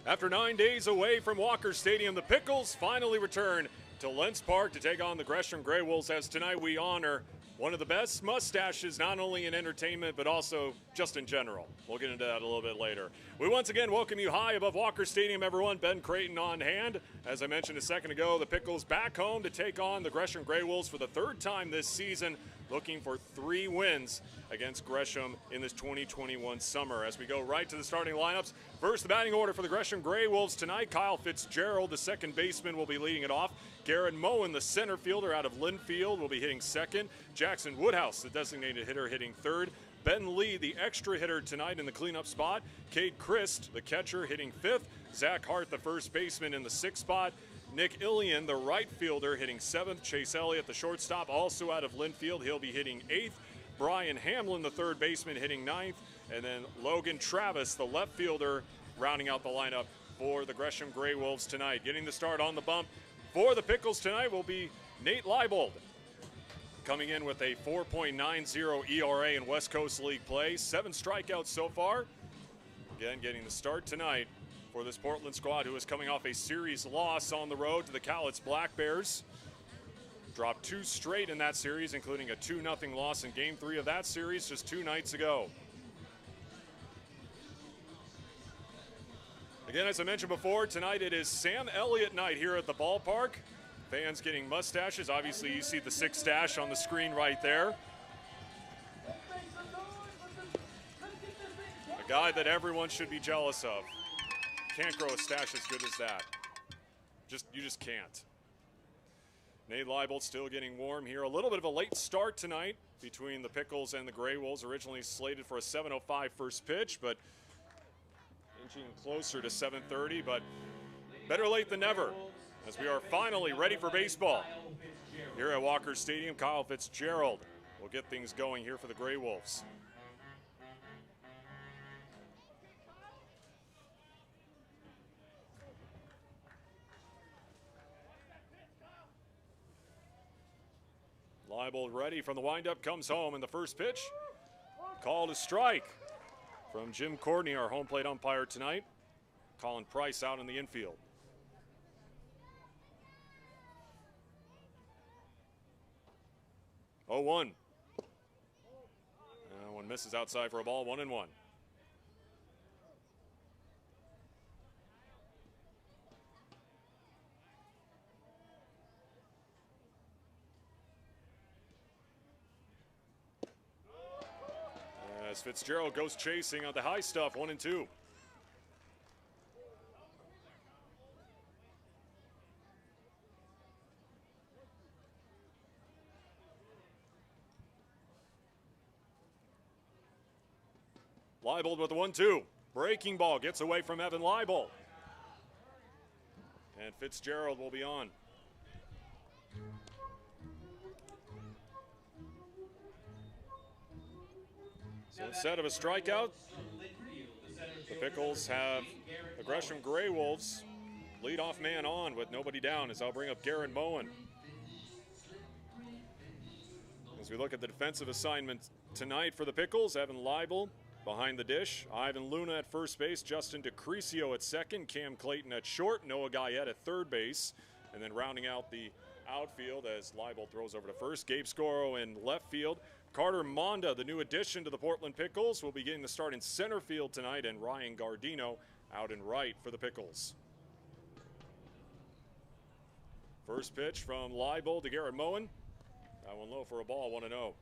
After 9 days away from Walker Stadium, the Pickles finally return to Lentz Park to take on the Gresham GreyWolves, as tonight we honor one of the best mustaches, not only in entertainment, but also just in general. We'll get into that a little bit later. We once again welcome you high above Walker Stadium, everyone. Ben Creighton on hand. As I mentioned a second ago, the Pickles back home to take on the Gresham GreyWolves for the third time this season, looking for 3 wins against Gresham in this 2021 summer. As we go right to the starting lineups, first the batting order for the Gresham GreyWolves tonight. Kyle Fitzgerald, the second baseman, will be leading it off. Garrett Moen, the center fielder out of Linfield, will be hitting second. Jackson Woodhouse, the designated hitter, hitting third. Ben Lee, the extra hitter tonight in the cleanup spot. Cade Christ, the catcher, hitting fifth. Zach Hart, the first baseman, in the sixth spot. Nick Illian, the right fielder, hitting seventh. Chase Elliott, the shortstop, also out of Linfield. He'll be hitting eighth. Brian Hamlin, the third baseman, hitting ninth. And then Logan Travis, the left fielder, rounding out the lineup for the Gresham GreyWolves tonight. Getting the start on the bump for the Pickles tonight will be Nate Leibold, coming in with a 4.90 ERA in West Coast League play. 7 strikeouts so far. Again, getting the start tonight for this Portland squad, who is coming off a series loss on the road to the Cowlitz Black Bears. Dropped 2 straight in that series, including a 2-0 loss in Game 3 of that series just 2 nights ago. Again, as I mentioned before, tonight it is Sam Elliot night here at the ballpark. Fans getting mustaches. Obviously, you see the 6 stash on the screen right there. A guy that everyone should be jealous of. Can't grow a stash as good as that. You just can't. Nate Leibold still getting warm here. A little bit of a late start tonight between the Pickles and the GreyWolves. Originally slated for a 7:05 first pitch, but inching closer to 7:30. But better late than never, as we are finally ready for baseball here at Walker Stadium. Kyle Fitzgerald will get things going here for the GreyWolves. Leibold ready from the windup, comes home, and the first pitch called a strike from Jim Courtney, our home plate umpire tonight. Colin Price out in the infield. Oh, 1. One misses outside for a ball, 1-1. As Fitzgerald goes chasing on the high stuff, 1-2. Leibold with the 1-2. Breaking ball gets away from Evan Leibold. And Fitzgerald will be on. So instead of a strikeout, the Pickles have the Gresham GreyWolves leadoff man on with nobody down, as I'll bring up Garrett Moen. As we look at the defensive assignment tonight for the Pickles, Evan Leibold behind the dish, Ivan Luna at first base, Justin DeCrisio at second, Cam Clayton at short, Noah Guyette at third base, and then rounding out the outfield as Leibold throws over to first, Gabe Scoro in left field. Carter Monda, the new addition to the Portland Pickles, will be getting the start in center field tonight, and Ryan Gardino out in right for the Pickles. First pitch from Leibold to Garrett Moen. That one low for a ball, 1-0.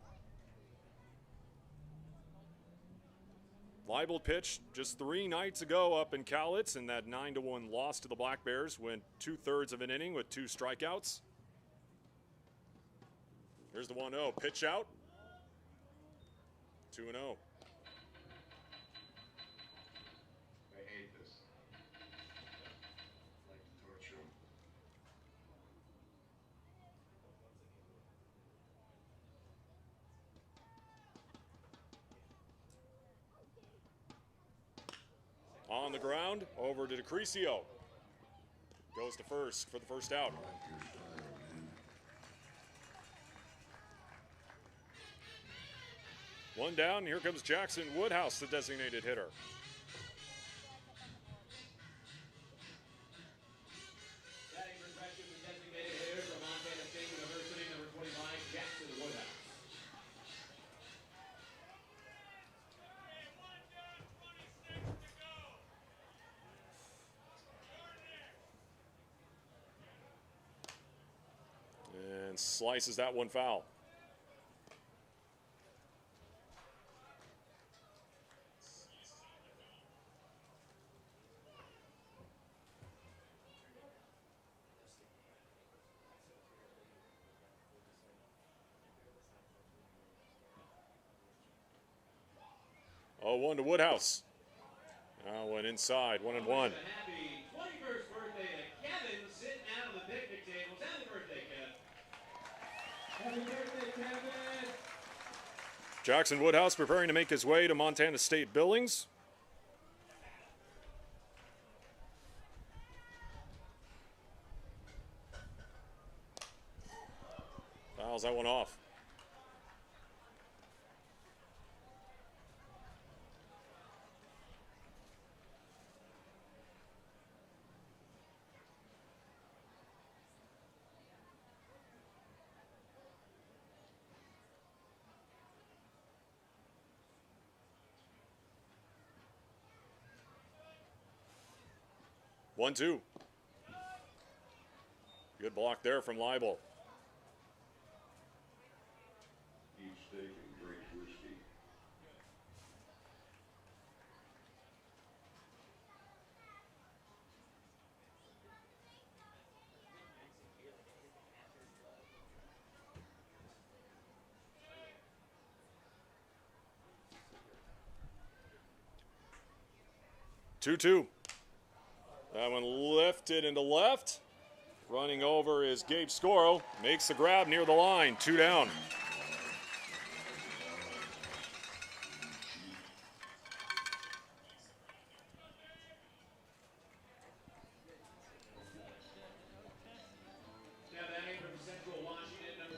Leibold pitched just 3 nights ago up in Cowlitz in that 9-1 loss to the Black Bears, went 2/3 of an inning with 2 strikeouts. Here's the 1-0, pitch out. 2-0. I hate this. I like to torture him. On the ground, over to DeCrisio. Goes to first for the first out. One down, here comes Jackson Woodhouse, the designated hitter. and slices that one foul. Oh, 1 to Woodhouse. Now went inside, 1-1. Happy 21st birthday to Kevin sitting out on the picnic tables. Happy birthday, Kev. Happy birthday, Kevin. Jackson Woodhouse preparing to make his way to Montana State Billings. Fouls that one off. One, two. Good block there from Leibel. Eat steak and drink whiskey. Two. That one lifted into left. Running over is Gabe Scoro. Makes the grab near the line. 2 down.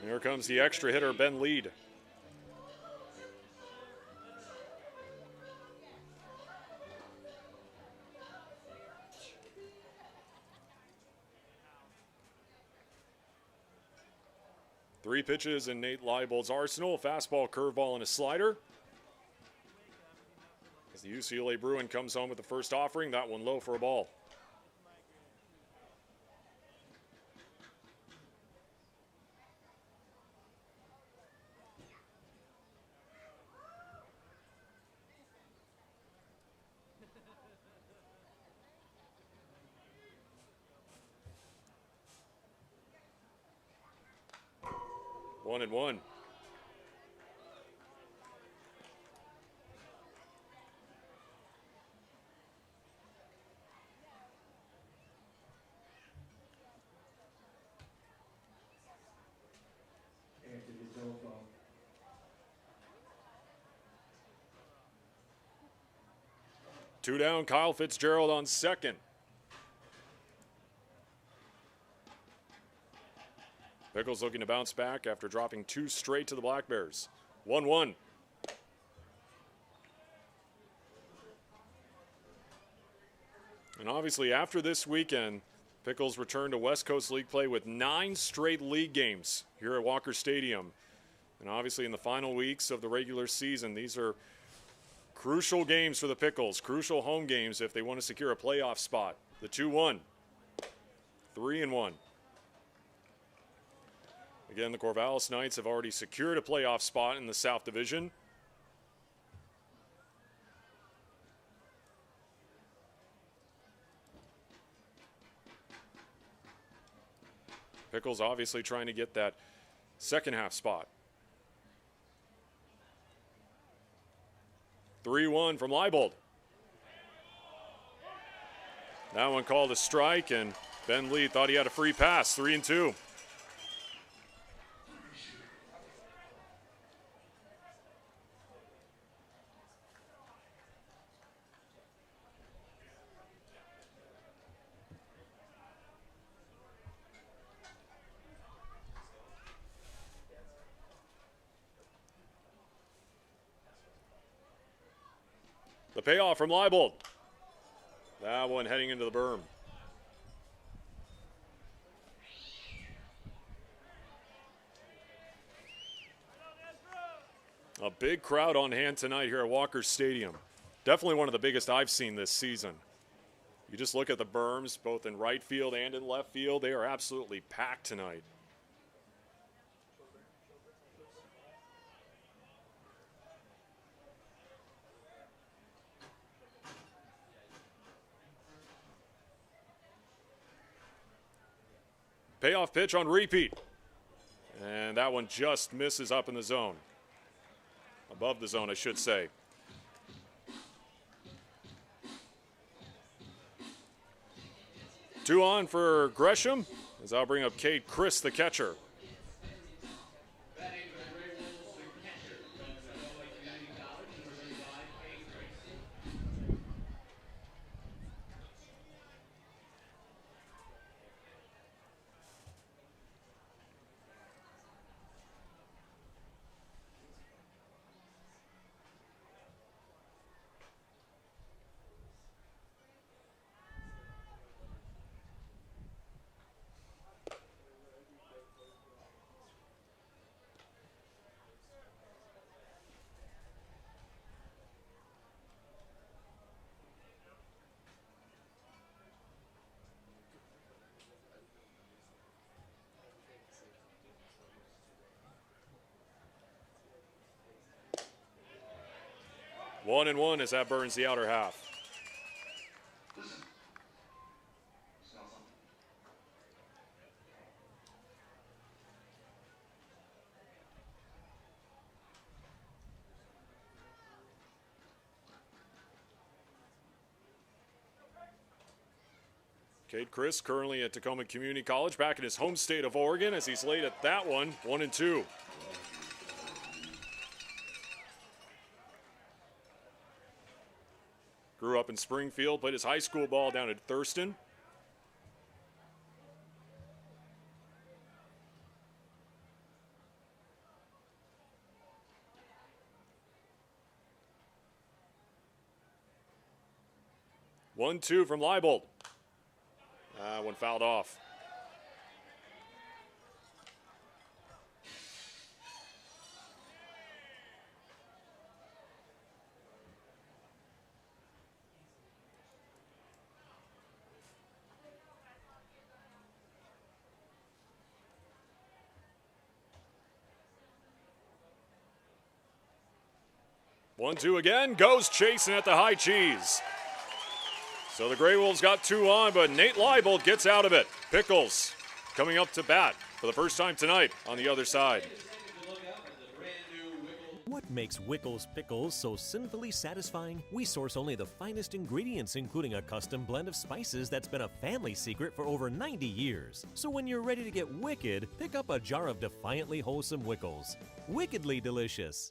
Here comes the extra hitter, Ben Lead. Three pitches in Nate Leibel's arsenal, a fastball, curveball, and a slider. As the UCLA Bruin comes home with the first offering, that one low for a ball. One and one. Two down, Kyle Fitzgerald on second. Pickles looking to bounce back after dropping 2 straight to the Black Bears. 1-1. And obviously after this weekend, Pickles return to West Coast League play with 9 straight league games here at Walker Stadium. And obviously in the final weeks of the regular season, these are crucial games for the Pickles, crucial home games if they want to secure a playoff spot. The 2-1, 3-1. Again, the Corvallis Knights have already secured a playoff spot in the South Division. Pickles obviously trying to get that second half spot. 3-1 from Leibold. That one called a strike, and Ben Lee thought he had a free pass. 3-2. The payoff from Leibold. That one heading into the berm. A big crowd on hand tonight here at Walker Stadium. Definitely one of the biggest I've seen this season. You just look at the berms, both in right field and in left field. They are absolutely packed tonight. payoff pitch on repeat. And that one just misses up in the zone. Above the zone, I should say. Two on for Gresham, as I'll bring up Cade Chris, the catcher. Batting for the GreyWolves, the catcher from Illinois Community College, number 35, Cade Chris. 1-1 as that burns the outer half. Cade Chris currently at Tacoma Community College, back in his home state of Oregon, as he's late at that one, 1-2. Grew up in Springfield, played his high school ball down at Thurston. One, two from Leibold. One fouled off. One, two again, goes chasing at the high cheese. So the GreyWolves got two on, but Nate Leibold gets out of it. Pickles coming up to bat for the first time tonight on the other side. What makes Wickles Pickles so sinfully satisfying? We source only the finest ingredients, including a custom blend of spices that's been a family secret for over 90 years. So when you're ready to get wicked, pick up a jar of defiantly wholesome Wickles. Wickedly delicious.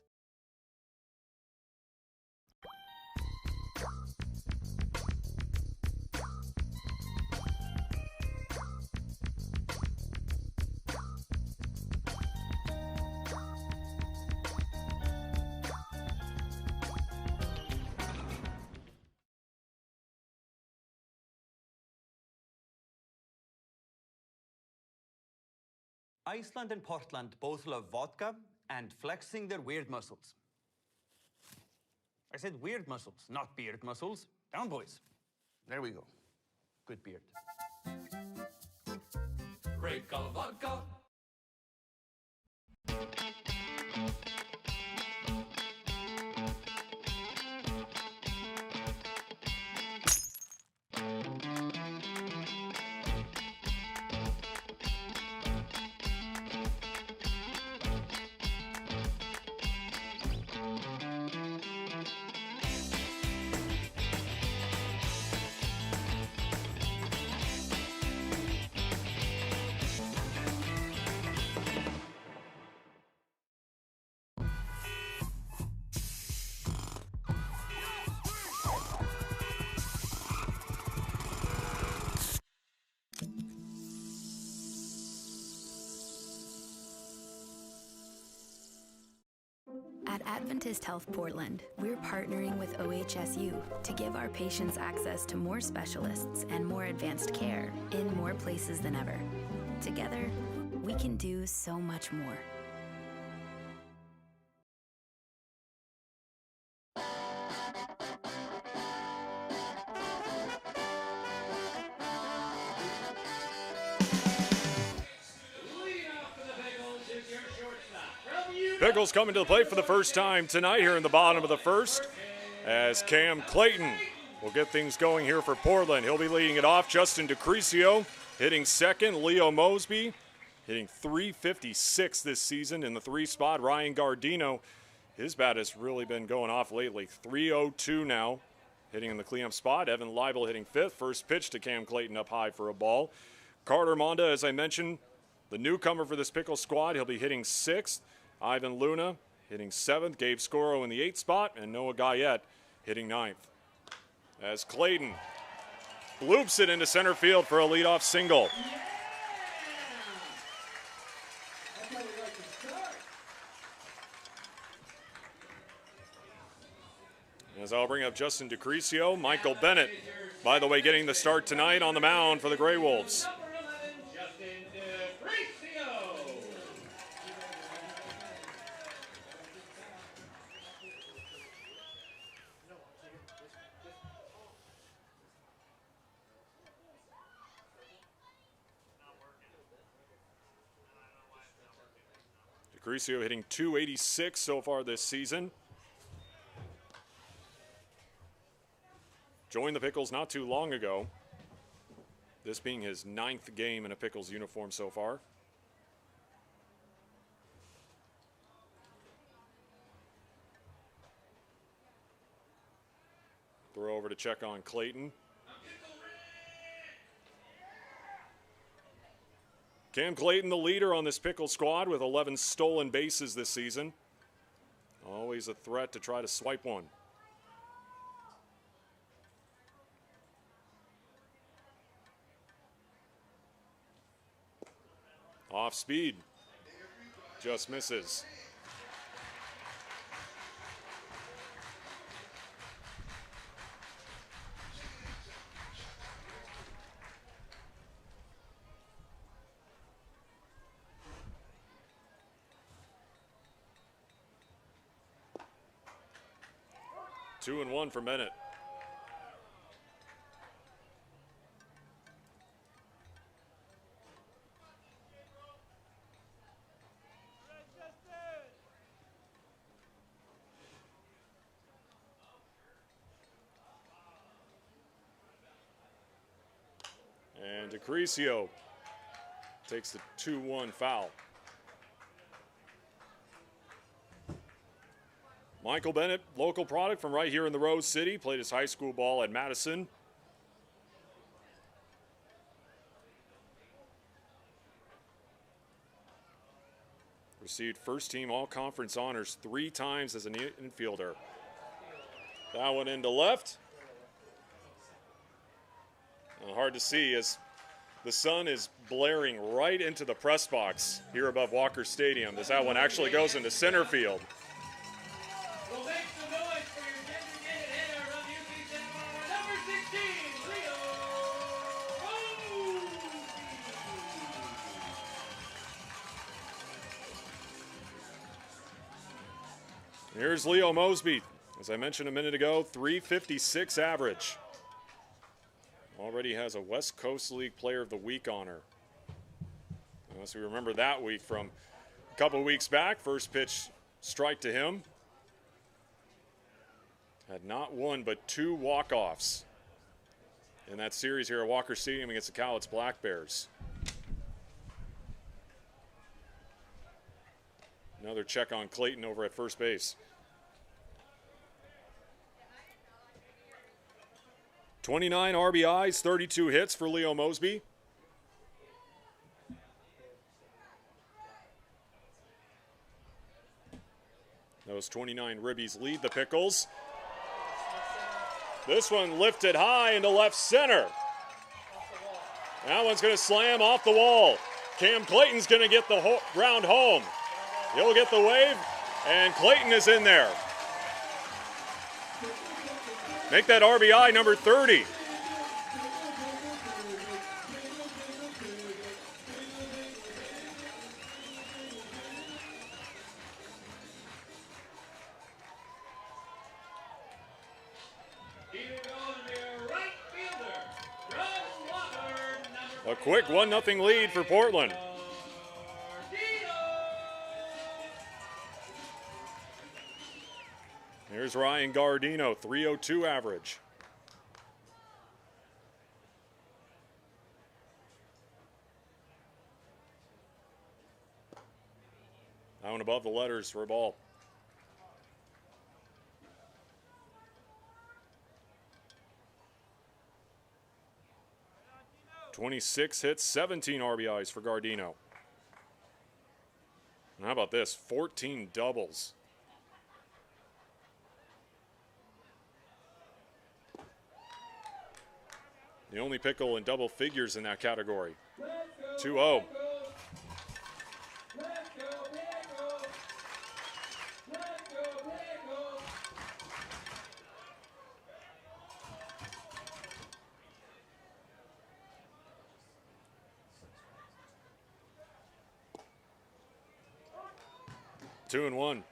Iceland and Portland both love vodka and flexing their weird muscles. I said weird muscles, not beard muscles. Down, boys. There we go. Good beard. Great call vodka. At Adventist Health Portland, we're partnering with OHSU to give our patients access to more specialists and more advanced care in more places than ever. Together, we can do so much more. Pickles coming to the plate for the first time tonight here in the bottom of the first, as Cam Clayton will get things going here for Portland. He'll be leading it off. Justin DeCrisio Hitting second, Leo Mosby, hitting .356 this season in the 3 spot. Ryan Gardino, his bat has really been going off lately. .302 now, hitting in the cleanup spot. Evan Leibel hitting 5th. First pitch to Cam Clayton up high for a ball. Carter Monda, as I mentioned, the newcomer for this Pickles squad, he'll be hitting 6th. Ivan Luna hitting 7th. Gabe Scoro in the 8th spot. And Noah Guyette hitting 9th. As Clayton loops it into center field for a leadoff single. As I'll bring up Justin DeCrisio, Michael Bennett, by the way, getting the start tonight on the mound for the GreyWolves. DeCrisio hitting .286 so far this season. Joined the Pickles not too long ago. This being his 9th game in a Pickles uniform so far. Throw over to check on Clayton. Cam Clayton, the leader on this Pickle squad with 11 stolen bases this season. Always a threat to try to swipe one. Off speed, just misses. Two and one for Bennett. And DeCrisio takes the 2-1 foul. Michael Bennett, local product from right here in the Rose City, played his high school ball at Madison. Received first-team all-conference honors 3 times as an infielder. That one into left. Hard to see as the sun is blaring right into the press box here above Walker Stadium as that one actually goes into center field. Well, make some noise for your designated hitter on UC Santa Barbara, number 16, Leo Mosby. Here's Leo Mosby. As I mentioned a minute ago, .356 average. Already has a West Coast League Player of the Week honor. Unless we remember that week from a couple weeks back. First pitch strike to him. Had not 1 but 2 walk-offs in that series here at Walker Stadium against the Cowlitz Black Bears. Another check on Clayton over at first base. 29 RBIs, 32 hits for Leo Mosby. Those 29 ribbies lead the Pickles. This one lifted high into left center. That one's going to slam off the wall. Cam Clayton's going to get the round home. He'll get the wave, and Clayton is in there. Make that RBI number 30. A quick 1-0 lead for Portland. Here's Ryan Gardino, .302 average. High and above the letters for a ball. "26 hits, 17 RBIs for Gardino. And how about this? 14 doubles. The only Pickle in double figures in that category. 2-0. Two and one.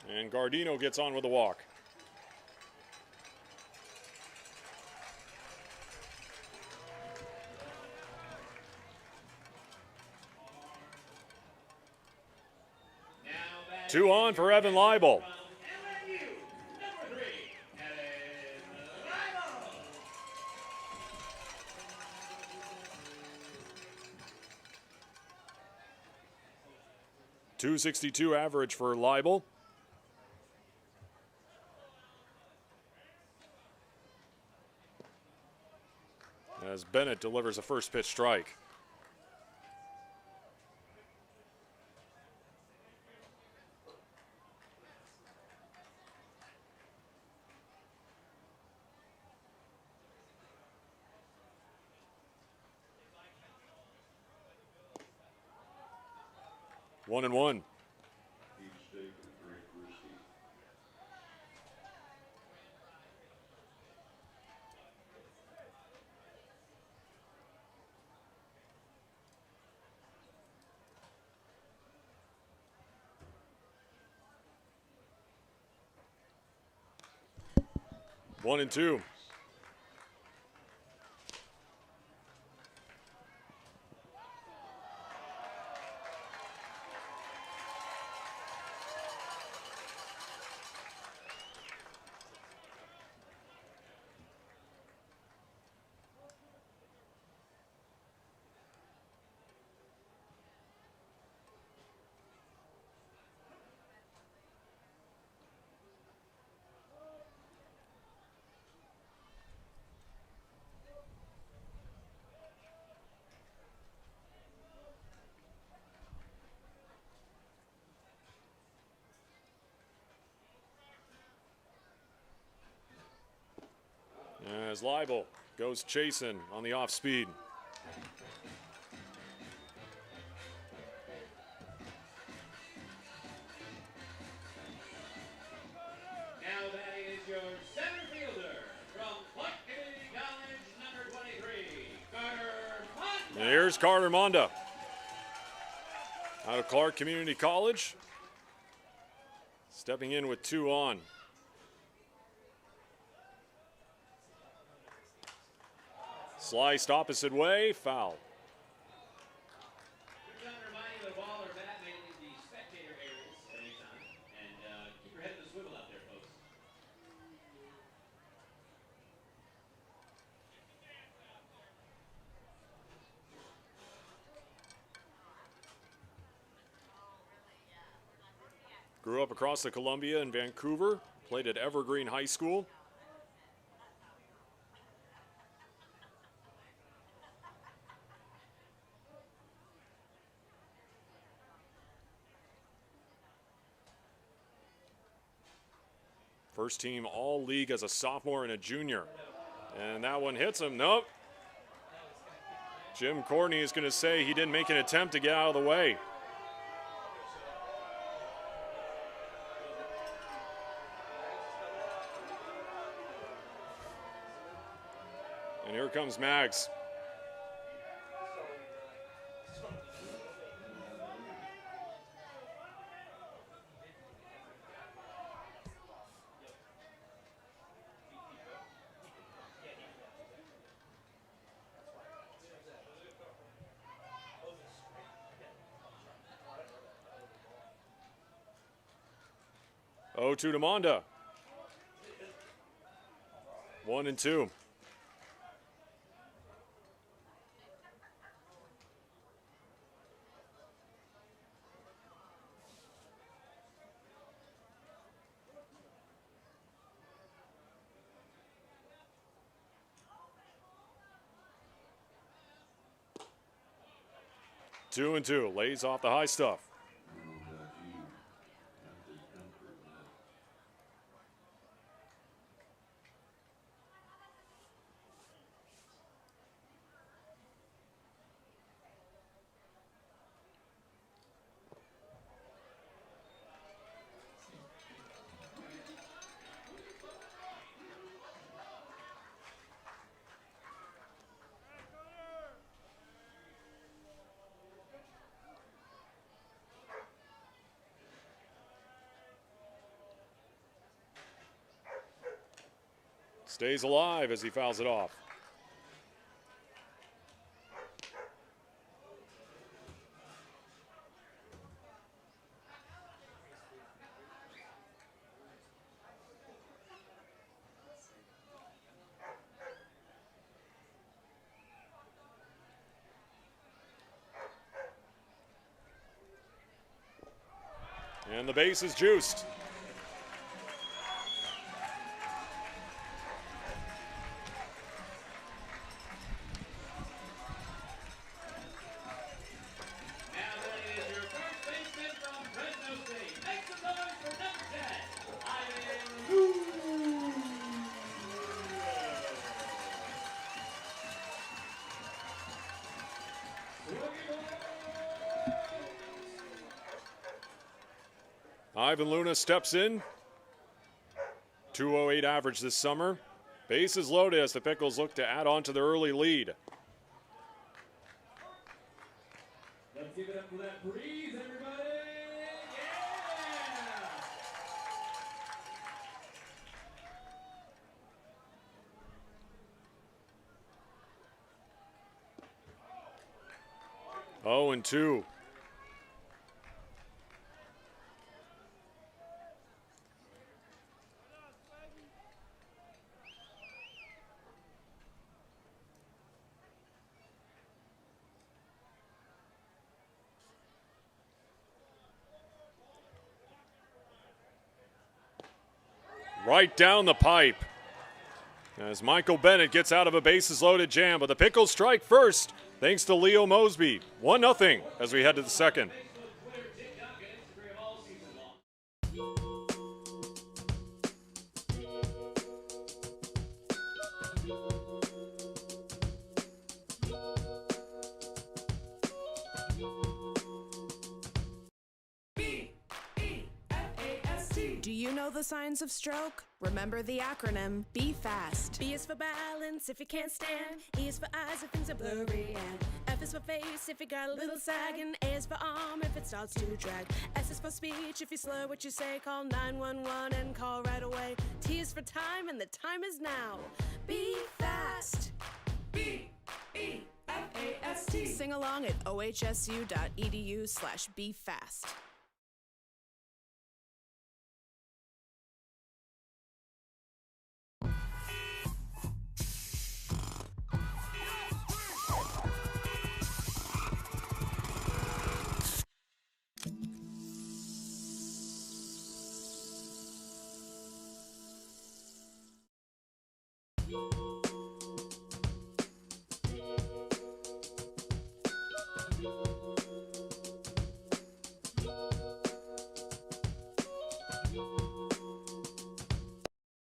And Gardino gets on with a walk. Two on for Evan Leibel. .262 average for Leibel. As Bennett delivers a first pitch strike. One and one. Each steak and drink whiskey. One and two. As Leibel goes chasing on the off speed. Now batting is your center fielder from Clark Community College, number 23, Carter Monda. And here's Carter Monda. Out of Clark Community College. Stepping in with two on. Sliced opposite way, foul. Good job reminding the ball or bat made in the spectator areas anytime. And keep your head in the swivel out there, folks. Grew up across the Columbia in Vancouver. Played at Evergreen High School. First team all-league as a sophomore and a junior. And that one hits him. Nope. Jim Courtney is going to say he didn't make an attempt to get out of the way. comes Mags. Oh, to Demonda. 1-2. Two and two. Lays off the high stuff. Stays alive as he fouls it off. And the base is juiced. Ivan Luna steps in. 208 average this summer. Bases loaded as the Pickles look to add on to their early lead. Let's give it up for that breeze, everybody! Yeah! 0-2. Right down the pipe as Michael Bennett gets out of a bases loaded jam, but the Pickles strike first thanks to Leo Mosby. 1-0 as we head to the second. Do you know the signs of stroke? Remember the acronym BE-FAST. B is for balance if you can't stand. E is for eyes if things are blurry. And F is for face if you got a little sag. And A is for arm if it starts to drag. S is for speech if you slur what you say. Call 911 and call right away. T is for time and the time is now. BE-FAST. B-E-F-A-S-T. Sing along at ohsu.edu/BeFast.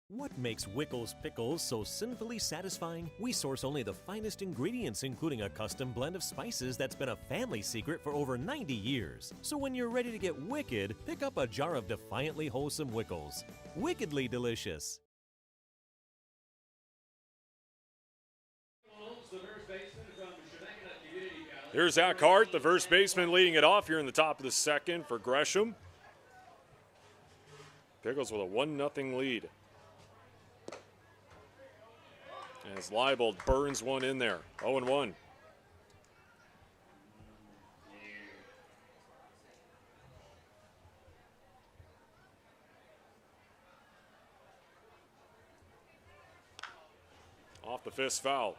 What makes Wickles Pickles so sinfully satisfying? We source only the finest ingredients, including a custom blend of spices that's been a family secret for over 90 years. So when you're ready to get wicked, pick up a jar of defiantly wholesome Wickles. Wickedly delicious. Here's Zach Hart, the first baseman, leading it off here in the top of the second for Gresham. Pickles with a 1-0 lead. As Leibold burns one in there, 0-1. Off the fist foul.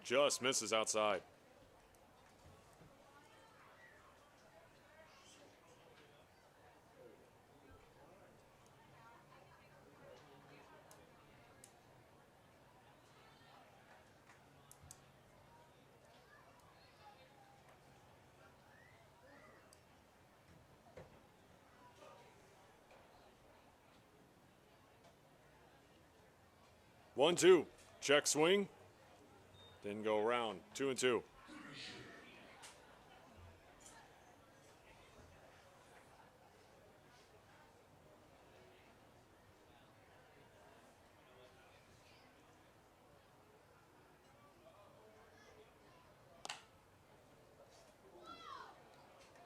Just misses outside. One, two, check swing. Didn't go around. 2-2.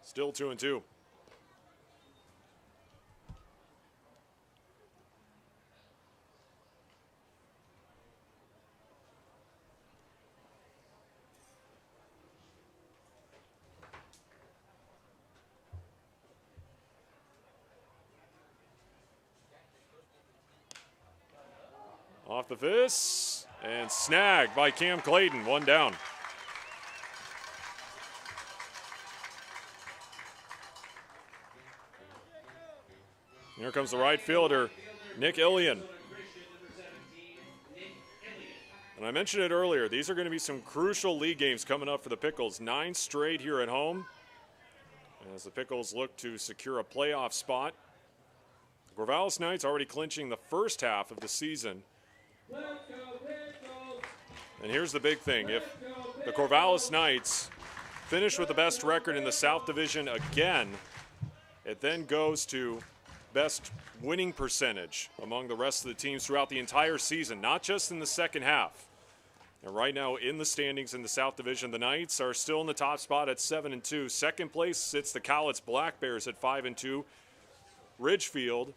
Still 2-2. Off the fist and snagged by Cam Clayton. One down. Here comes the right fielder, Nick Ilian. And I mentioned it earlier, these are going to be some crucial league games coming up for the Pickles. 9 straight here at home as the Pickles look to secure a playoff spot. The Corvallis Knights already clinching the first half of the season. And here's the big thing. If the Corvallis Knights finish with the best record in the South Division again, it then goes to best winning percentage among the rest of the teams throughout the entire season, not just in the second half. And right now in the standings in the South Division, the Knights are still in the top spot at 7-2. Second place sits the Cowlitz Black Bears at 5-2. Ridgefield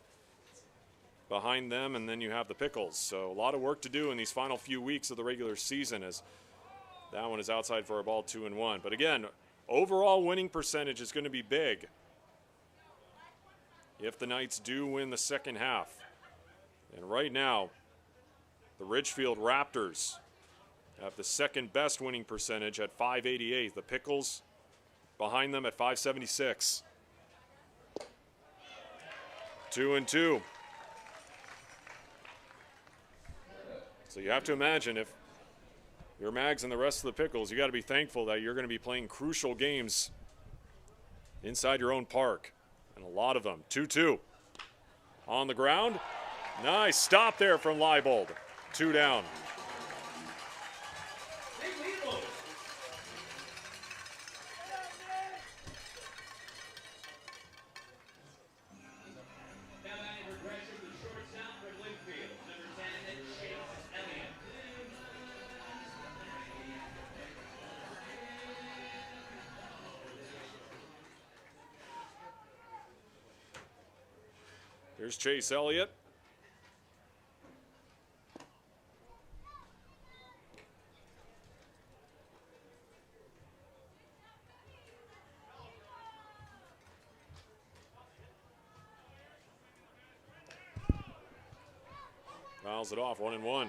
behind them, and then you have the Pickles. So a lot of work to do in these final few weeks of the regular season, as that one is outside for a ball, 2-1. But again, overall winning percentage is going to be big if the Knights do win the second half. And right now, the Ridgefield Raptors have the second best winning percentage at 588. The Pickles behind them at 576. 2-2. So you have to imagine, if you're Mags and the rest of the Pickles, you got to be thankful that you're going to be playing crucial games inside your own park. And a lot of them. 2-2. On the ground. Nice stop there from Leibold. 2 down. Here's Chase Elliott. Fouls it off, 1-1.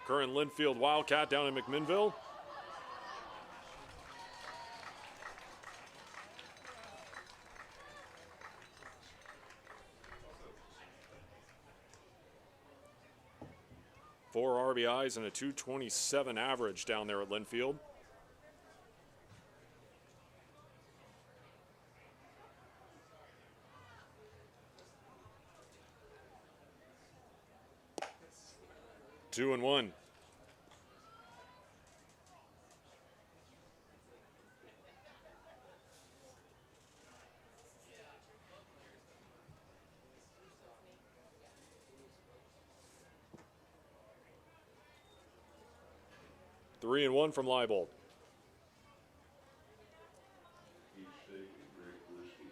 Current Linfield Wildcat down in McMinnville. Four RBIs and a .227 average down there at Linfield. 2-1. Three and one from Leibold. Each steak and great whiskey.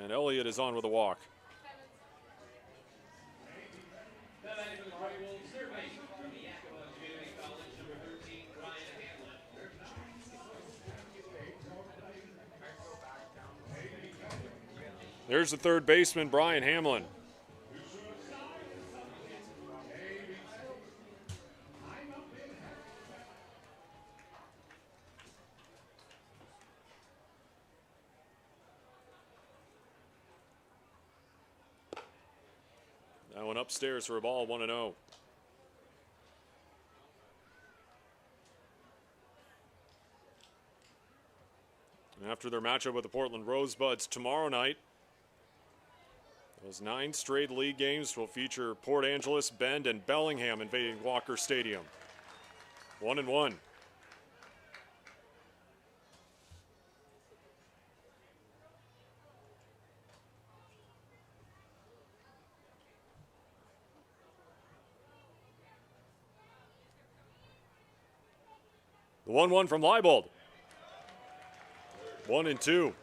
And Elliot is on with a walk. The batter for the GreyWolves, third baseman from the Yakima Community College, number 13, Brian Hamlin. There's the third baseman, Brian Hamlin. That one upstairs for a ball, 1-0. After their matchup with the Portland Rosebuds tomorrow night, those 9 straight league games will feature Port Angeles, Bend, and Bellingham invading Walker Stadium. 1-1. The 1-1 from Leibold. 1-2.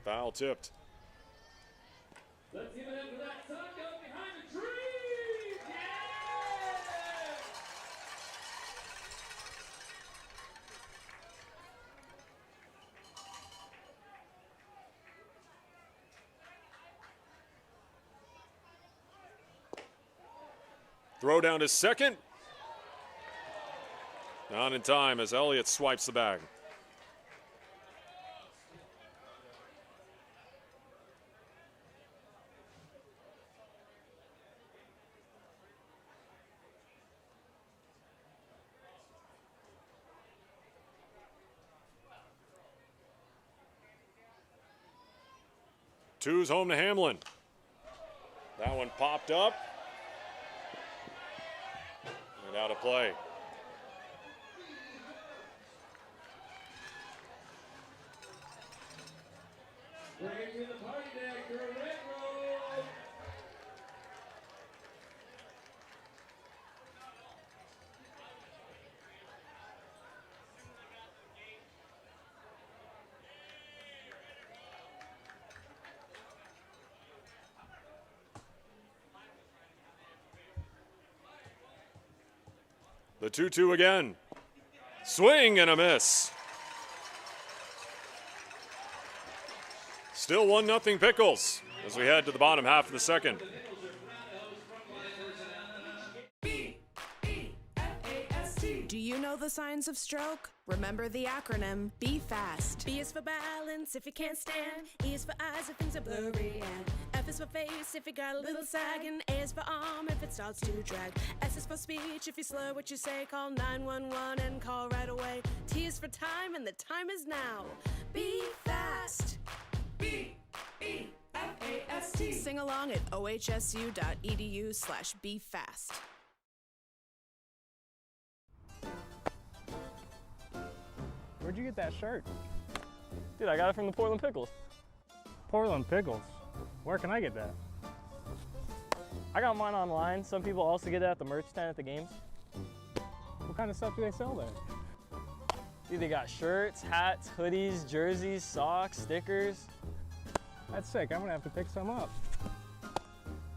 Foul tipped. Let's give it up for that sun goes behind the tree. Yeah! Throw down to second. Not in time as Elliott swipes the bag. Two's home to Hamlin. That one popped up. And out of play. Bring it to the party deck, your red roll. The 2-2 again. Swing and a miss. Still 1-0 Pickles as we head to the bottom half of the second. Do you know the signs of stroke? Remember the acronym Be Fast. B is for balance if you can't stand. E is for eyes if things are blurry. And F is for face if you got a little sag. And A is for arm if it starts to drag. S is for speech if you slur what you say. Call 911 and call right away. T is for time and the time is now. Be fast. B-E-F-A-S-T. Sing along at ohsu.edu/BeFast. Where'd you get that shirt? Dude, I got it from the Portland Pickles. Portland Pickles? Where can I get that? I got mine online. Some people also get it at the merch stand at the games. What kind of stuff do they sell there? Dude, they got shirts, hats, hoodies, jerseys, socks, stickers. That's sick. I'm gonna have to pick some up.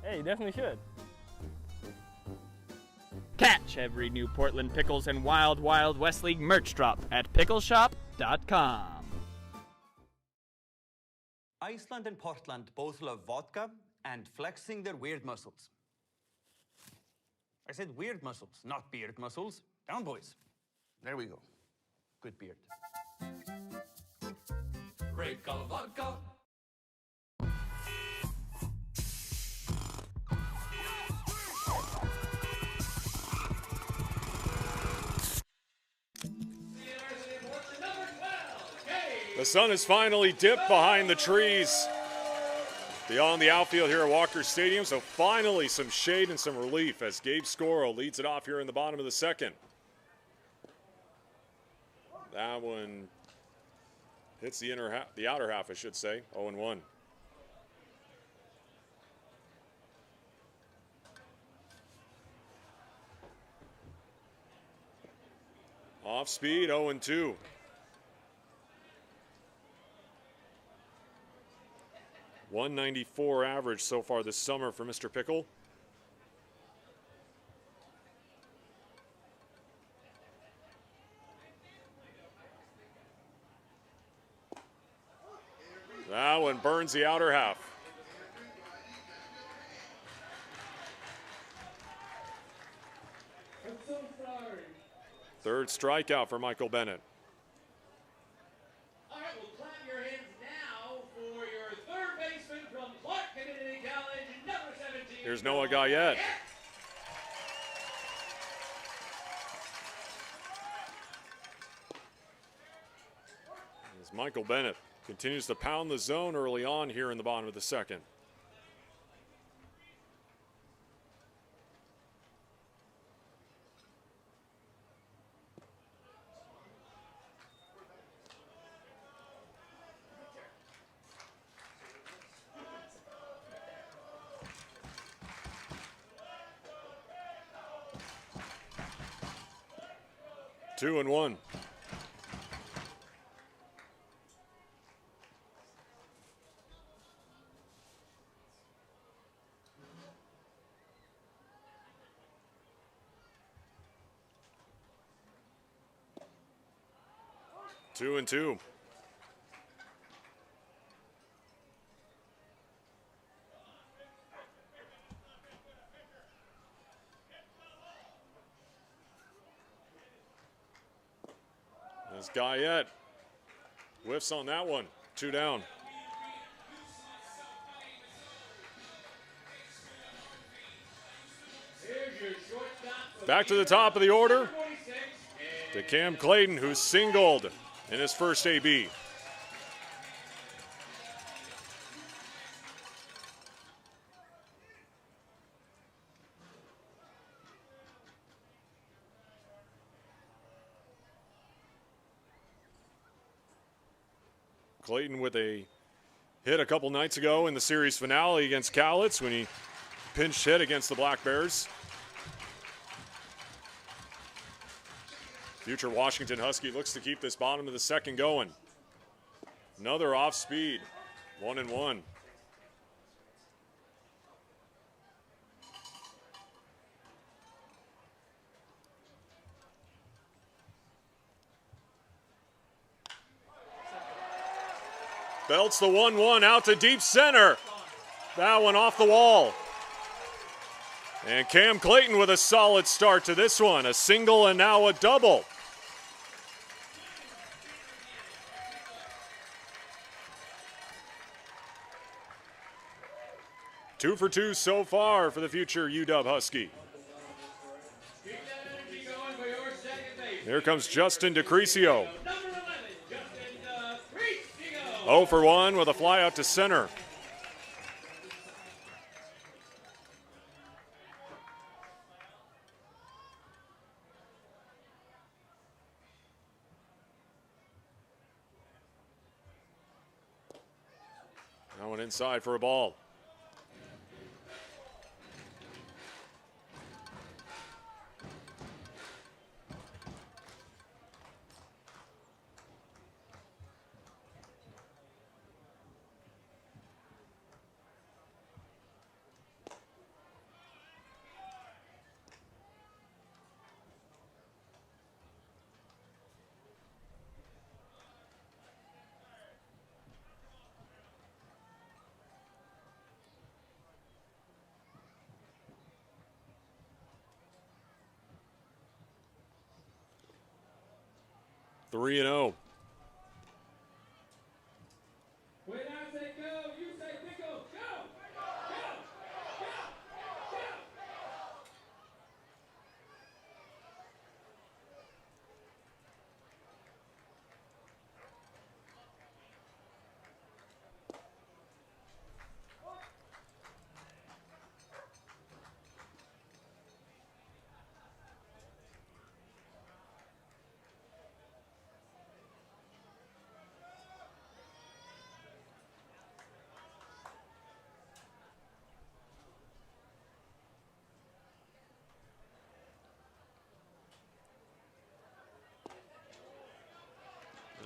Hey, you definitely should. Catch every new Portland Pickles and Wild Wild West League merch drop at pickleshop.com. Iceland and Portland both love vodka and flexing their weird muscles. I said weird muscles, not beard muscles. Down, boys. There we go. Good beard. Great call vodka. The sun has finally dipped behind the trees beyond the outfield here at Walker Stadium, so finally some shade and some relief as Gabe Scoro leads it off here in the bottom of the second. That one hits the outer half, I should say, 0-1. Off speed, 0-2. .194 average so far this summer for Mr. Pickle. That one burns the outer half. I'm so sorry. Third strikeout for Michael Bennett. All right, well, clap your hands now for your third baseman from Clark Community College, number 17. Here's Noah Guyette. As Michael Bennett continues to pound the zone early on here in the bottom of the second. Two and one. Two and two. As Guyette whiffs on that one. Two down. Back to the top of the order to Cam Clayton, who singled in his first AB. Clayton with a hit a couple nights ago in the series finale against Cowlitz when he pinch hit against the Black Bears. Future Washington Husky looks to keep this bottom of the second going. Another off speed, 1-1. Belts the 1-1 out to deep center. That one off the wall. And Cam Clayton with a solid start to this one. A single and now a double. Two for two so far for the future UW Husky. Here comes Justin DeCrisio. 0 for 1 with a fly out to center. That one inside for a ball. Three and 0.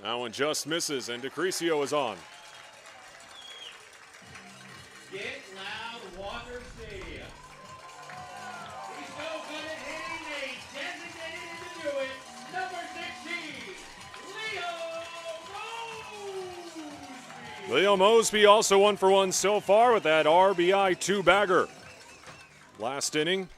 That one just misses, and DeCrisio is on. Get loud, Walker Stadium. He's so good at hitting, they designated him to do it. Number 16, Leo Mosby. Leo Mosby also 1 for 1 so far with that RBI 2-bagger. Last inning.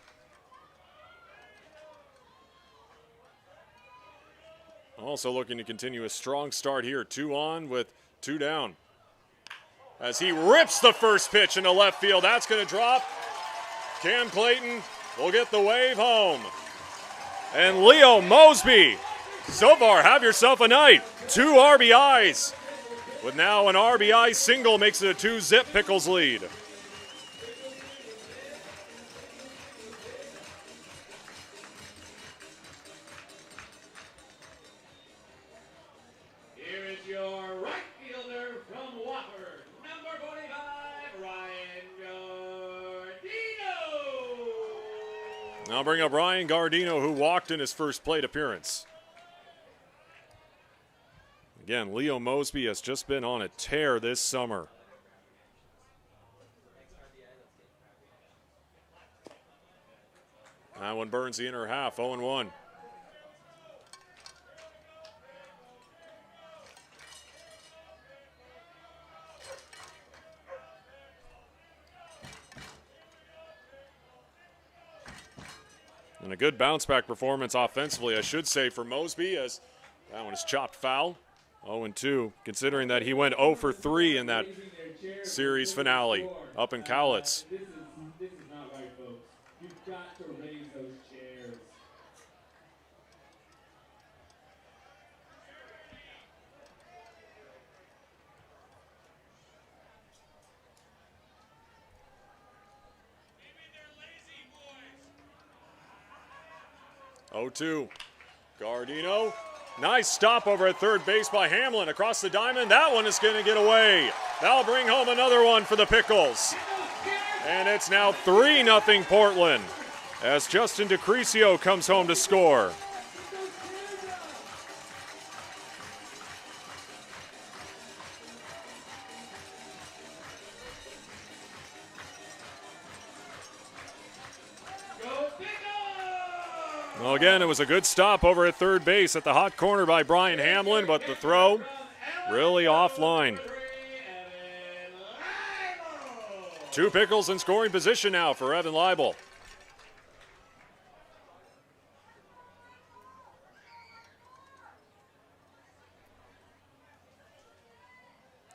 Also looking to continue a strong start here. 2 on with 2 down. As he rips the first pitch into left field. That's going to drop. Cam Clayton will get the wave home. And Leo Mosby, so far, have yourself a night. 2 RBIs. With now an RBI single makes it a 2-zip Pickles lead. Here is your right fielder from Whopper, number 45, Ryan Gardino. Now bring up Ryan Gardino, who walked in his first plate appearance. Again, Leo Mosby has just been on a tear this summer. That one burns the inner half, 0-1. And a good bounce-back performance offensively, I should say, for Mosby, as that one is chopped foul. 0-2, considering that he went 0 for 3 in that series finale up in Cowlitz. This is not right, folks. You've got to raise those chairs. Maybe they're lazy, boys. 0-2. Gardino. Nice stop over at third base by Hamlin across the diamond. That one is going to get away. That'll bring home another one for the Pickles. And it's now 3-0 Portland as Justin DeCrisio comes home to score. Well, again, it was a good stop over at third base at the hot corner by Brian Hamlin, but the throw really offline. 2 Pickles in scoring position now for Evan Leibel.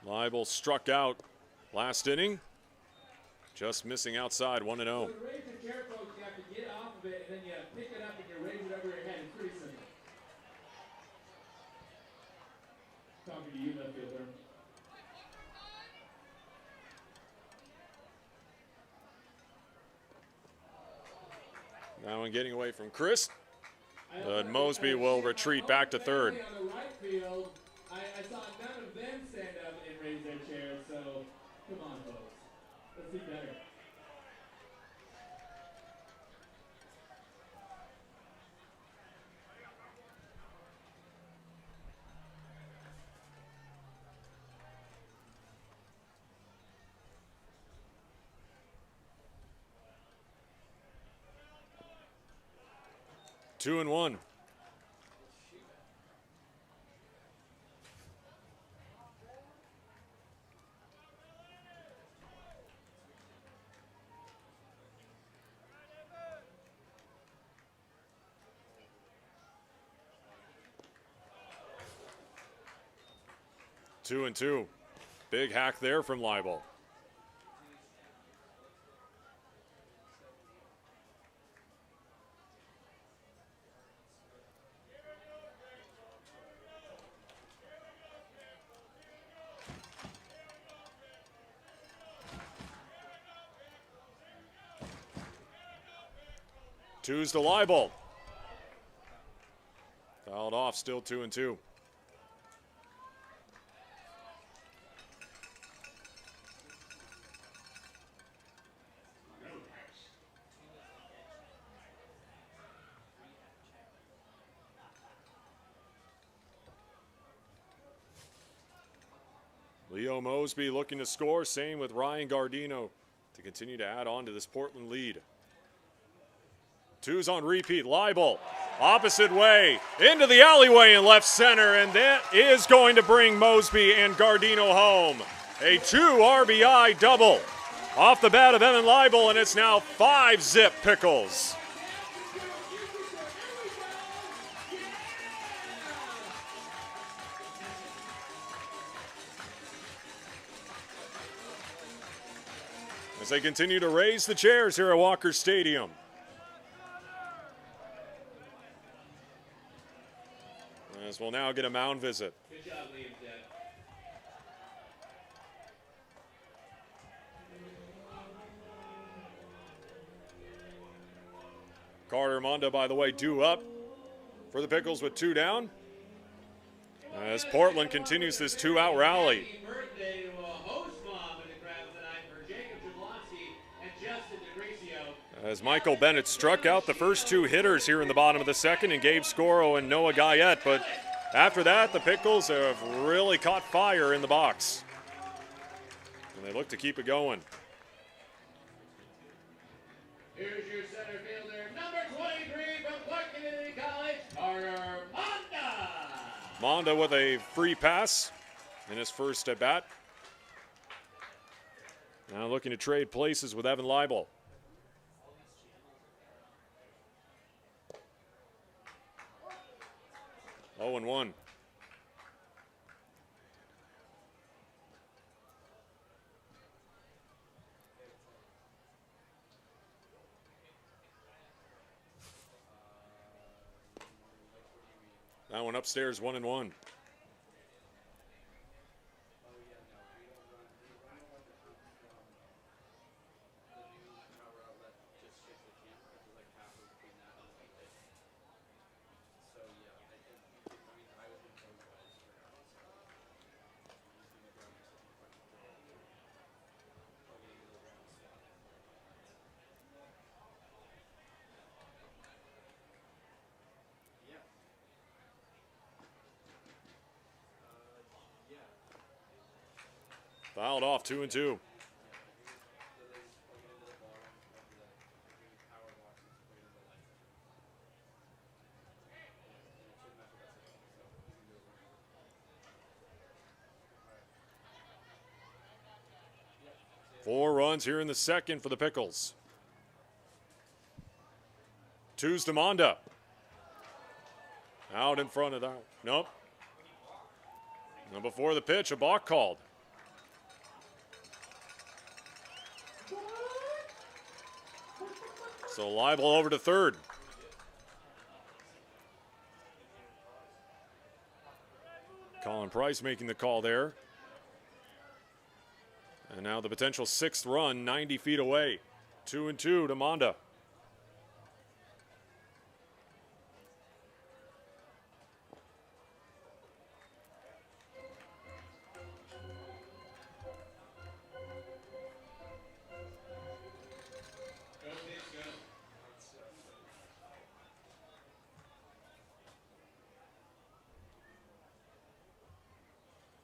Leibel struck out last inning, just missing outside 1-0. Raise the chair, folks. You have to get off of it, and then you pick it up and you raise it over your head. It's pretty simple. Talking to you, left fielder. That one getting away from Chris, but Mosby will retreat back to third. On the right field, I saw none of them stand up and raise their chairs, so come on, folks. Let's see better. Two and one. Two and two. Big hack there from Leibel. Two's to Leibel. Fouled off, still 2 and 2. Leo Mosby looking to score. Same with Ryan Gardino to continue to add on to this Portland lead. 2's on repeat. Leibel, opposite way, into the alleyway in left center, and that is going to bring Mosby and Gardino home. A 2 RBI double off the bat of Evan Leibel, and it's now 5-zip Pickles. As they continue to raise the chairs here at Walker Stadium. As we'll now get a mound visit. Good job, Liam. Carter Monda, by the way, due up for the Pickles with 2 down. As Portland continues this 2-out rally. Happy birthday to a host mom in the crowd tonight for Jacob Jablonski and Justin DeGrecio. As Michael Bennett struck out the first 2 hitters here in the bottom of the second, and Gabe Scoro and Noah Guyette. But after that, the Pickles have really caught fire in the box. And they look to keep it going. Here's your center fielder, number 23 from Clark Community College, Carter Monda. Monda with a free pass in his first at bat. Now looking to trade places with Evan Leibel. Oh, and 1. That one upstairs, 1 and 1. Fouled off, 2 and 2. Four runs here in the second for the Pickles. 2's to Monda. Out in front of that. Nope. And before the pitch, a balk called. So Leibel over to third. Colin Price making the call there. And now the potential 6th run, 90 feet away. 2 and 2 to Monda.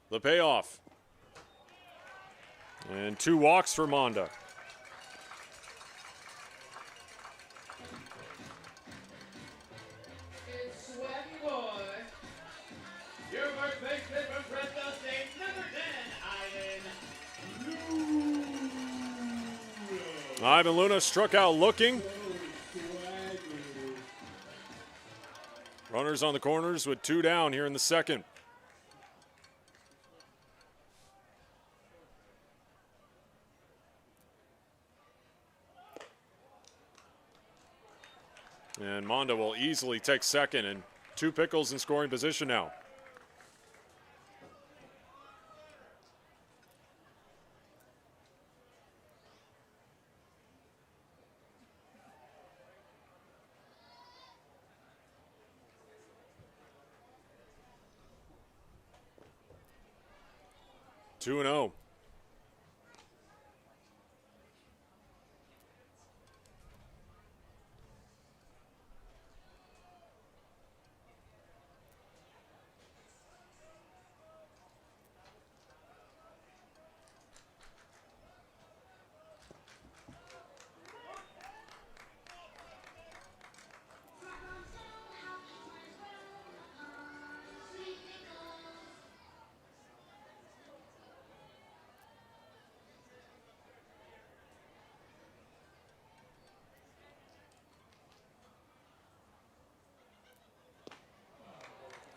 The payoff. And 2 walks for Monda. It's Swaggy Boy. Your first baseman from Fresno State, number 10, Ivan Luna struck out looking. Runners on the corners with 2 down here in the second. And Monda will easily take second, and 2 Pickles in scoring position now. Two and 0.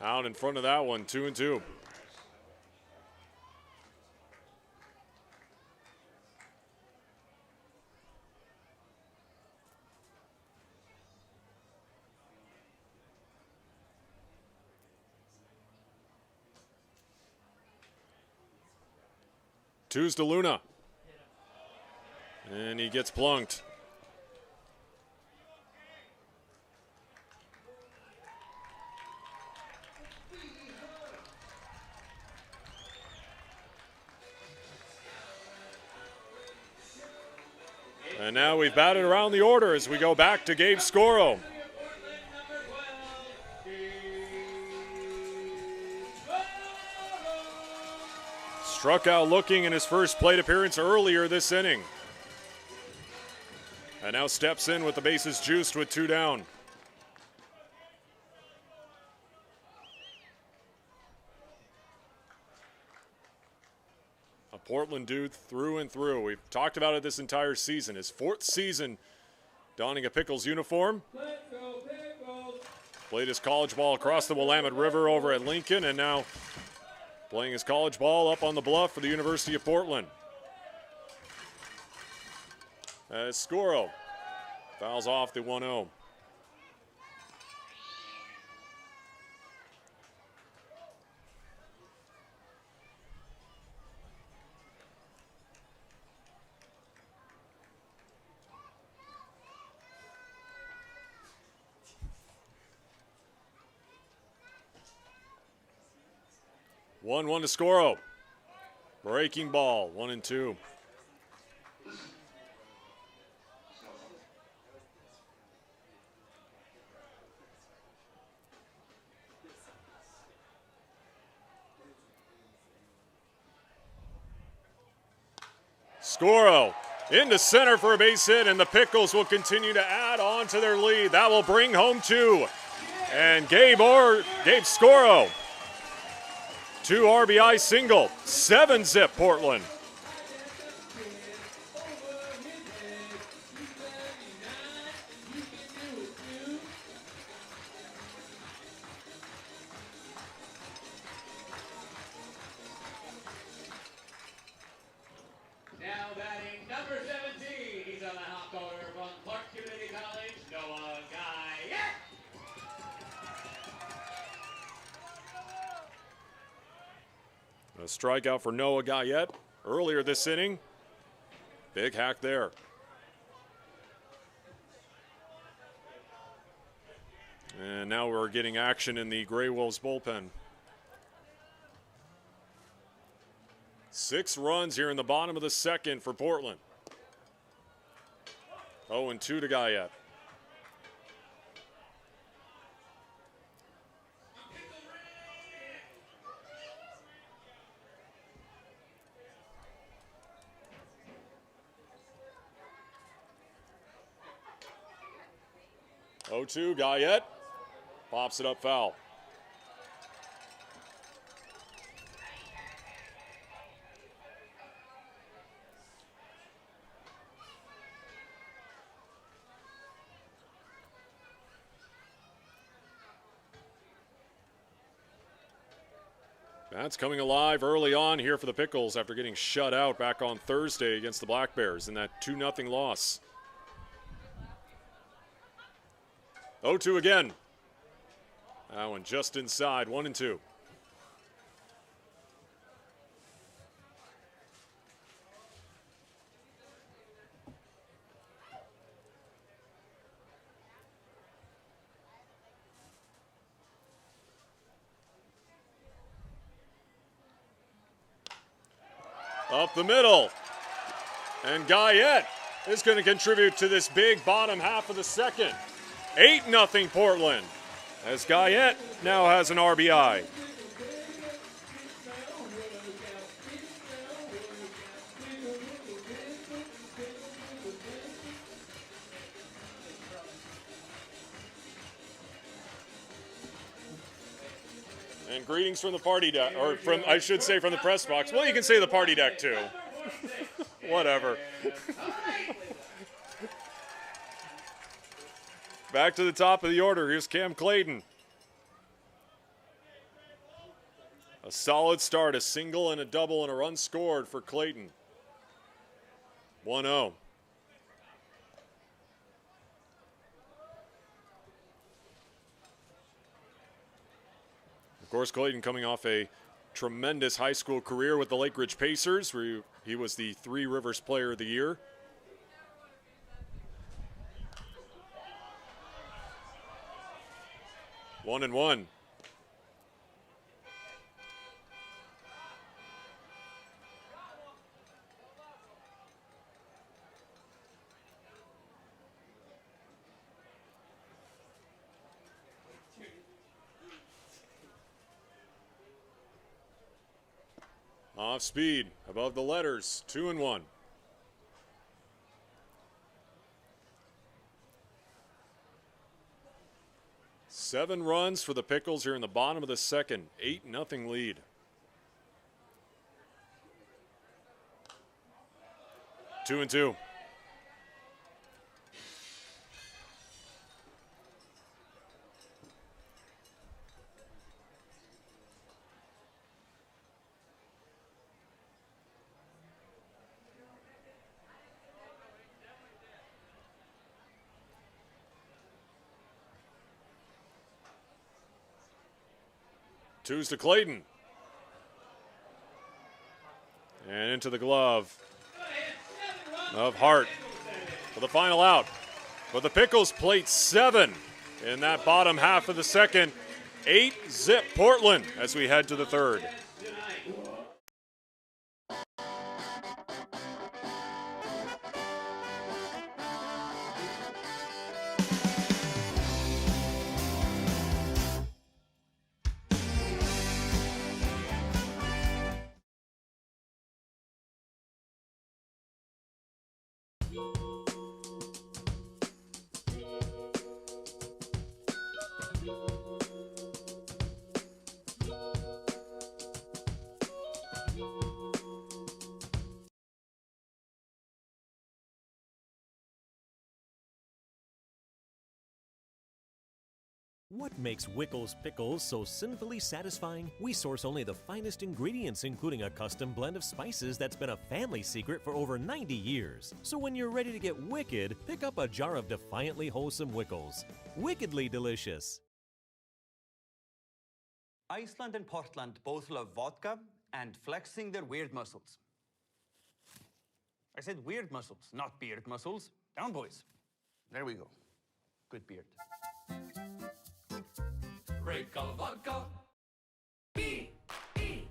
Out in front of that one, 2-2. Two's to Luna. And he gets plunked. And now we've batted around the order as we go back to Gabe Scoro. Struck out looking in his first plate appearance earlier this inning. And now steps in with the bases juiced with 2 down. A Portland dude through and through. We've talked about it this entire season. His 4th season donning a Pickles uniform. Played his college ball across the Willamette River over at Lincoln, and now playing his college ball up on the bluff for the University of Portland. As Scoro fouls off the 1-0. One to Scoro. Breaking ball, 1-2. Scoro into center for a base hit, and the Pickles will continue to add on to their lead. That will bring home 2. And Gabe Scoro, 2 RBI single, 7-zip Portland. Now batting number 17. He's on the hop corner from Clark Community College, Noah Guyette. A strikeout for Noah Guyette earlier this inning. Big hack there. And now we're getting action in the GreyWolves bullpen. 6 runs here in the bottom of the second for Portland. 0-2 to Guyette. Guyette pops it up foul. That's coming alive early on here for the Pickles after getting shut out back on Thursday against the Black Bears in that 2-0 loss. 0-2 again. That one just inside, 1-2. Up the middle. And Guyette is going to contribute to this big bottom half of the second. 8-0 Portland, as Guyette now has an RBI. And greetings from the party deck, or from, I should say, from the press box. Well, you can say the party deck too. Whatever. Back to the top of the order. Here's Cam Clayton. A solid start, a single and a double and a run scored for Clayton. 1-0. Of course, Clayton coming off a tremendous high school career with the Lake Ridge Pacers, where he was the Three Rivers Player of the Year. One and one. Off speed, above the letters, 2 and 1. Seven runs for the Pickles here in the bottom of the second. 8-0 lead. Two and two. Two's to Clayton. And into the glove of Hart for the final out. But the Pickles plate 7 in that bottom half of the second. 8-zip Portland as we head to the third. What makes Wickles Pickles so sinfully satisfying? We source only the finest ingredients, including a custom blend of spices that's been a family secret for over 90 years. So when you're ready to get wicked, pick up a jar of defiantly wholesome Wickles. Wickedly delicious. Iceland and Portland both love vodka and flexing their weird muscles. I said weird muscles, not beard muscles. Down, boys. There we go. Good beard. Great color vodka. B-E-F-A-S-T.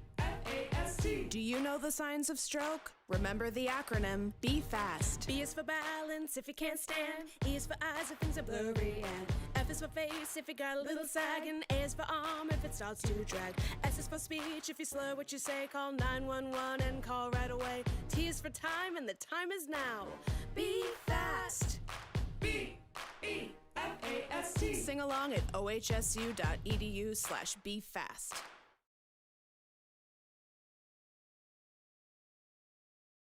Do you know the signs of stroke? Remember the acronym Be Fast. B is for balance if you can't stand. E is for eyes if things are blurry. And F is for face if you got a little sag. And A is for arm if it starts to drag. S is for speech if you slur what you say. Call 911 and call right away. T is for time and the time is now. Be fast. B-E-F-A-S-T. Sing along at ohsu.edu/BeFast.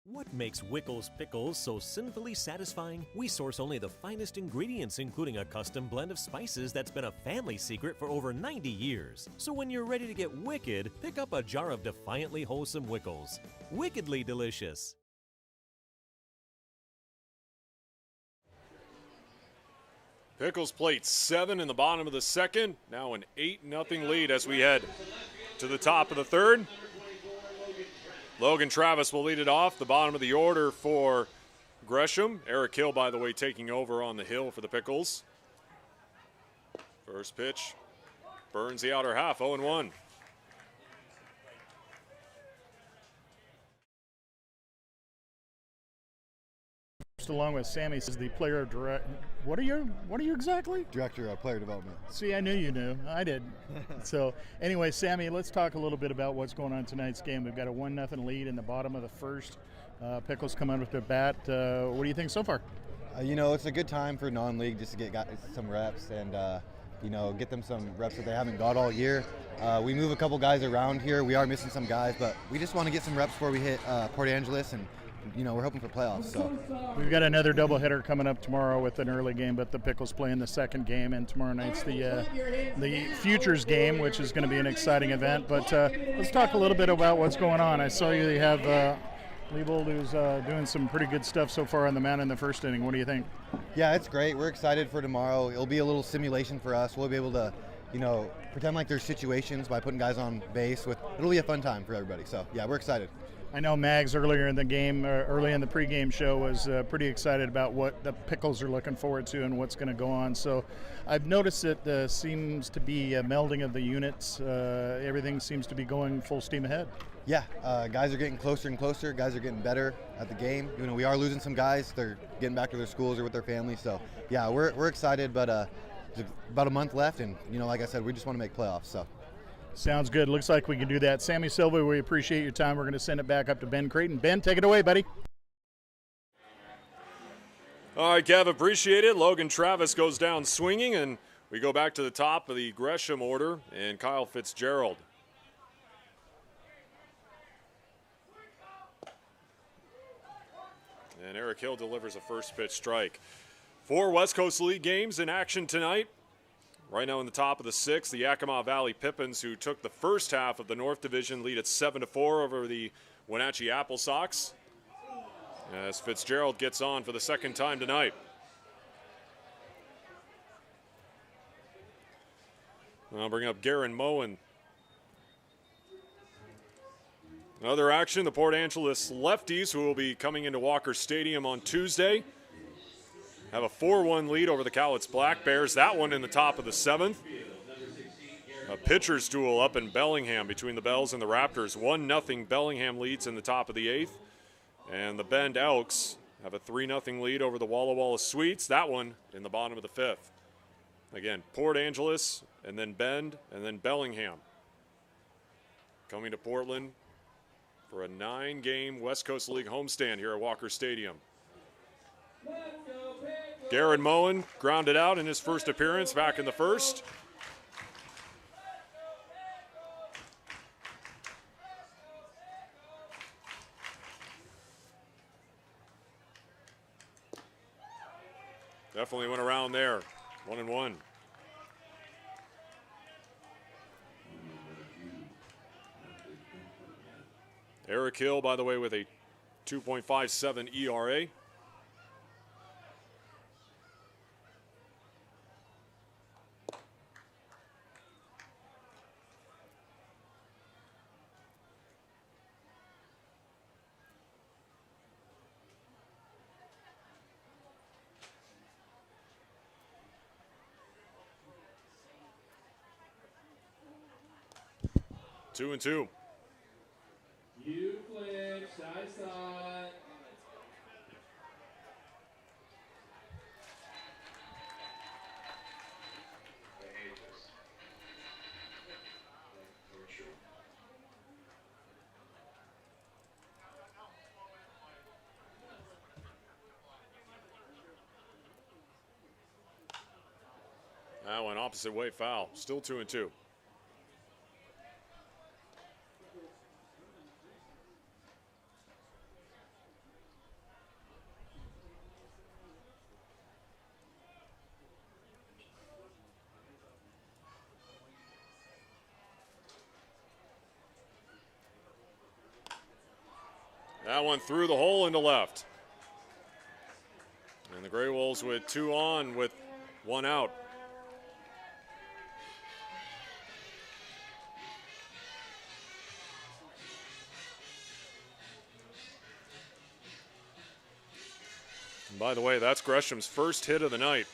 What makes Wickles Pickles so sinfully satisfying? We source only the finest ingredients, including a custom blend of spices that's been a family secret for over 90 years. So when you're ready to get wicked, pick up a jar of defiantly wholesome Wickles. Wickedly delicious. Pickles plate 7 in the bottom of the second. Now an 8-0 lead as we head to the top of the third. Logan Travis will lead it off. The bottom of the order for Gresham. Eric Hill, by the way, taking over on the hill for the Pickles. First pitch burns the outer half, 0-1. Along with Sammy, is the player of direct. What are you exactly? Director of player development. See, I knew you knew. I did. So, anyway, Sammy, let's talk a little bit about what's going on tonight's game. We've got a 1-0 lead in the bottom of the first. Pickles come out with their bat. What do you think so far? It's a good time for non-league just to get guys some reps and get them some reps that they haven't got all year. We move a couple guys around here. We are missing some guys, but we just want to get some reps before we hit Port Angeles and we're hoping for playoffs. So we've got another doubleheader coming up tomorrow with an early game, but the Pickles play in the second game, and tomorrow night's the Futures game, which is going to be an exciting event. But let's talk a little bit about what's going on. I saw you have Leibold, who's doing some pretty good stuff so far on the mound in the first inning. What do you think? Yeah, it's great. We're excited for tomorrow. It'll be a little simulation for us. We'll be able to, pretend like there's situations by putting guys on base. It'll be a fun time for everybody. So yeah, we're excited. I know Mags earlier in the game, early in the pregame show, was pretty excited about what the Pickles are looking forward to and what's going to go on. So I've noticed that there seems to be a melding of the units. Everything seems to be going full steam ahead. Yeah, guys are getting closer and closer. Guys are getting better at the game. We are losing some guys. They're getting back to their schools or with their families. So yeah, we're excited, but there's about a month left, and like I said, we just want to make playoffs. So. Sounds good. Looks like we can do that. Sammy Silva, we appreciate your time. We're going to send it back up to Ben Creighton. Ben, take it away, buddy. All right, Kev, appreciate it. Logan Travis goes down swinging, and we go back to the top of the Gresham order, and Kyle Fitzgerald. And Eric Hill delivers a first pitch strike. 4 West Coast League games in action tonight. Right now in the top of the 6th, the Yakima Valley Pippins, who took the first half of the North Division, lead at 7-4 over the Wenatchee Apple Sox, as Fitzgerald gets on for the second time tonight. I'll bring up Garen Moen. Another action, the Port Angeles Lefties, who will be coming into Walker Stadium on Tuesday, have a 4-1 lead over the Cowlitz Black Bears. That one in the top of the 7th. A pitcher's duel up in Bellingham between the Bells and the Raptors. 1-0 Bellingham leads in the top of the 8th. And the Bend Elks have a 3-0 lead over the Walla Walla Sweets. That one in the bottom of the 5th. Again, Port Angeles, and then Bend, and then Bellingham. Coming to Portland for a 9-game West Coast League homestand here at Walker Stadium. Garen Moen grounded out in his first appearance back in the first. Definitely went around there. 1-1. Eric Hill, by the way, with a 2.57 ERA. Two and two. You flip, side side. That went opposite way foul. Still 2 and 2. That one through the hole into left. And the GreyWolves with 2 on with 1 out. And by the way, that's Gresham's first hit of the night.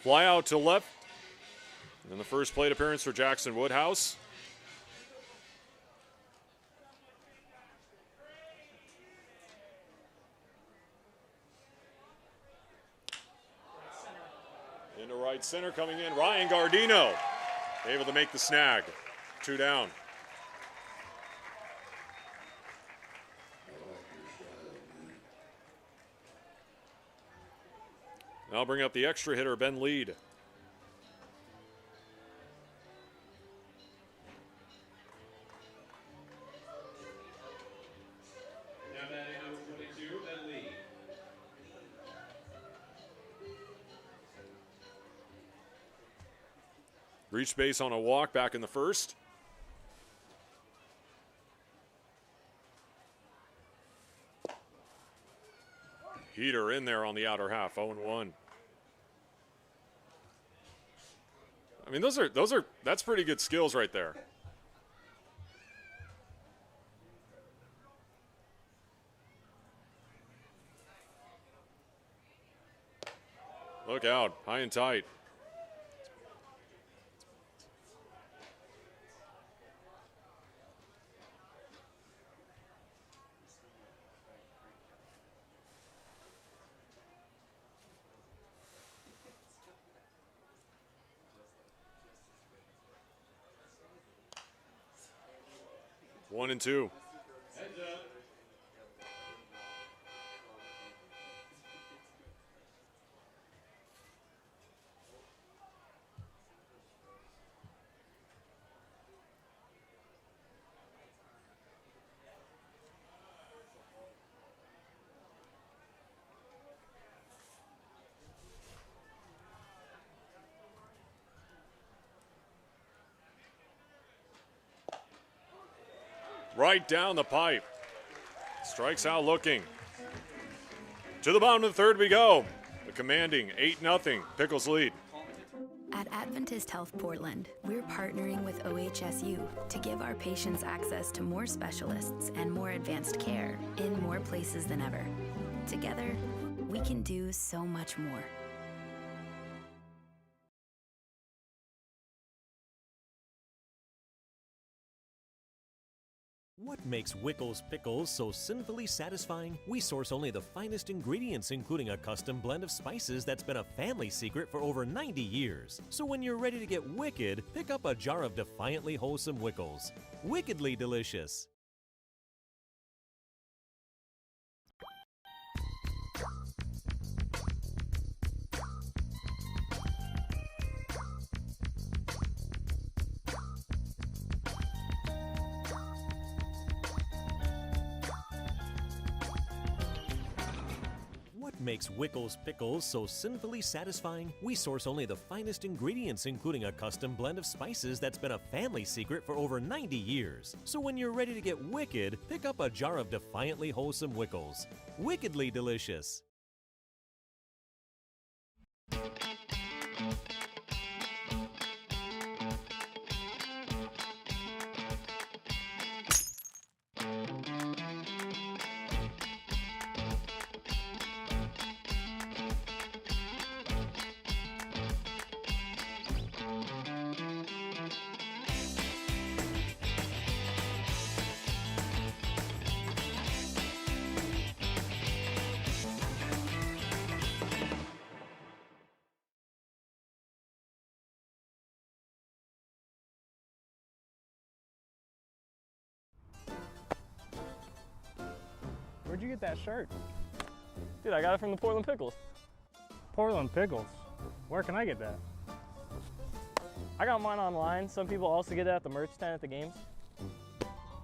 Fly out to left. And the first plate appearance for Jackson Woodhouse. Into right center coming in, Ryan Gardino. Able to make the snag. 2 down. I'll bring up the extra hitter, Ben Lead. Reached base on a walk back in the first. Heater in there on the outer half, 0-1. I mean, that's pretty good skills right there. Look out, high and tight. One and two. Heads up. Right down the pipe. Strikes out looking. To the bottom of the third we go. The commanding 8-0 Pickles lead. At Adventist Health Portland, we're partnering with OHSU to give our patients access to more specialists and more advanced care in more places than ever. Together, we can do so much more. What makes Wickles Pickles so sinfully satisfying? We source only the finest ingredients, including a custom blend of spices that's been a family secret for over 90 years. So when you're ready to get wicked, pick up a jar of defiantly wholesome Wickles. Wickedly delicious. What makes Wickles Pickles so sinfully satisfying? We source only the finest ingredients, including a custom blend of spices that's been a family secret for over 90 years. So when you're ready to get wicked, pick up a jar of defiantly wholesome Wickles. Wickedly delicious. Where'd you get that shirt? Dude, I got it from the Portland Pickles. Portland Pickles? Where can I get that? I got mine online. Some people also get it at the merch stand at the games.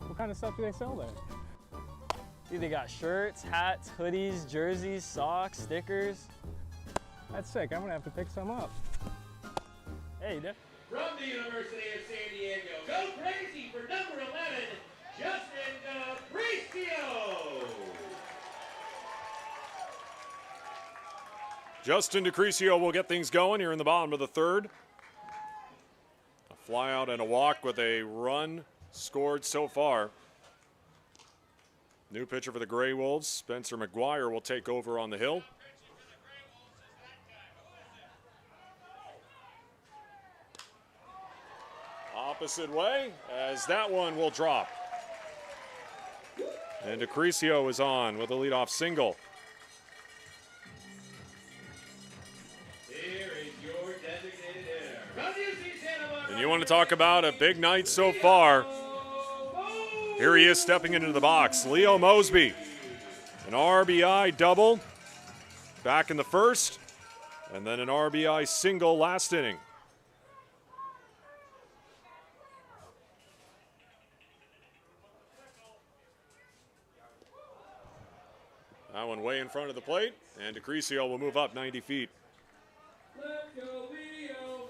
What kind of stuff do they sell there? Dude, they got shirts, hats, hoodies, jerseys, socks, stickers. That's sick. I'm gonna have to pick some up. Hey, Dick. From the University of San Diego, go crazy for number 11, Justin DeCrisio. Justin DeCrisio will get things going here in the bottom of the third. A fly out and a walk with a run scored so far. New pitcher for the GreyWolves, Spencer McGuire, will take over on the hill. Opposite way, as that one will drop. And DeCrisio is on with a leadoff single. Here is your designated hitter. From UC Santa Barbara. And you want to talk about a big night so far. Here he is stepping into the box. Leo Mosby. An RBI double back in the first, and then an RBI single last inning. That one way in front of the plate, and DeCrisio will move up 90 feet. Let's go, Leo.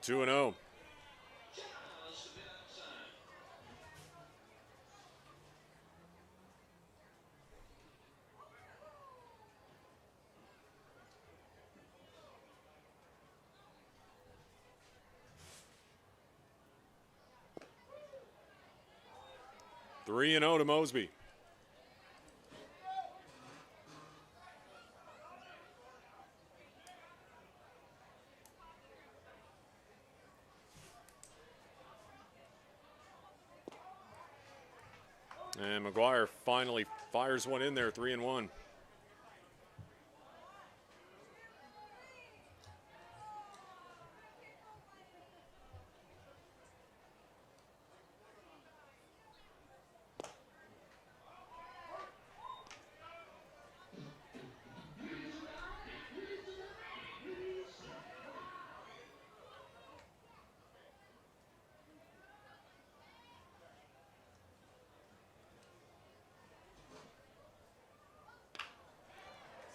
2-0. Three and 0 to Mosby. And McGuire finally fires one in there, 3-1.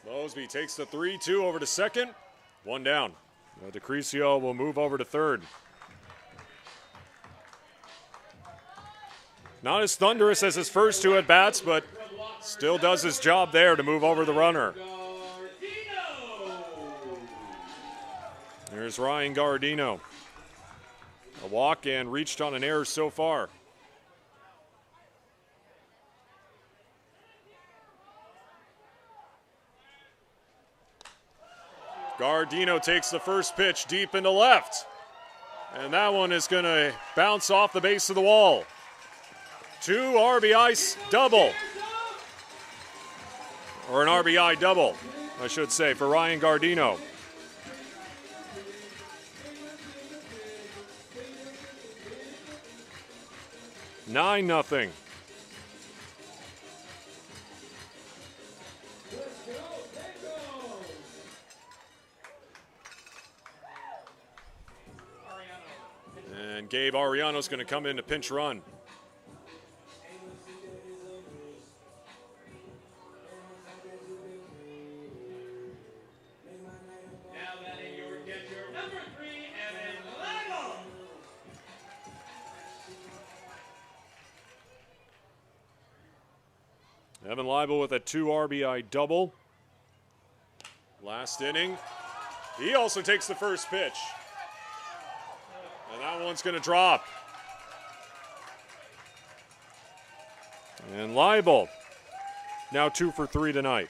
Mosby takes the 3-2 over to second. One down. DeCrisio will move over to third. Not as thunderous as his first two at-bats, but still does his job there to move over the runner. There's Ryan Gardino. A walk and reached on an error so far. Gardino takes the first pitch deep into left. And that one is going to bounce off the base of the wall. 2 RBI double. Or an RBI double, I should say, for Ryan Gardino. Nine nothing. And Gabe Ariano's going to come in to pinch run. Now batting your catcher, number 3, Evan Leibel. Evan Leibel with a 2 RBI double. Last inning. He also takes the first pitch. And that one's going to drop. And Leibel now 2 for 3 tonight.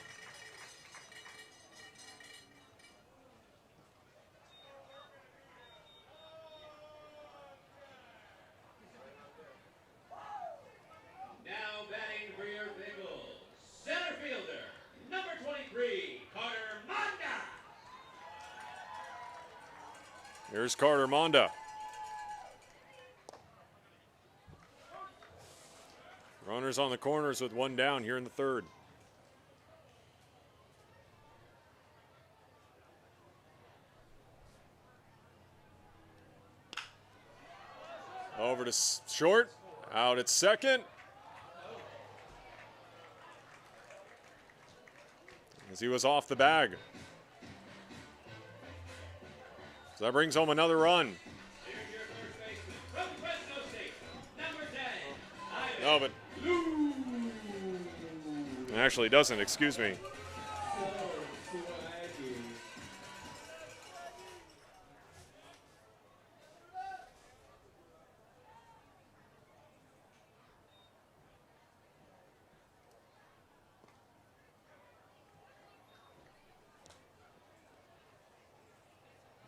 Now batting for your Pickles, center fielder, number 23, Carter Monda. Here's Carter Monda. Runners on the corners with one down here in the third. Over to short, out at second. As he was off the bag. So that brings home another run. No, but actually it doesn't, excuse me.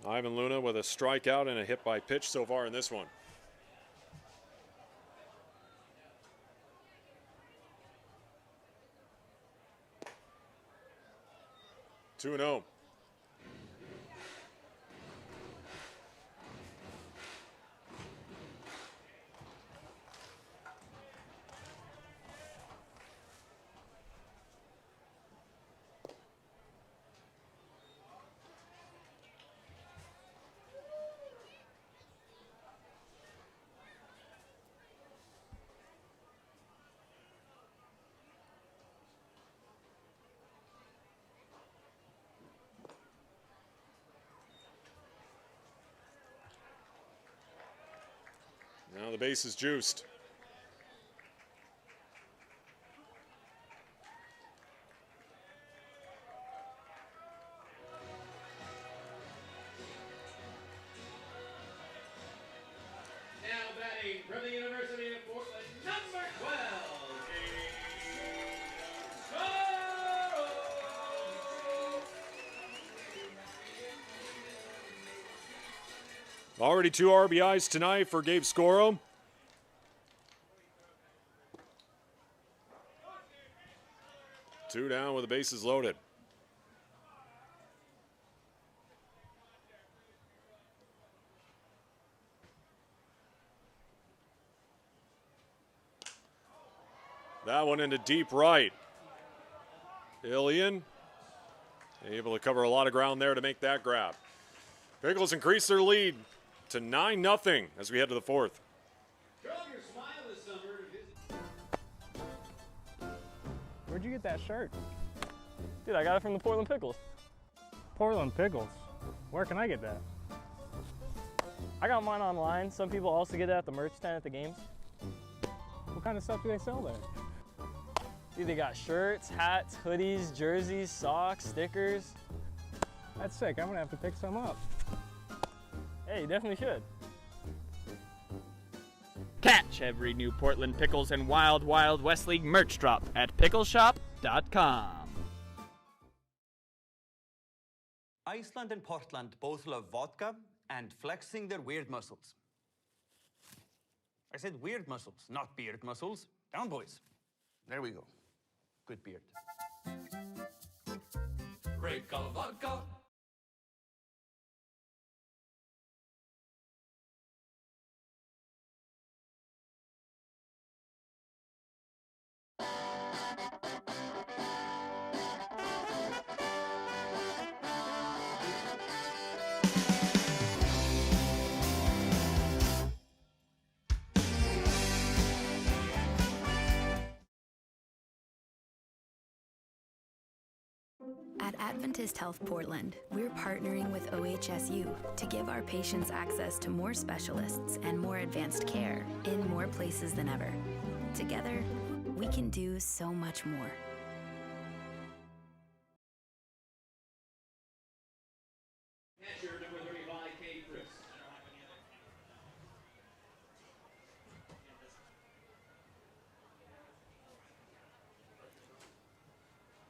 Ivan Luna with a strikeout and a hit by pitch so far in this one. Two and 0. Now the base is juiced. Now batting from the University of Portland, number 12, Already 2 RBIs tonight for Gabe Scoro. Two down with the bases loaded. That one into deep right. Ilian able to cover a lot of ground there to make that grab. Pickles increase their lead to 9-0 as we head to the fourth. Where'd you get that shirt? Dude, I got it from the Portland Pickles. Portland Pickles? Where can I get that? I got mine online. Some people also get it at the merch stand at the games. What kind of stuff do they sell there? Dude, they got shirts, hats, hoodies, jerseys, socks, stickers. That's sick. I'm gonna have to pick some up. Hey, you definitely should. Catch every new Portland Pickles and Wild Wild West League merch drop at pickleshop.com. Iceland and Portland both love vodka and flexing their weird muscles. I said weird muscles, not beard muscles. Down, boys. There we go. Good beard. Great color vodka. At Adventist Health Portland, we're partnering with OHSU to give our patients access to more specialists and more advanced care in more places than ever. Together, we can do so much more. catcher number 35, Kate Chris.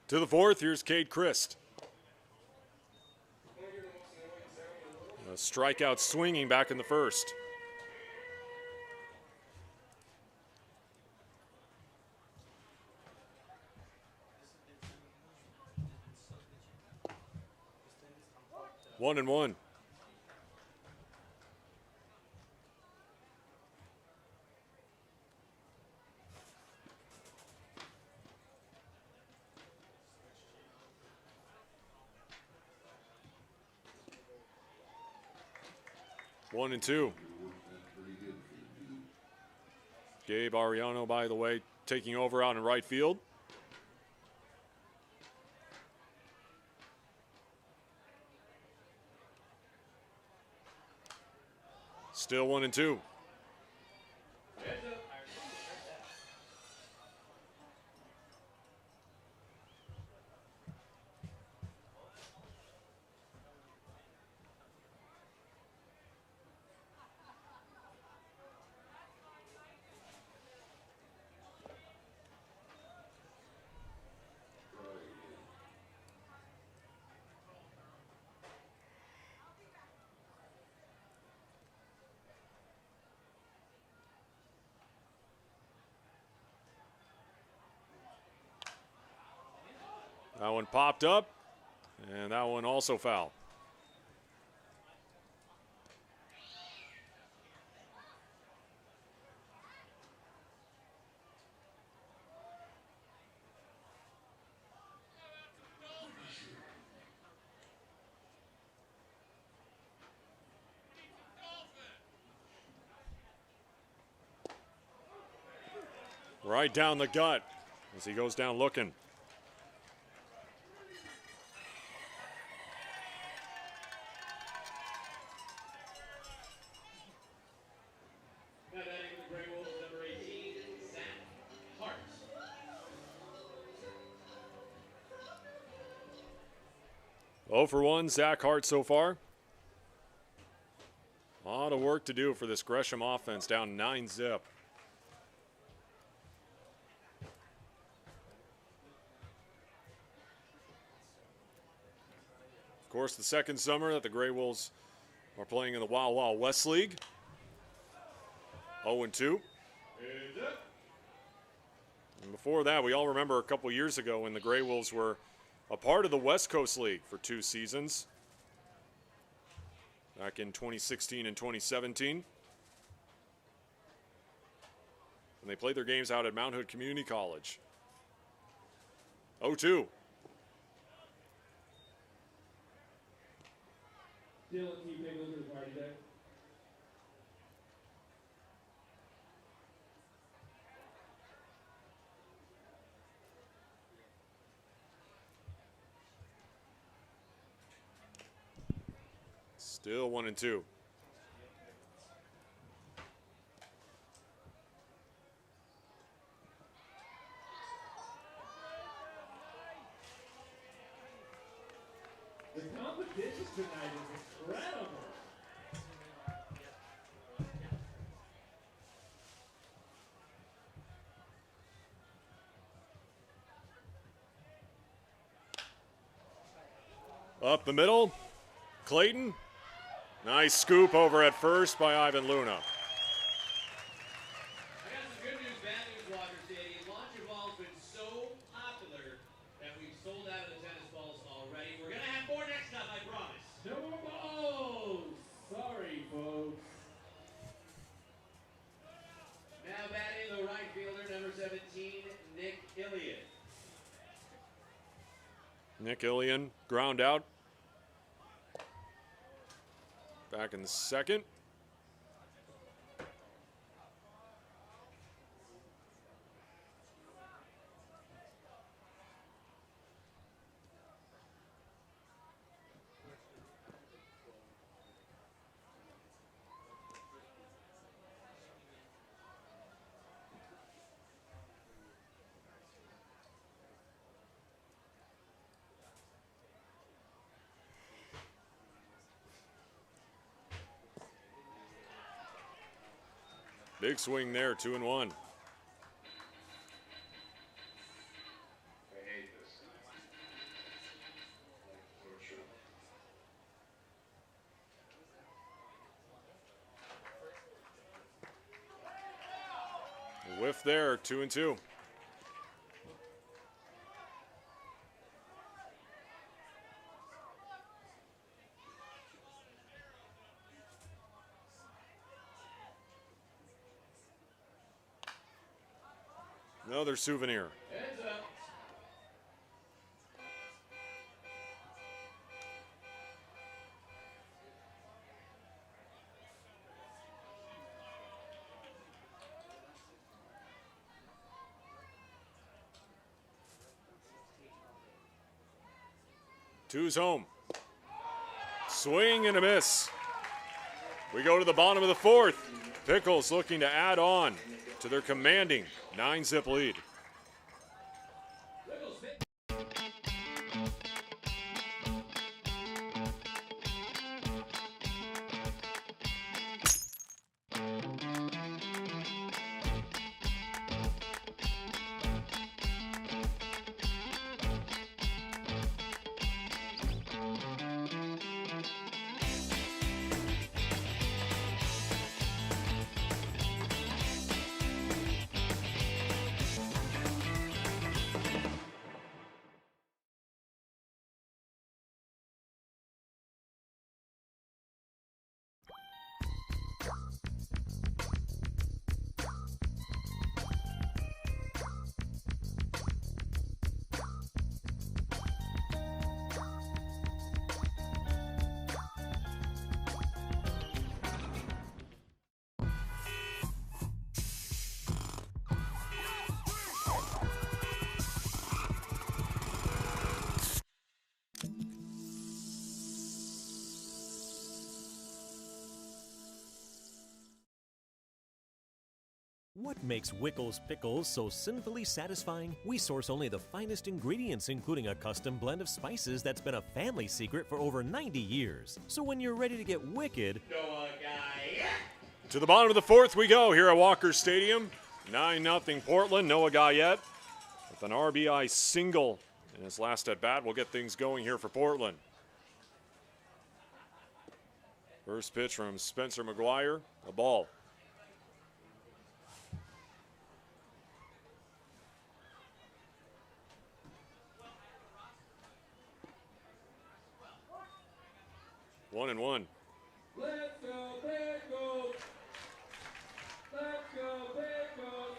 To the fourth, here's Cade Christ. A strikeout swinging back in the first. One and one. One and two. Gabe Ariano, by the way, taking over out in right field. Still 1 and 2. That one popped up, and that one also foul. Right down the gut as he goes down looking. Now that 0 for 1, Zach Hart so far. A lot of work to do for this Gresham offense, down 9-zip. Of course, the second summer that the GreyWolves are playing in the Wild Wild West League. 0-2. And before that, we all remember a couple years ago when the GreyWolves were a part of the West Coast League for 2 seasons. Back in 2016 and 2017. And they played their games out at Mount Hood Community College. 0-2. Dylan T. Pickles to the party deck. Still 1-2. The competition tonight is incredible. Up the middle, Clayton. Nice scoop over at first by Ivan Luna. I got some good news, bad news, Walker Stadium. Launcher ball's been so popular that we've sold out of the tennis balls already. We're going to have more next time, I promise. No more balls! Sorry, folks. Now batting the right fielder, number 17, Nick Elliott. Nick Ilian, ground out. Back in the second. Big swing there, 2-1. I hate this. Whiff there, 2-2. Another souvenir. Heads up. Two's home. Swing and a miss. We go to the bottom of the fourth. Pickles looking to add on to their commanding 9-zip lead. What makes Wickles Pickles so sinfully satisfying? We source only the finest ingredients, including a custom blend of spices that's been a family secret for over 90 years. So when you're ready to get wicked, to the bottom of the fourth we go here at Walker Stadium. 9-0 Portland. Noah Guyette with an RBI single in his last at bat will get things going here for Portland. First pitch from Spencer McGuire, a ball. One and one. Let's go, Pickles! Let's go, Pickles!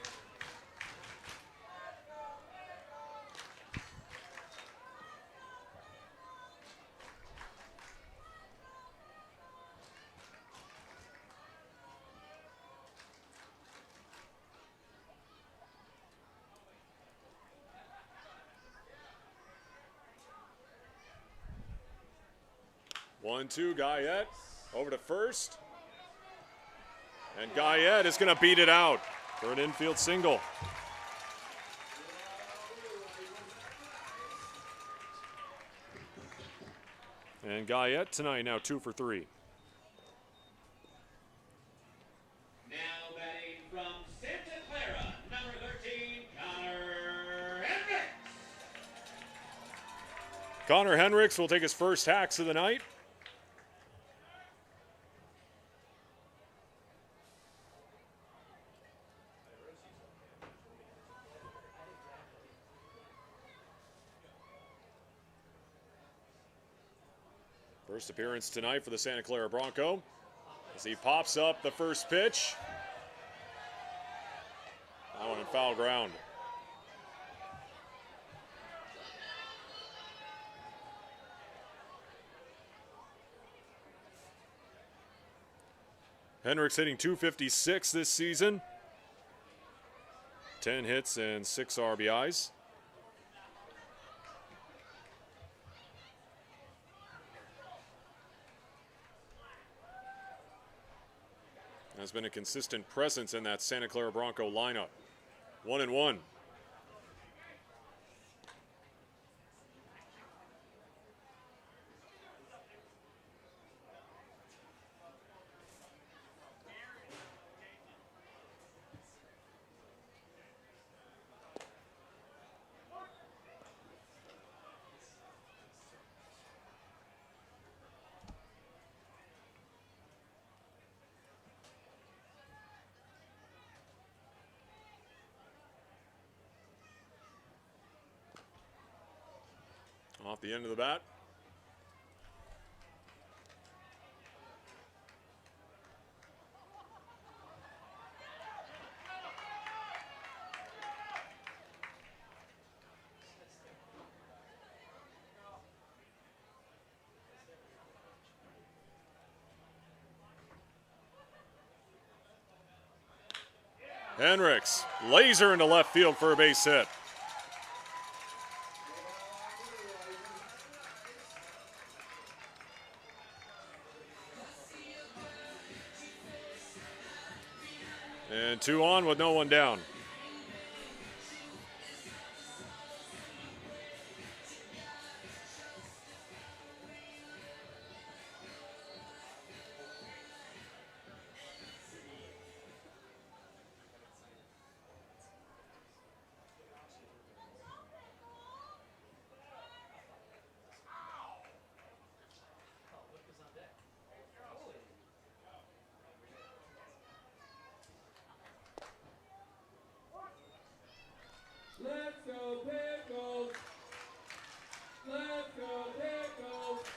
One, two, Guyette over to first. And Guyette is going to beat it out for an infield single. And Guyette tonight now 2 for 3. Now batting from Santa Clara, number 13, Connor Hendricks. Connor Hendricks will take his first hacks of the night. First appearance tonight for the Santa Clara Bronco as he pops up the first pitch. That one in foul ground. Hendricks hitting .256 this season. 10 hits and 6 RBIs. Has been a consistent presence in that Santa Clara Bronco lineup. 1 and 1. Off the end of the bat. Hendricks, laser into left field for a base hit. And 2 on with no one down. Let's go, Pickles! Let's go, Pickles!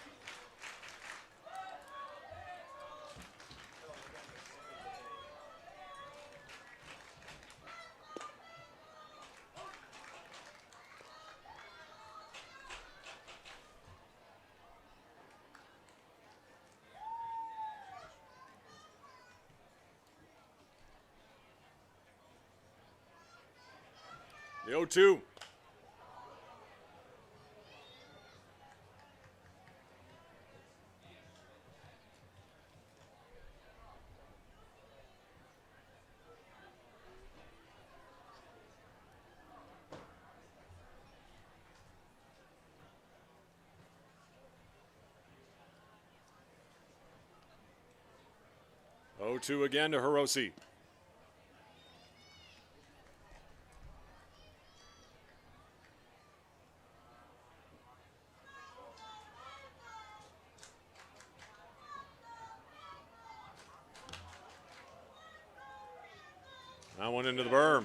The 0-2. 0-2 again to Hiroshi. That one into the berm.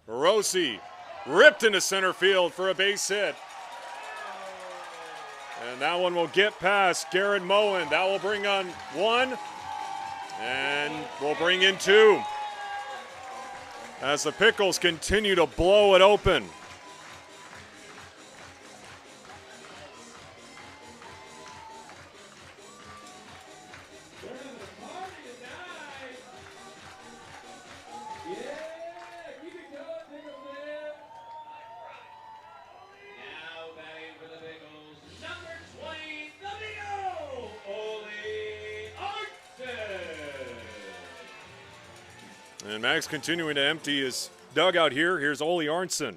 Hiroshi ripped into center field for a base hit. And that one will get past Garrett Moen. That will bring on 1, and we'll bring in 2. As the Pickles continue to blow it open. And Max continuing to empty his dugout here. Here's Ole Arntzen.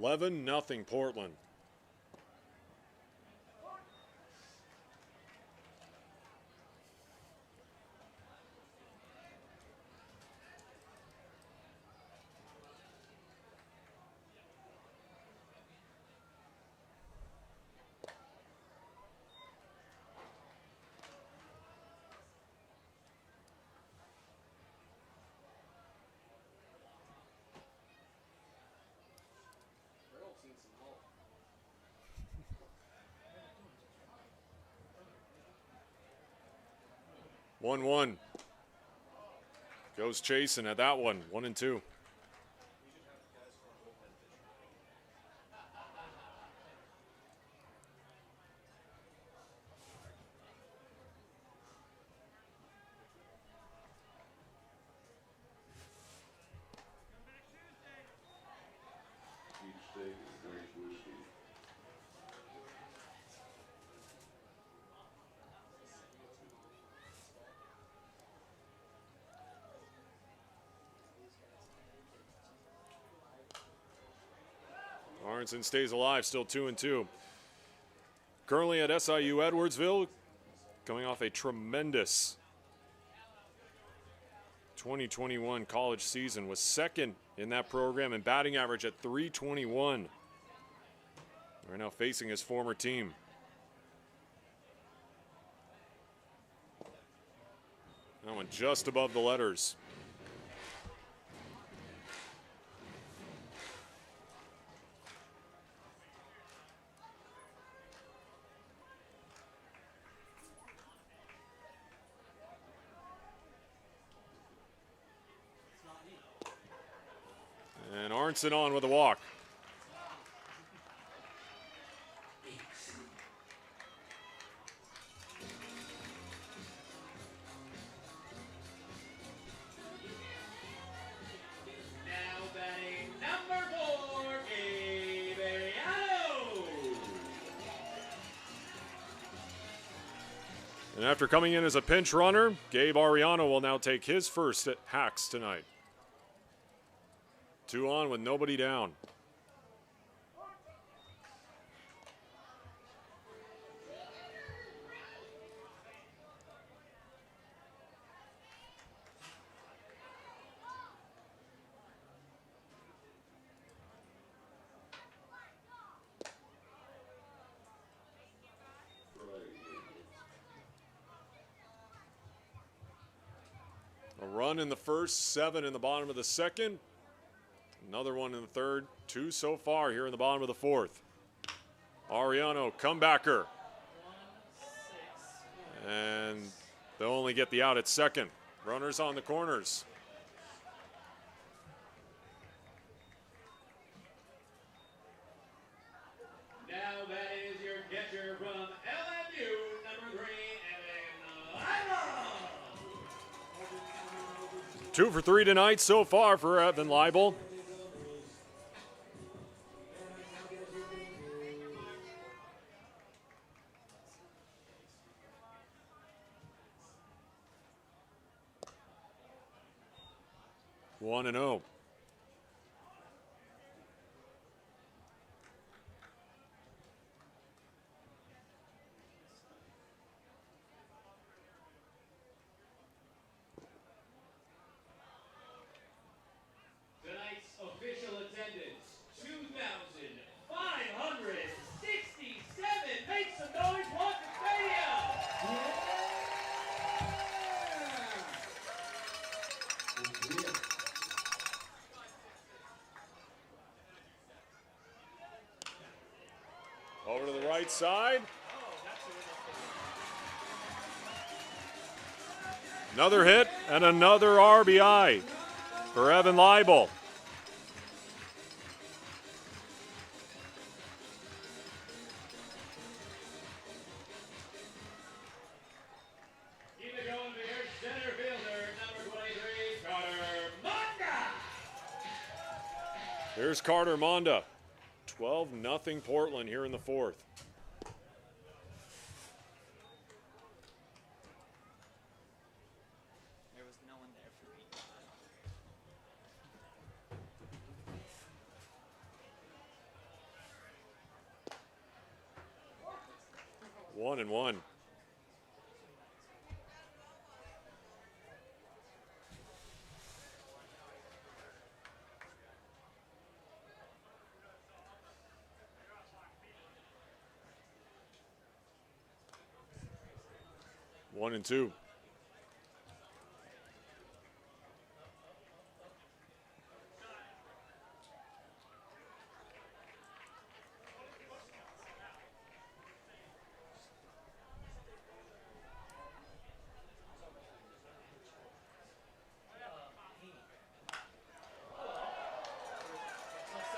11-0 Portland. One. Goes chasing at that one. 1-2. Arntzen stays alive, still 2-2. Currently at SIU Edwardsville, coming off a tremendous 2021 college season, was second in that program and batting average at .321. Right now facing his former team. That one just above the letters. And Arntzen on with a walk. Now batting number 4, Gabe Ariano. And after coming in as a pinch runner, Gabe Ariano will now take his first at hacks tonight. 2 on with nobody down. A run in the first, 7 in the bottom of the second. Another one in the third, 2 so far here in the bottom of the fourth. Ariano, comebacker. And they'll only get the out at second. Runners on the corners. Now that is your catcher from LMU, number 3, Evan Lima. 2 for 3 tonight so far for Evan Leibel. One and 0. Tonight's official attendance, 2,567. Make some noise, Walker Stadium! Over to the right side. Another hit and another RBI for Evan Leibel. Keep it going for your center fielder, number 23, Carter Monda. Here's Carter Monda. 12-0 Portland here in the fourth. There was no one there for me. 1-1. One and 2.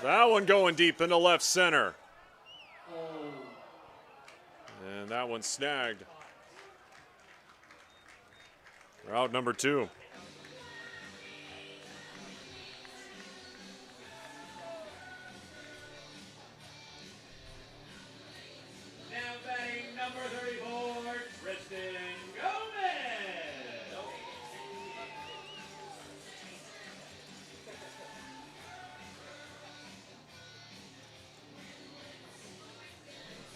That one going deep into left center. And that one snagged. We're out number 2. Now batting number 34, Tristan Gomez.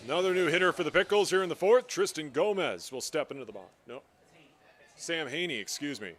Another new hitter for the Pickles here in the fourth. Tristan Gomez will step into the box. No. Sam Haney, excuse me.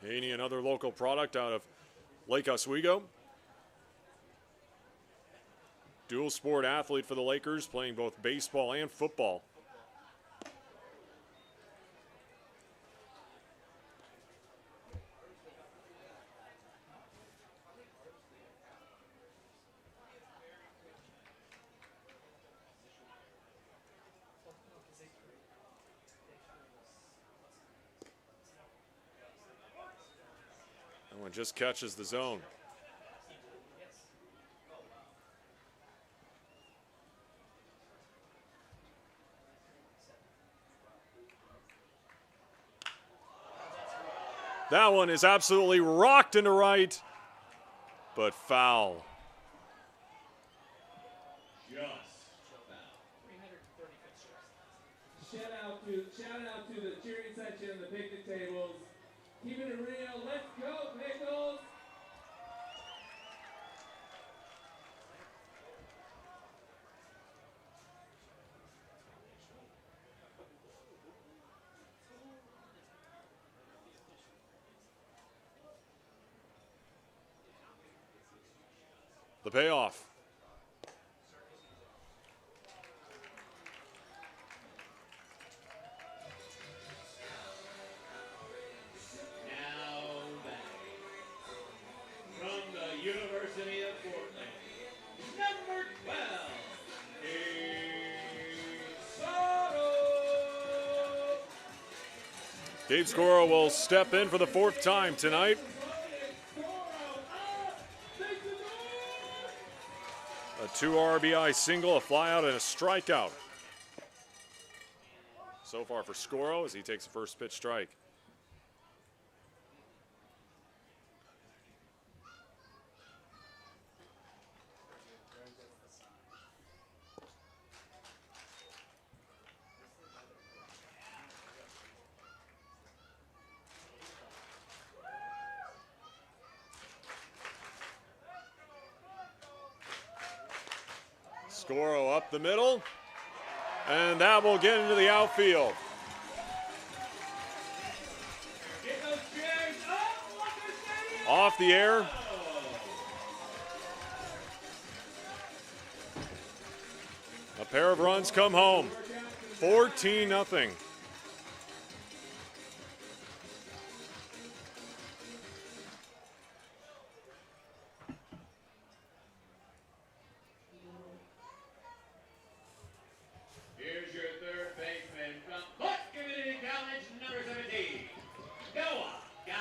Haney, another local product out of Lake Oswego. Dual sport athlete for the Lakers, playing both baseball and football. That one just catches the zone. That one is absolutely rocked into right, but foul. Shout out to the cheering section and the picnic tables. Keeping it real. Let's go, Pickles! The payoff. University of Portland. Number 12, Gabe Scoro will step in for the 4th time tonight. A 2 RBI single, a flyout, and a strikeout. So far for Scoro as he takes the first pitch strike. Scoro up the middle, and that will get into the outfield. Off the air. A pair of runs come home. 14-0. Here's your third baseman from Clark Community College, number 17, Noah Guyette.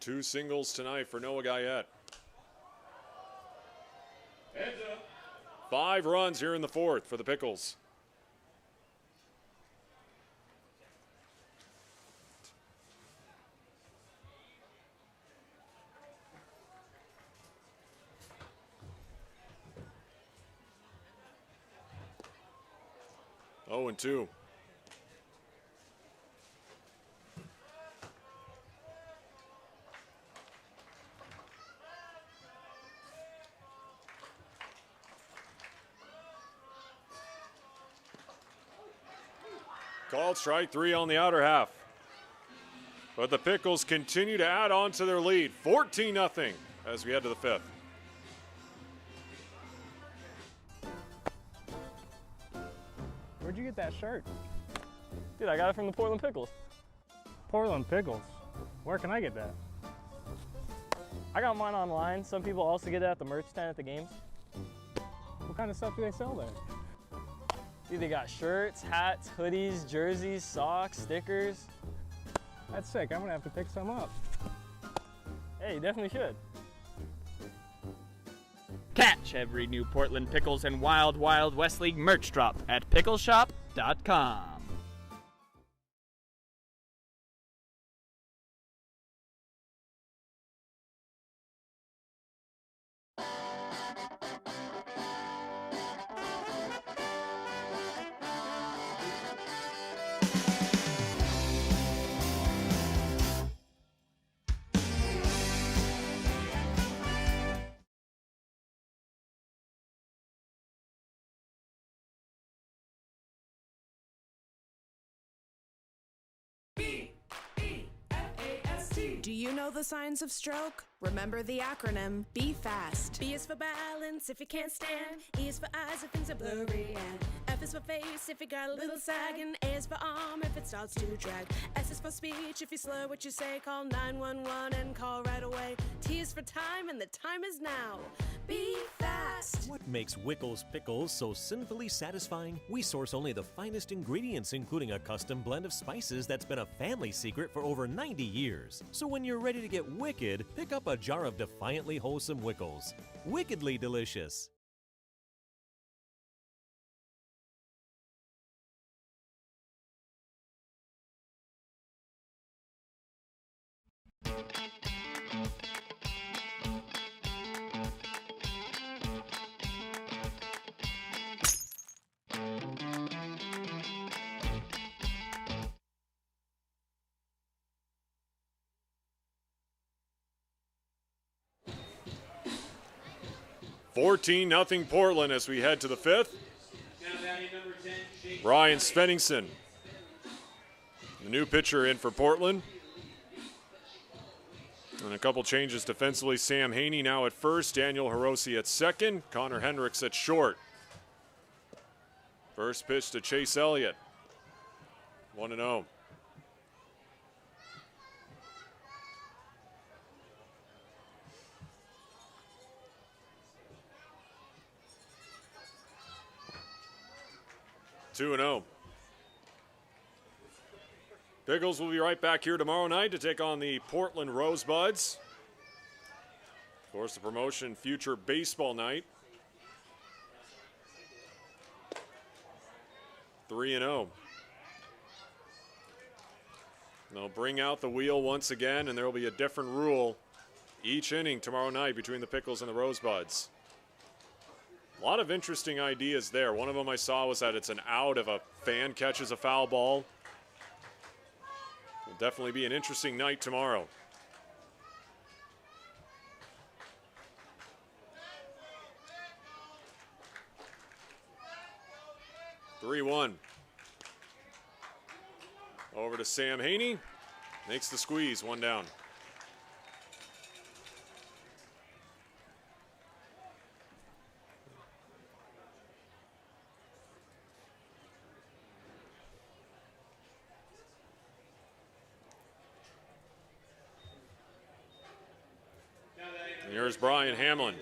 Two singles tonight for Noah Guyette. Heads up. 5 runs here in the 4th for the Pickles. Oh, and 2. Called strike 3 on the outer half. But the Pickles continue to add on to their lead. 14-0 as we head to the 5th. Where'd you get that shirt? Dude, I got it from the Portland Pickles. Portland Pickles? Where can I get that? I got mine online. Some people also get it at the merch stand at the games. What kind of stuff do they sell there? Dude, they got shirts, hats, hoodies, jerseys, socks, stickers. That's sick. I'm gonna have to pick some up. Hey, you definitely should. Catch every new Portland Pickles and Wild Wild West League merch drop at pickleshop.com. Do you know the signs of stroke? Remember the acronym, be fast. B is for balance if you can't stand. E is for eyes if things are blurry. And F is for face if you got a little sag. And A is for arm if it starts to drag. S is for speech if you slur what you say. Call 911 and call right away. T is for time and the time is now. Be fast. What makes Wickles Pickles so sinfully satisfying? We source only the finest ingredients, including a custom blend of spices that's been a family secret for over 90 years. So when you're ready to get wicked, pick up a jar of defiantly wholesome Wickles. Wickedly delicious. Nothing Portland as we head to the 5th. Ryan Svenningsson, the new pitcher in for Portland. And a couple changes defensively. Sam Haney now at first, Daniel Hiroshi at second, Connor Hendricks at short. First pitch to Chase Elliott. 1-0. Two and 0. Pickles will be right back here tomorrow night to take on the Portland Rosebuds. Of course, the promotion future baseball night. 3-0. They'll bring out the wheel once again, and there will be a different rule each inning tomorrow night between the Pickles and the Rosebuds. A lot of interesting ideas there. One of them I saw was that it's an out if a fan catches a foul ball. Will definitely be an interesting night tomorrow. (3-1). Over to Sam Haney. Makes the squeeze, one down. And here's Brian Hamlin.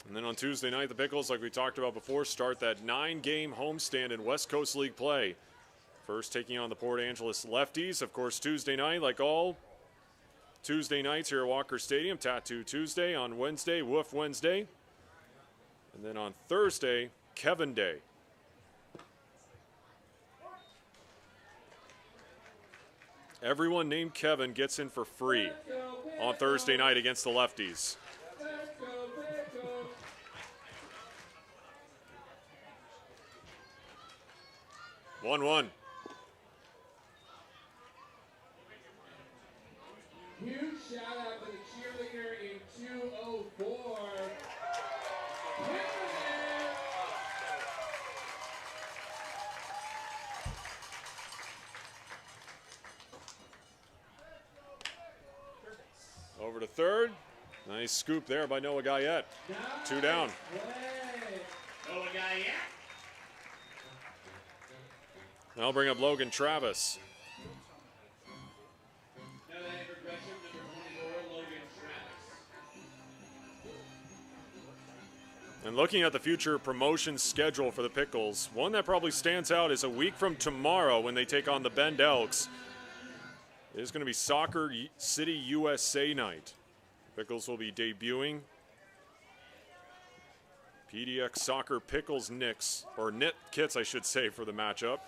And then on Tuesday night, the Pickles, like we talked about before, start that 9-game homestand in West Coast League play. First taking on the Port Angeles Lefties. Of course, Tuesday night, like all Tuesday nights here at Walker Stadium, Tattoo Tuesday. On Wednesday, Woof Wednesday. And then on Thursday, Kevin Day. Everyone named Kevin gets in for free on Thursday night against the Lefties. One. Huge shout out to the cheerleader in 204. Over to third. Nice scoop there by Noah Guyette. 2 down. Noah Guyette. I'll bring up Logan Travis. Now that for Gresham, number 24, Logan Travis. And looking at the future promotion schedule for the Pickles, one that probably stands out is a week from tomorrow when they take on the Bend Elks. It is going to be Soccer City USA night. Pickles will be debuting PDX Soccer Pickles Knicks, or knit kits I should say, for the matchup.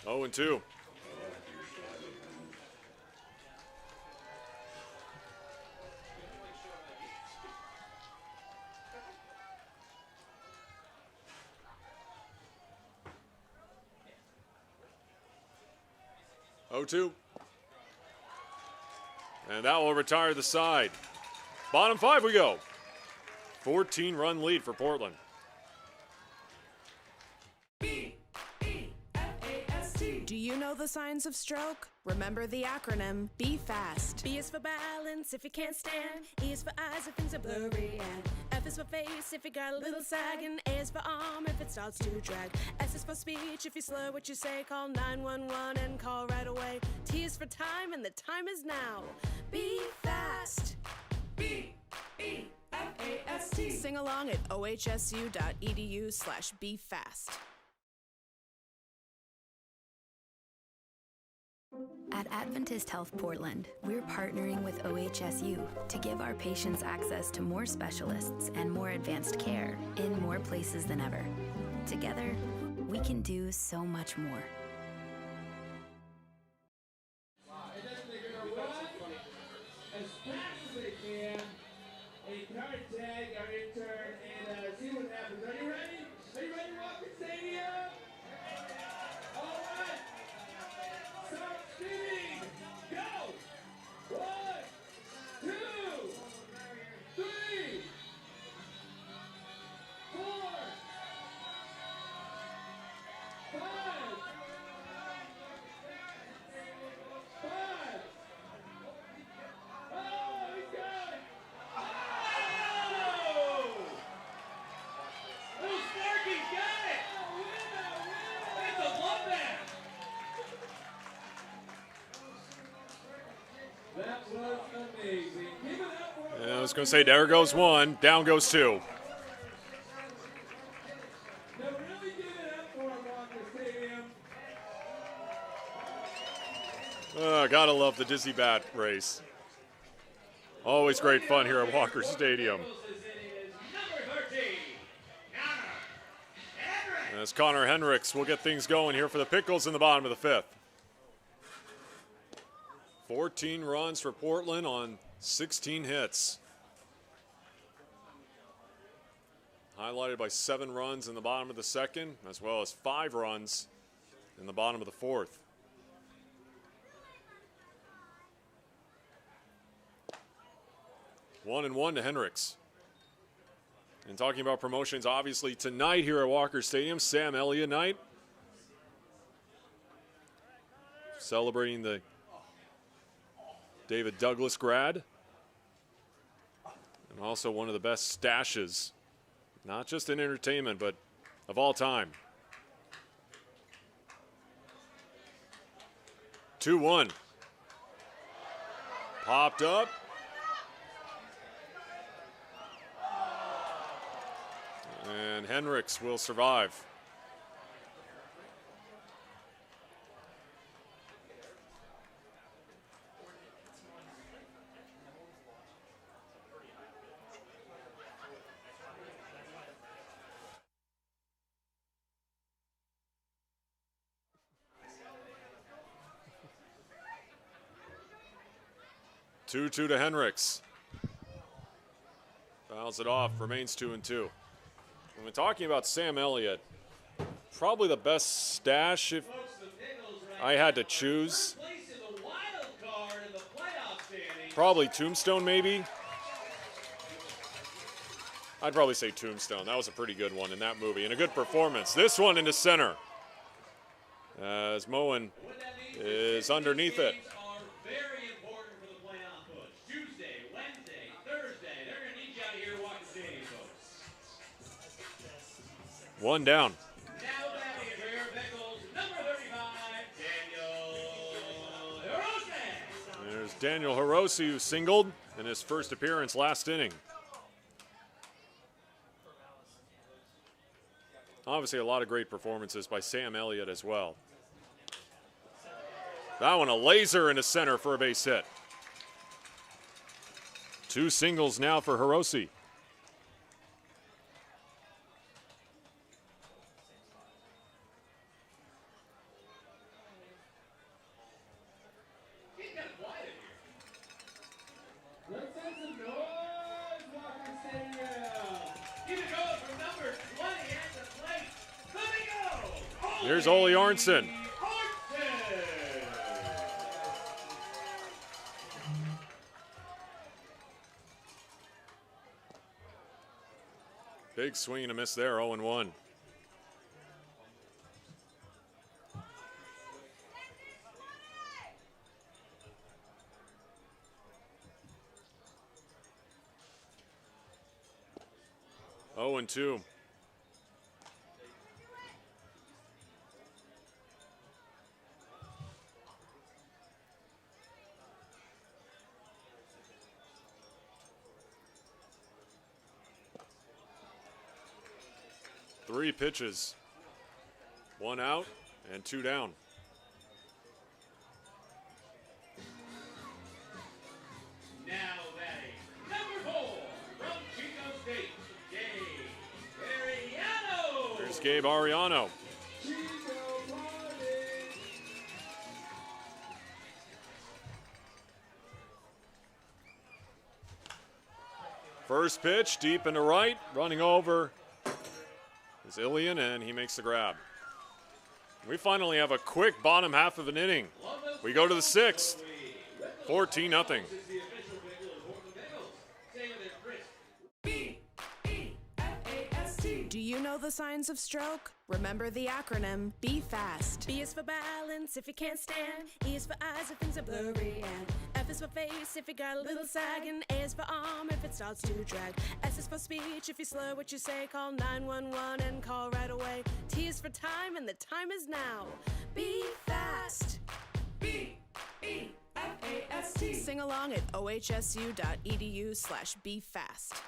Oh, and 2. And that will retire the side. Bottom 5 we go. 14-run lead for Portland. Do you know the signs of stroke? Remember the acronym, be fast. B is for balance if you can't stand. E is for eyes if things are blurry. And F is for face if you got a little sag. And A is for arm if it starts to drag. S is for speech if you slur what you say. Call 911 and call right away. T is for time and the time is now. Be fast. B-E-F-A-S-T. Sing along at ohsu.edu/befast. At Adventist Health Portland, we're partnering with OHSU to give our patients access to more specialists and more advanced care in more places than ever. Together, we can do so much more. As fast as they can, a card tag our intern and see what happens. Are you ready? Are you ready, Walker Stadium? All right. Start spinning. Go. 1, 2, 3. was going to say, there goes one, down goes two. Now really give it up for Walker Stadium. Gotta love the Dizzy Bat race. Always great fun here at Walker Stadium. As Connor Hendricks will get things going here for the Pickles in the bottom of the fifth. 14 runs for Portland on 16 hits. Highlighted by 7 runs in the bottom of the second, as well as 5 runs in the bottom of the fourth. One and one to Hendricks. And talking about promotions, obviously tonight here at Walker Stadium, Sam Elliot night. Celebrating the David Douglas grad. And also one of the best stashes, not just in entertainment, but of all time. 2-1. Popped up. And Hendricks will survive. Two to Hendricks. Fouls it off, remains 2-2. When we're talking about Sam Elliot, probably the best stash if I had to choose. Probably Tombstone, maybe. I'd probably say Tombstone. That was a pretty good one in that movie and a good performance. This one into center as Moen is underneath it. One down. Now batting for your Pickles, number 35, Daniel Hirose. There's Daniel Hirose, who singled in his first appearance last inning. Obviously a lot of great performances by Sam Elliot as well. That one a laser into center for a base hit. 2 singles now for Hirose. Here's Ole Arnson. Big swing and a miss there, 0-1. Oh, and 2. Three pitches, 1 out and 2 down. Now batting, number 4 from Chico State, Gabe Ariano. Here's Gabe Ariano. First pitch, deep into right, running over is Ilian, and he makes the grab. We finally have a quick bottom half of an inning. We go to the 6th, 14-0. Do you know the signs of stroke? Remember the acronym, be fast. B is for balance if you can't stand. E is for eyes if things are blurry. And F is for face if you got a little sag. And A is for arm if it starts to drag. S is for speech if you slur what you say. Call 911 and call right away. T is for time and the time is now. Be fast. B-E-F-A-S-T. Sing along at ohsu.edu/BeFast.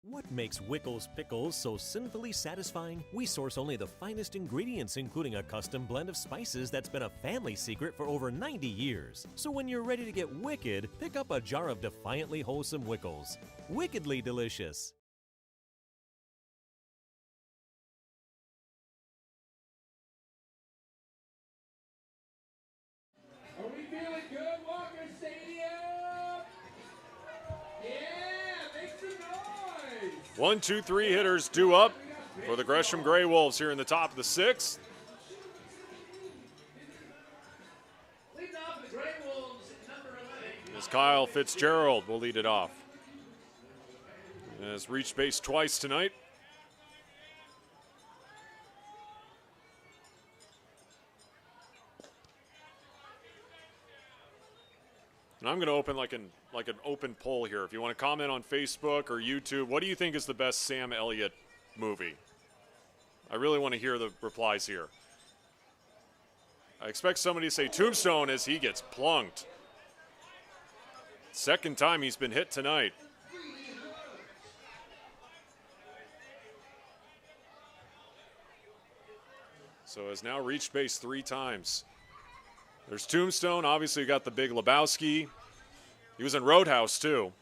What makes Wickles Pickles so sinfully satisfying? We source only the finest ingredients, including a custom blend of spices that's been a family secret for over 90 years. So when you're ready to get wicked, pick up a jar of defiantly wholesome Wickles. Wickedly delicious. Are we feeling good, Walker Stadium? Yeah, make some noise. 1, 2, 3 hitters due up for the Gresham GreyWolves here in the top of the 6th. Leading off the GreyWolves, number 11. As Kyle Fitzgerald will lead it off. Has reached base twice tonight. And I'm going to open like an open poll here. If you want to comment on Facebook or YouTube, what do you think is the best Sam Elliot movie? I really want to hear the replies here. I expect somebody to say Tombstone as he gets plunked. Second time he's been hit tonight. So has now reached base 3 times. There's Tombstone. Obviously, you got the big Lebowski. He was in Roadhouse, too.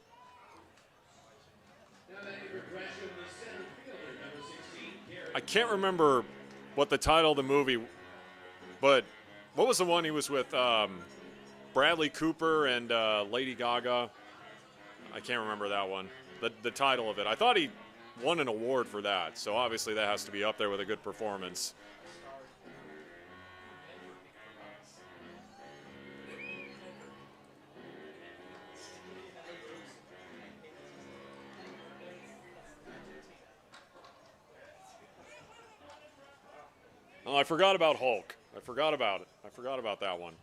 I can't remember what the title of the movie, but what was the one he was with Bradley Cooper and Lady Gaga? I can't remember that one. The title of it. I thought he won an award for that, so obviously that has to be up there with a good performance. Oh, I forgot about Hulk. I forgot about it. I forgot about that one.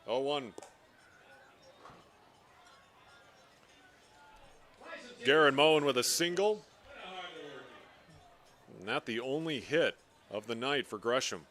Oh, 1. Garen Moen with a single. Not the only hit of the night for Gresham.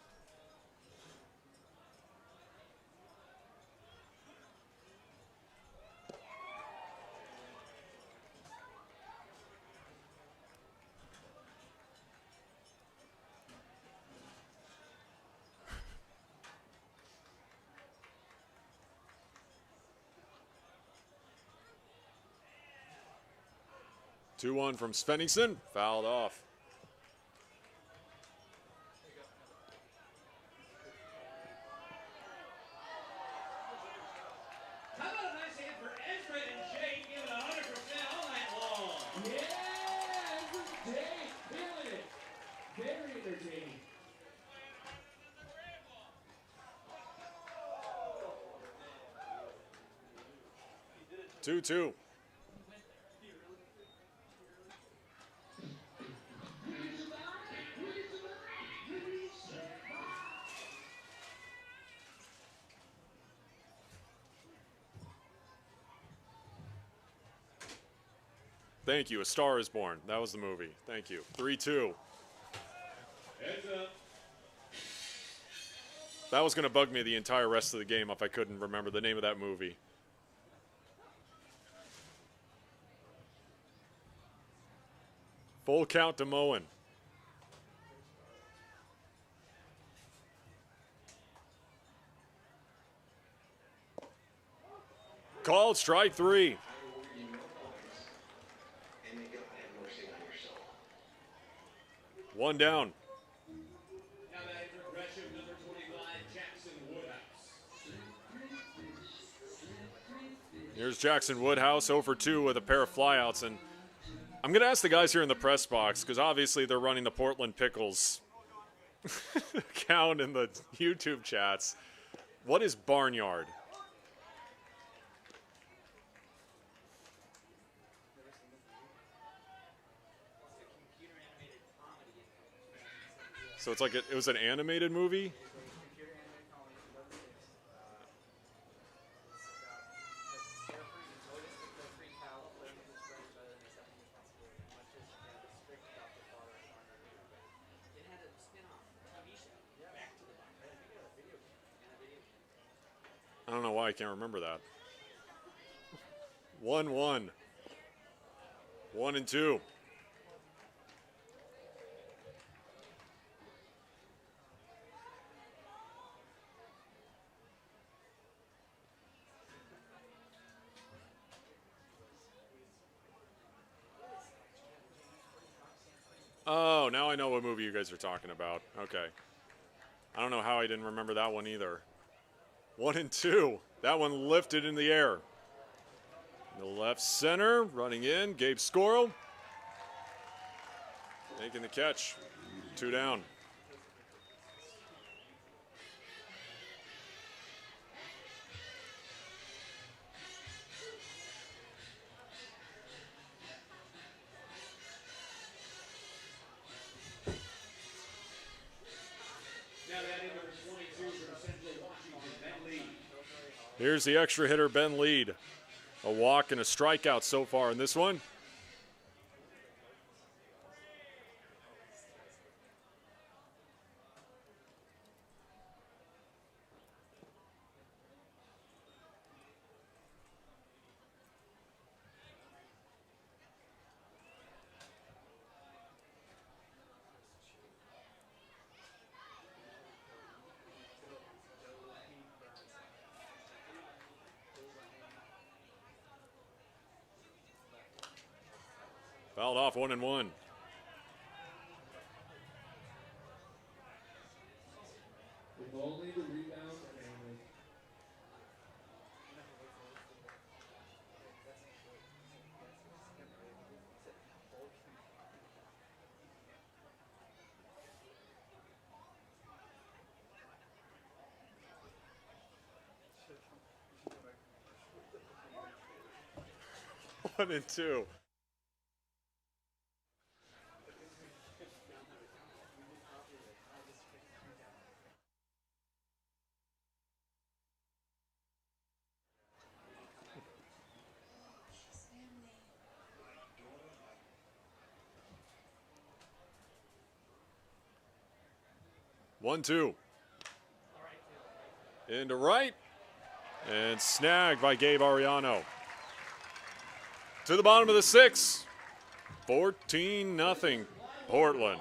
Two one from Svenningsson, fouled off. Two. Thank you. A Star is Born. That was the movie. Thank you. 3-2. Heads up. That was going to bug me the entire rest of the game if I couldn't remember the name of that movie. Full count to Moen. Called strike 3. One down. Now batting for Gresham, Here's Jackson Woodhouse, 0 for 2 with a pair of flyouts. And I'm going to ask the guys here in the press box, because obviously they're running the Portland Pickles account in the YouTube chats. What is barnyard? So it's like it was an animated movie? I don't know why I can't remember that. 1-1. 1 and 2. Oh, now I know what movie you guys are talking about. Okay. I don't know how I didn't remember that one either. 1 and 2. That one lifted in the air. The left center, running in, Gabe Scoro. Making the catch. 2 down. Here's the extra hitter, Ben Lead. A walk and a strikeout so far in this one. Fouled off, 1 and 1. With only the rebound family. One and 2. One, two. Into right. And snagged by Gabe Ariano. To the bottom of the 6. 14-0 Portland.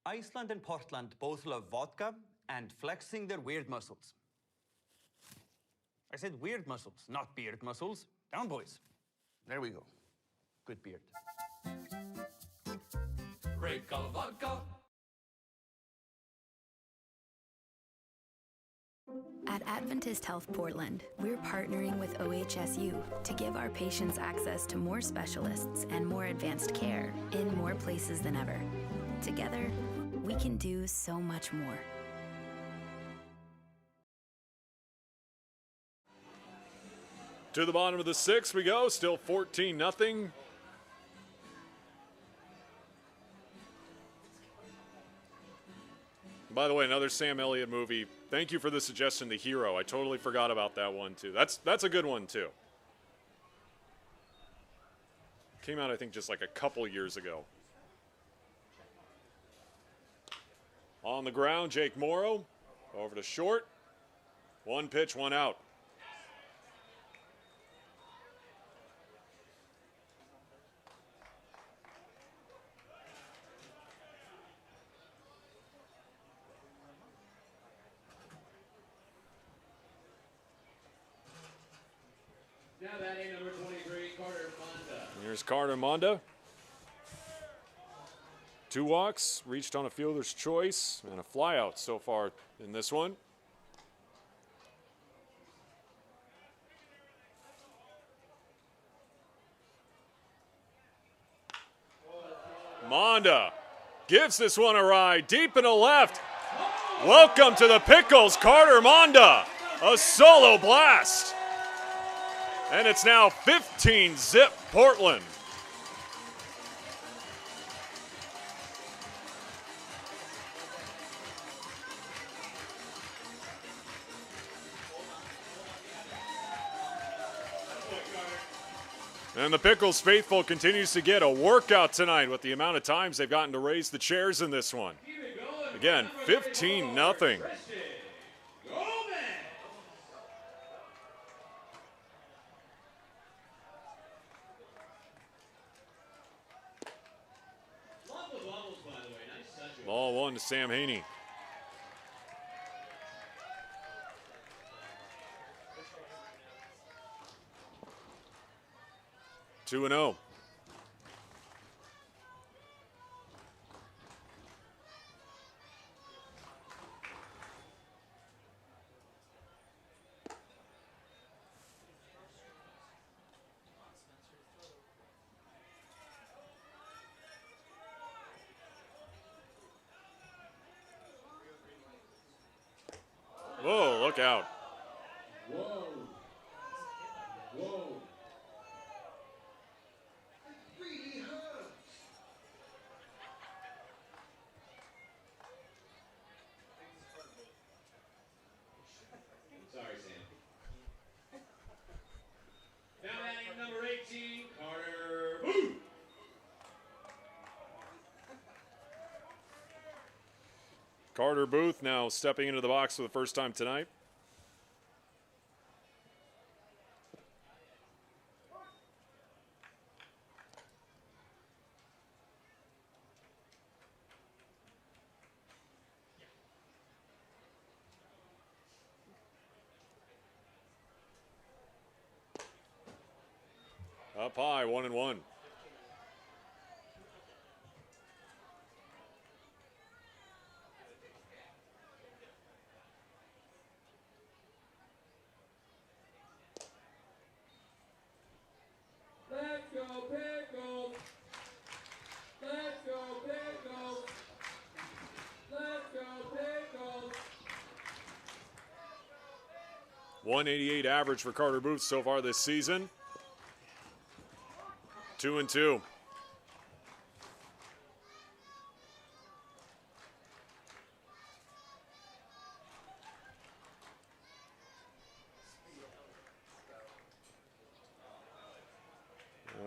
Iceland and Portland both love vodka and flexing their weird muscles. I said weird muscles, not beard muscles. Down, boys. There we go. Good beard. Great color vodka. At Adventist Health Portland, we're partnering with OHSU to give our patients access to more specialists and more advanced care in more places than ever. Together, we can do so much more. To the bottom of the 6 we go, still 14-0. By the way, another Sam Elliot movie. Thank you for the suggestion, The Hero. I totally forgot about that one, too. That's a good one, too. Came out, I think, just like a couple years ago. On the ground, Jake Morrow. Over to short. One pitch, one out. Now batting number 23, Carter Monda. Here's Carter Monda. 2 walks, reached on a fielder's choice, and a flyout so far in this one. Monda gives this one a ride deep in the left. Welcome to the Pickles, Carter Monda. A solo blast. And it's now 15-zip Portland. And the Pickles faithful continues to get a workout tonight with the amount of times they've gotten to raise the chairs in this one. Again, 15-0. Ball 1 to Sam Haney. Two and 0. Whoa, look out. Whoa. Whoa. Sorry, Sam. Now batting number 18, Carter Booth. Carter Booth now stepping into the box for the first time tonight. Up high, 1-1. Let's go, Pickles! Let's go, Pickles! Let's go, Pickles! 188 average for Carter Booth so far this season. 2-2.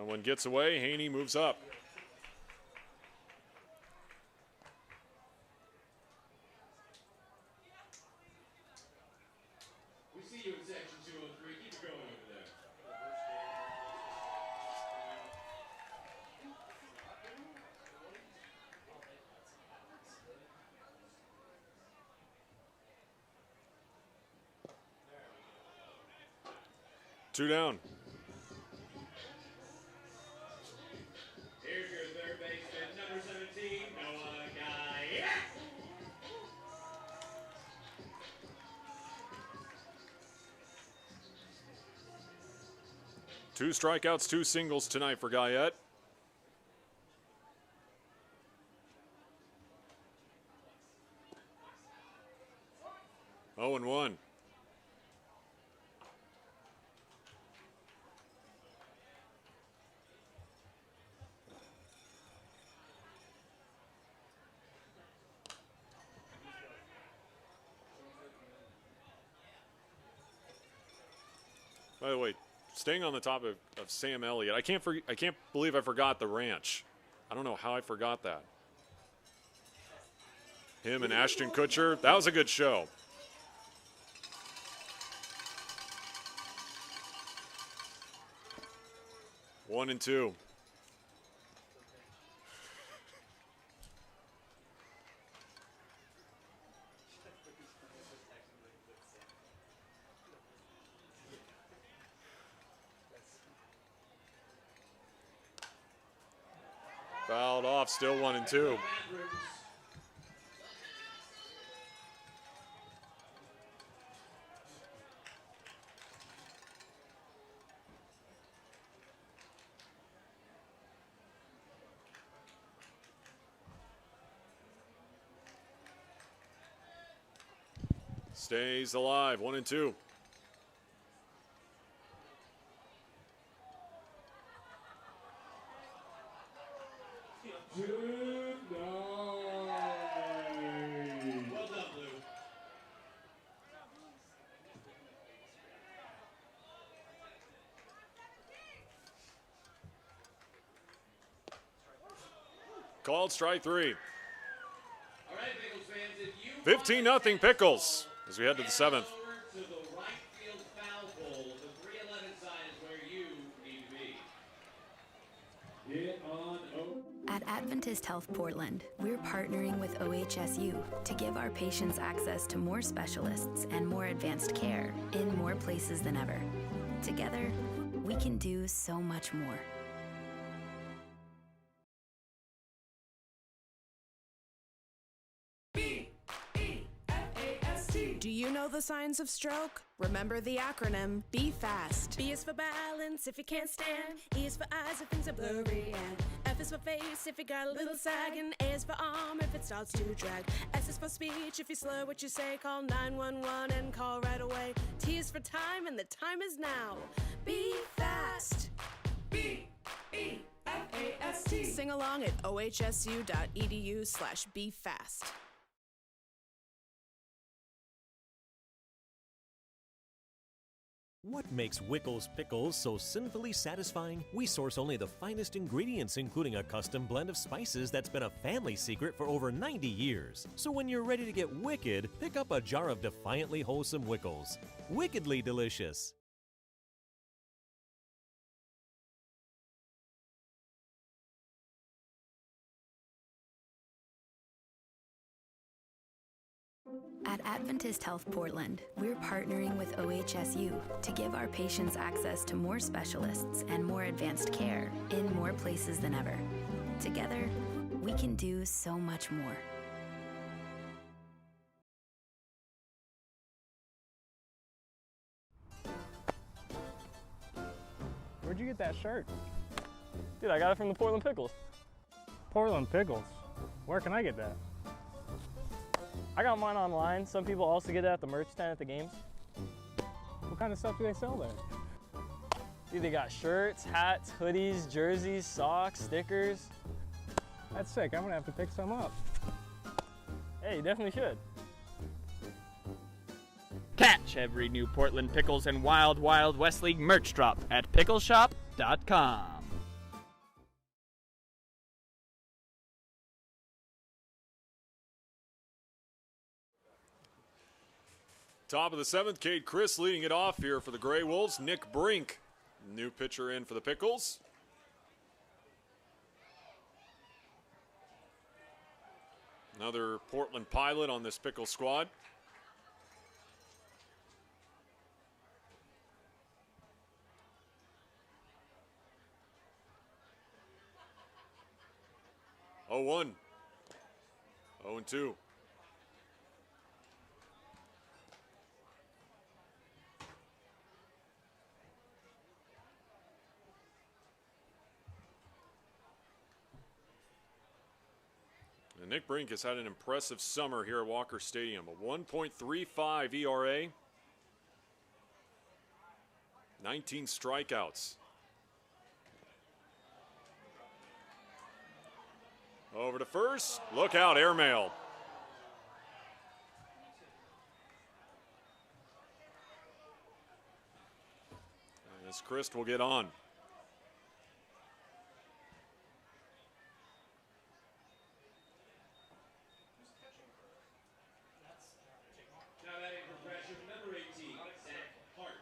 One gets away, Haney moves up. We see you in section 203. Keep it going over there. Two down. Here's your third baseman, number 17, Noah Guy. Two strikeouts, 2 singles tonight for Guyette. Oh, and 1. By the way, staying on the topic of Sam Elliot, I can't believe I forgot the ranch. I don't know how I forgot that. Him and Ashton Kutcher, that was a good show. One and two. Fouled off, still 1 and 2. Stays alive, 1 and 2. Called strike 3. 15-0 Pickles as we head to the 7th. At Adventist Health Portland, we're partnering with OHSU to give our patients access to more specialists and more advanced care in more places than ever. Together, we can do so much more. Do you know the signs of stroke? Remember the acronym, be fast. B is for balance if you can't stand. E is for eyes if things are blurry. And F is for face if you got a little sag. And A is for arm if it starts to drag. S is for speech if you slur what you say. Call 911 and call right away. T is for time and the time is now. Be fast. B-E-F-A-S-T. Sing along at ohsu.edu/befast. What makes Wickles Pickles so sinfully satisfying? We source only the finest ingredients, including a custom blend of spices that's been a family secret for over 90 years. So when you're ready to get wicked, pick up a jar of defiantly wholesome Wickles. Wickedly delicious. At Adventist Health Portland, we're partnering with OHSU to give our patients access to more specialists and more advanced care in more places than ever. Together, we can do so much more. Where'd you get that shirt? Dude, I got it from the Portland Pickles. Portland Pickles? Where can I get that? I got mine online. Some people also get it at the merch stand at the games. What kind of stuff do they sell there? Dude, they got shirts, hats, hoodies, jerseys, socks, stickers. That's sick. I'm gonna have to pick some up. Hey, you definitely should. Catch every new Portland Pickles and Wild Wild West League merch drop at pickleshop.com. Top of the 7th, Cade Chris leading it off here for the GreyWolves. Nick Brink, new pitcher in for the Pickles. Another Portland pilot on this Pickles squad. Oh, 1. 0-2. And Nick Brink has had an impressive summer here at Walker Stadium. A 1.35 ERA, 19 strikeouts. Over to first. Look out, airmail. as Christ will get on. Now batting for Gresham, number 18, Zach Hart.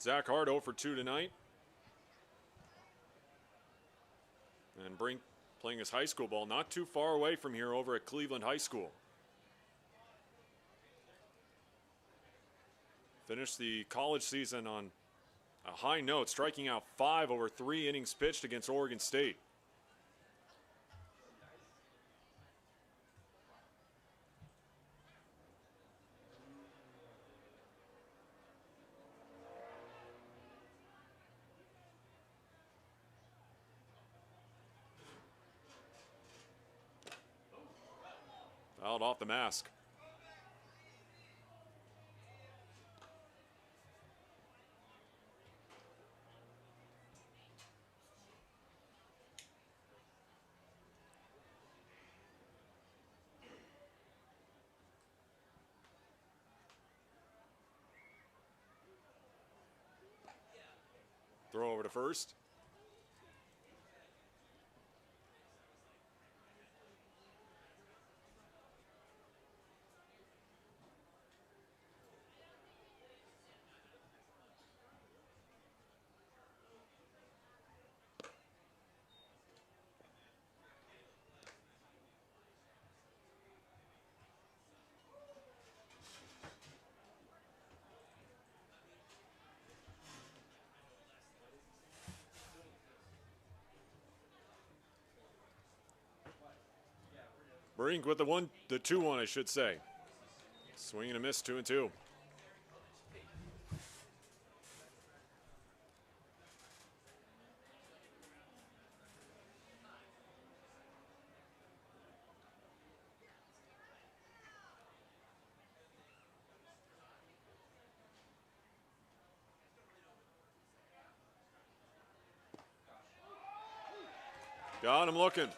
Zach Hart 0 for 2 tonight. And Brink playing his high school ball not too far away from here over at Cleveland High School. Finished the college season on a high note, striking out 5 over 3 innings pitched against Oregon State. Fouled off the mask. Throw over to first. Brink with the 2-1, I should say. Swing and a miss, 2-2. Got him looking.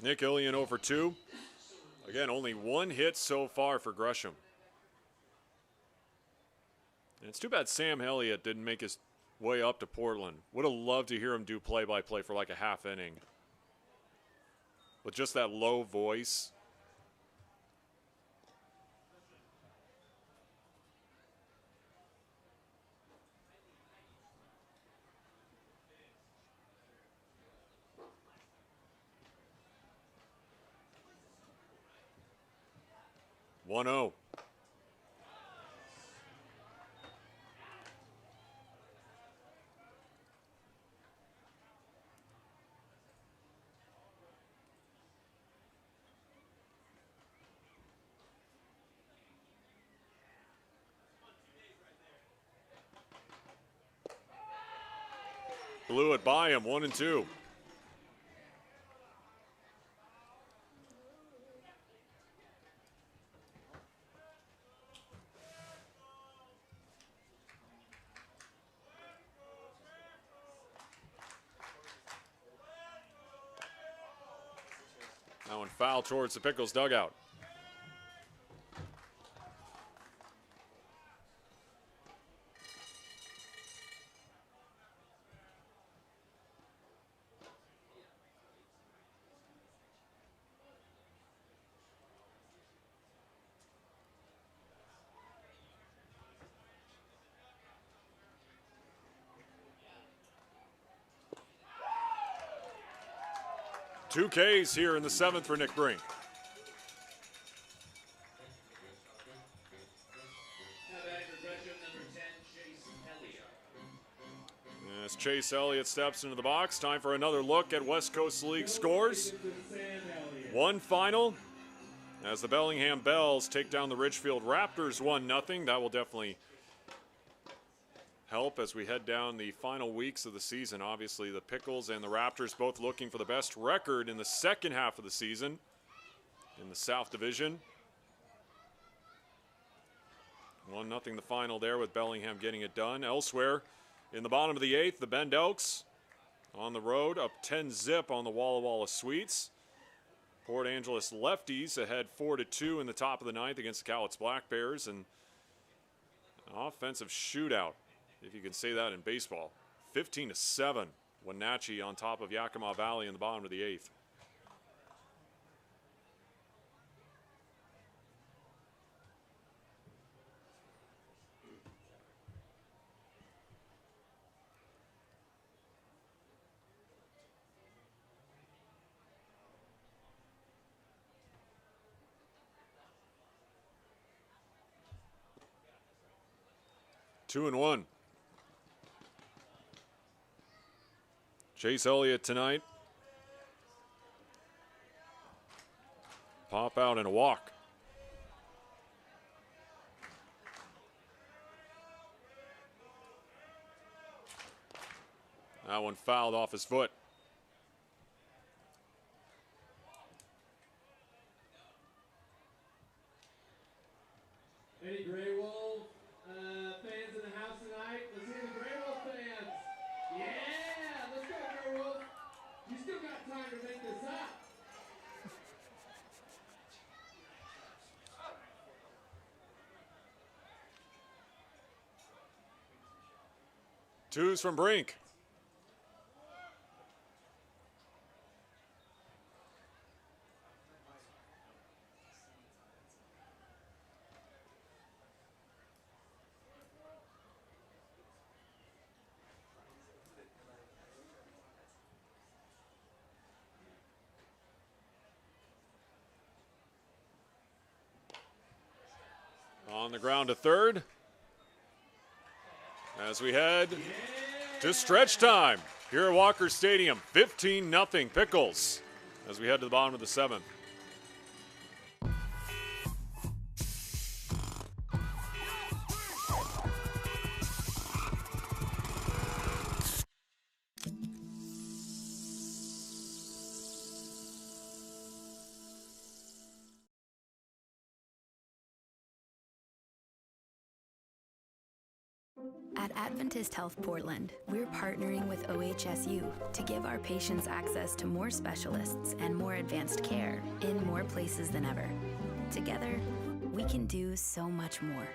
Nick Elliot 0 for 2. Again, only 1 hit so far for Gresham. And it's too bad Sam Elliot didn't make his way up to Portland. Would have loved to hear him do play-by-play for like a half inning. With just that low voice. One 0. Blew it by him, 1-2. That one foul towards the Pickles dugout. Two Ks here in the 7th for Nick Brink. As Chase Elliott steps into the box, time for another look at West Coast League scores. One final as the Bellingham Bells take down the Ridgefield Raptors 1-0. That will definitely help as we head down the final weeks of the season. Obviously, the Pickles and the Raptors both looking for the best record in the second half of the season in the South Division. 1-0 the final there with Bellingham getting it done. Elsewhere, in the bottom of the 8th, the Bend Elks on the road, up 10-zip on the Walla Walla Sweets. Port Angeles Lefties ahead 4-2 in the top of the 9th against the Cowlitz Black Bears. And an offensive shootout, if you can say that in baseball. 15-7, Wenatchee on top of Yakima Valley in the bottom of the 8th. Two and one. Chase Elliott tonight. Pop out and a walk. That one fouled off his foot. Any GreyWolves fans in the house tonight? Let's hear the GreyWolves fans. Yeah, let's go GreyWolves. You still got time to make this up. Twos from Brink. On the ground to third. As we head to stretch time here at Walker Stadium. 15-0 Pickles as we head to the bottom of the 7th. At Adventist Health Portland, we're partnering with OHSU to give our patients access to more specialists and more advanced care in more places than ever. Together, we can do so much more.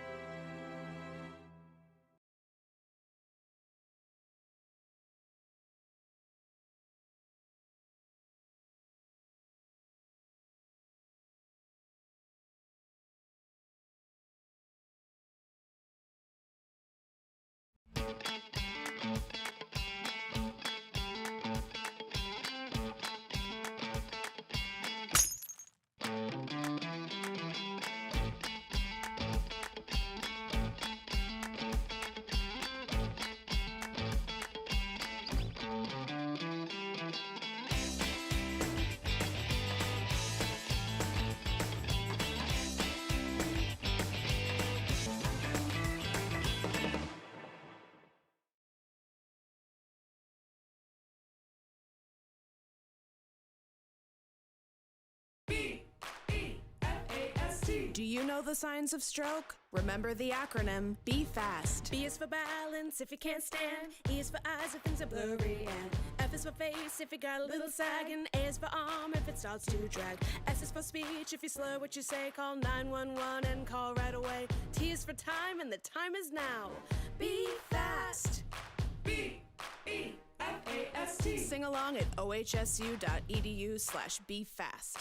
Do you know the signs of stroke? Remember the acronym Be Fast. B is for balance if you can't stand. E is for eyes if things are blurry. And F is for face if you got a little sag. And A is for arm if it starts to drag. S is for speech if you slur what you say. Call 911 and call right away. T is for time and the time is now. Be fast. B-E-F-A-S-T. Sing along at ohsu.edu/befast.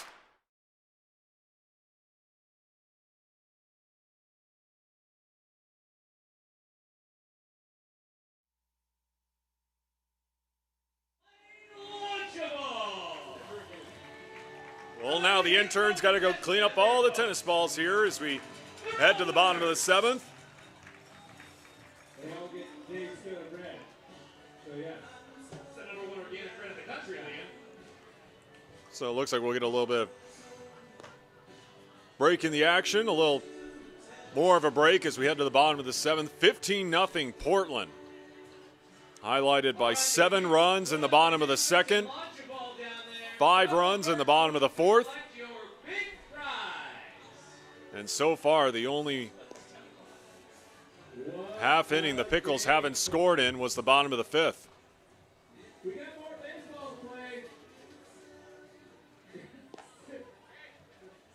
Well, now the interns got to go clean up all the tennis balls here as we head to the bottom of the 7th. They all get big instead of red. So, yeah. It's the number one organic red in the country, man. So it looks like we'll get a little bit of break in the action, a little more of a break as we head to the bottom of the 7th. 15-0 Portland. Highlighted by 7 runs in the bottom of the 2nd. 5 runs in the bottom of the 4th. And so far, the only half inning the Pickles haven't scored in was the bottom of the 5th. We got more baseball to play.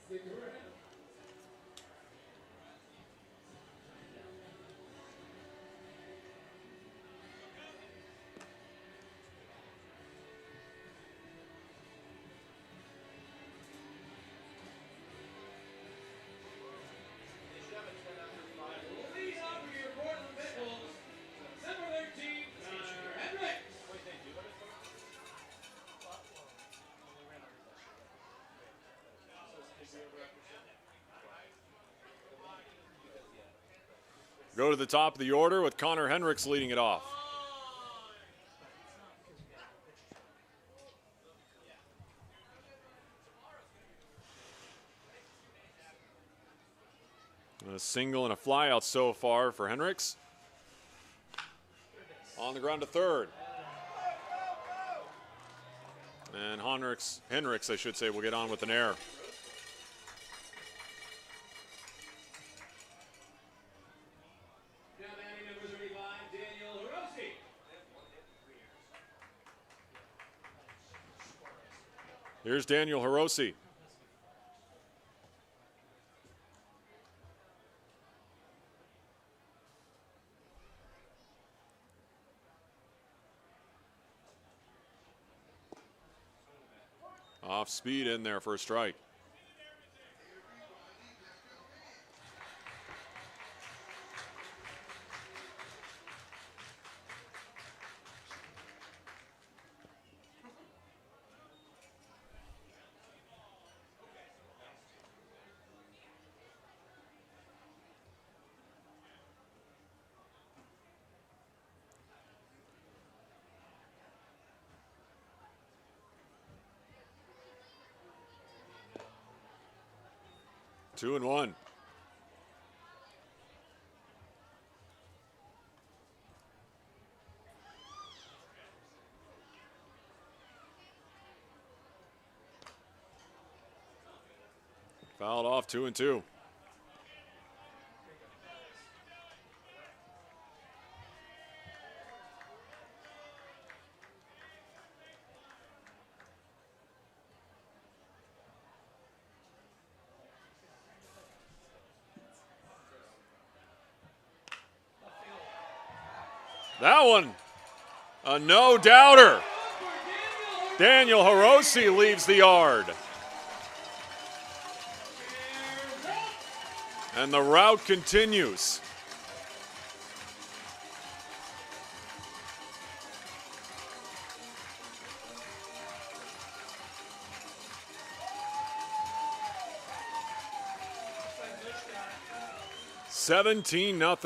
Stick around. Please offer your Portland Pickles, September 13th, Connor Hendricks. Go to the top of the order with Connor Hendricks leading it off. A single and a flyout so far for Hendricks. On the ground to third. And Hendricks, I should say, will get on with an error. Now batting number 35, Daniel Hirose. Here's Daniel Hirose. Off speed in there for a strike. Two and one. Fouled off, 2-2. That one, a no-doubter. Daniel Hirose leaves the yard. And the rout continues. $17-0. Now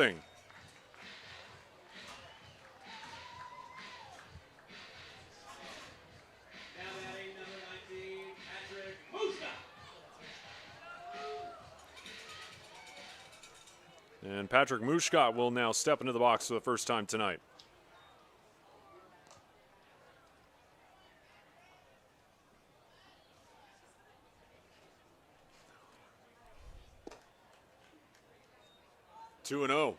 batting number 19, Patrick Mushka. And Patrick Mushka will now step into the box for the first time tonight. Two and 0.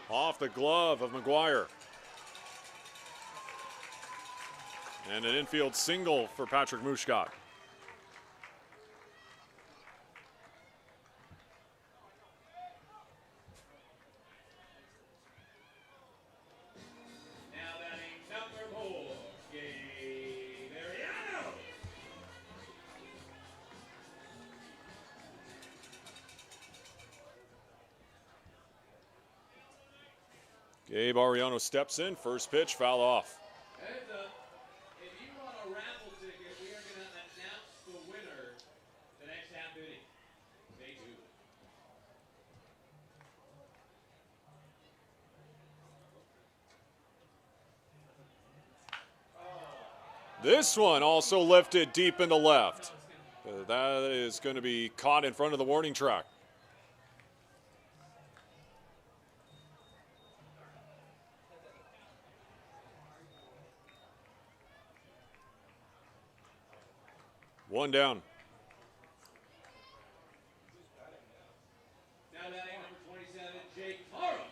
Off the glove of McGuire. And an infield single for Patrick Mushka. Now batting number 4, Gabe Ariano. Gabe Ariano steps in. First pitch, foul off. Heads up. If you want a raffle ticket, we are going to announce the winner the next half inning. Stay tuned. This one also lifted deep into left. That is going to be caught in front of the warning track. One down. Now batting number 27, Jake Morrow.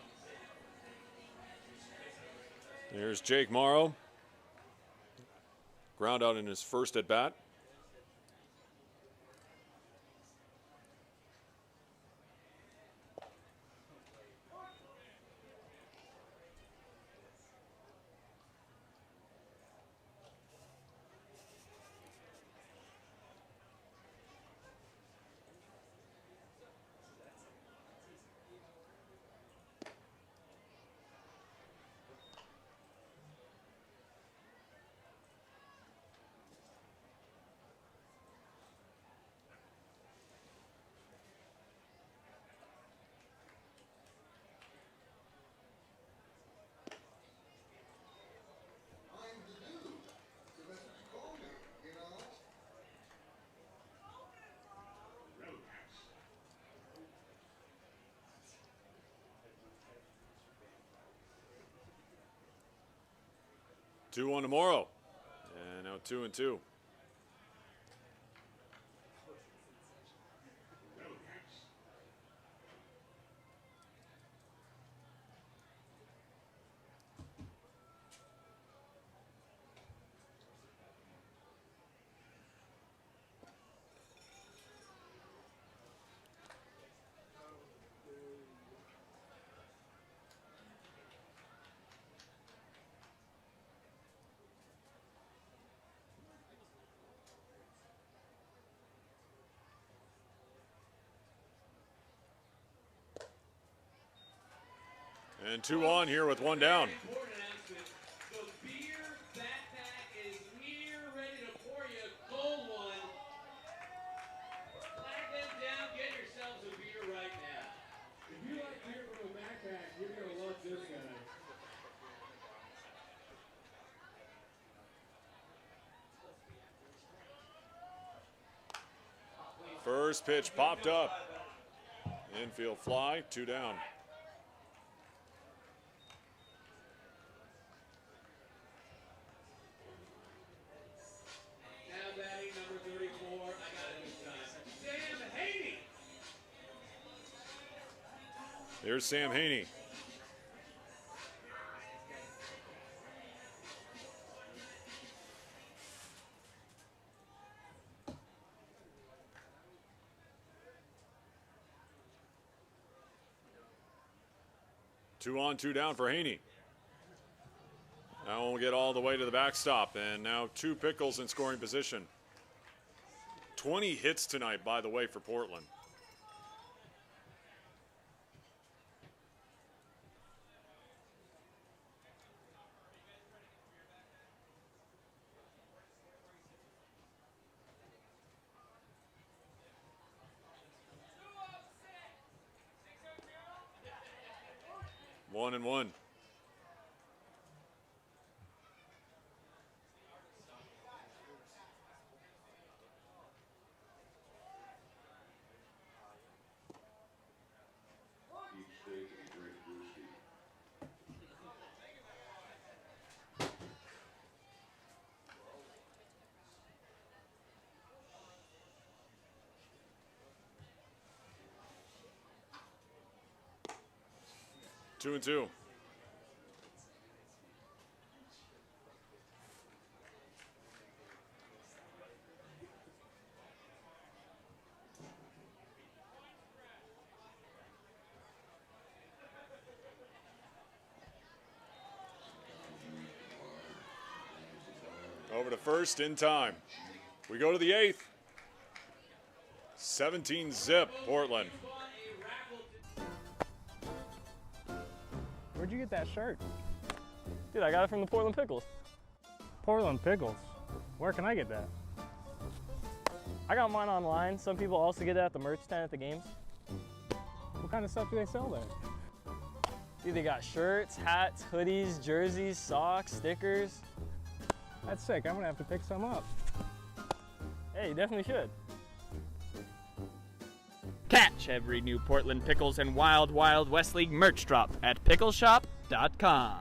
There's Jake Morrow. Ground out in his first at bat. Two on tomorrow. And now 2-2. And 2 on here with 1 down. Important announcement. The beer backpack is here, ready to pour you a cold one. Flag them down, get yourselves a beer right now. If you like beer from a backpack, you're going to love this guy. First pitch popped up. Infield fly, 2 down. Now batting number 34, I got it this time. Sam Haney. There's Sam Haney. Two on, 2 down for Haney. Now we'll get all the way to the backstop, and now 2 Pickles in scoring position. 20 hits tonight, by the way, for Portland. One and one. Each steak is a great whiskey. Two and two. Over to first in time. We go to the 8th. 17-zip, Portland. Where'd you get that shirt? Dude, I got it from the Portland Pickles. Portland Pickles? Where can I get that? I got mine online. Some people also get it at the merch stand at the games. What kind of stuff do they sell there? Dude, they got shirts, hats, hoodies, jerseys, socks, stickers. That's sick. I'm gonna have to pick some up. Hey, you definitely should. Catch every new Portland Pickles and Wild Wild West League merch drop at pickleshop.com.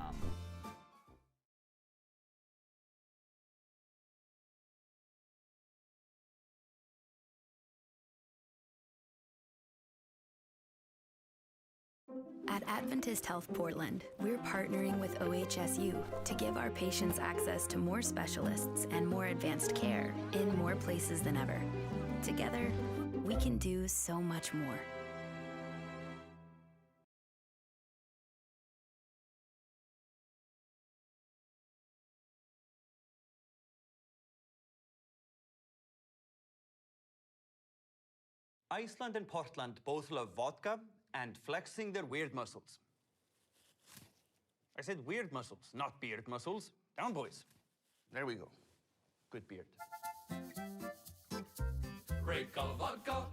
At Adventist Health Portland, we're partnering with OHSU to give our patients access to more specialists and more advanced care in more places than ever. Together, we can do so much more. Iceland and Portland both love vodka and flexing their weird muscles. I said weird muscles, not beard muscles. Down, boys. There we go. Good beard. Break of vodka.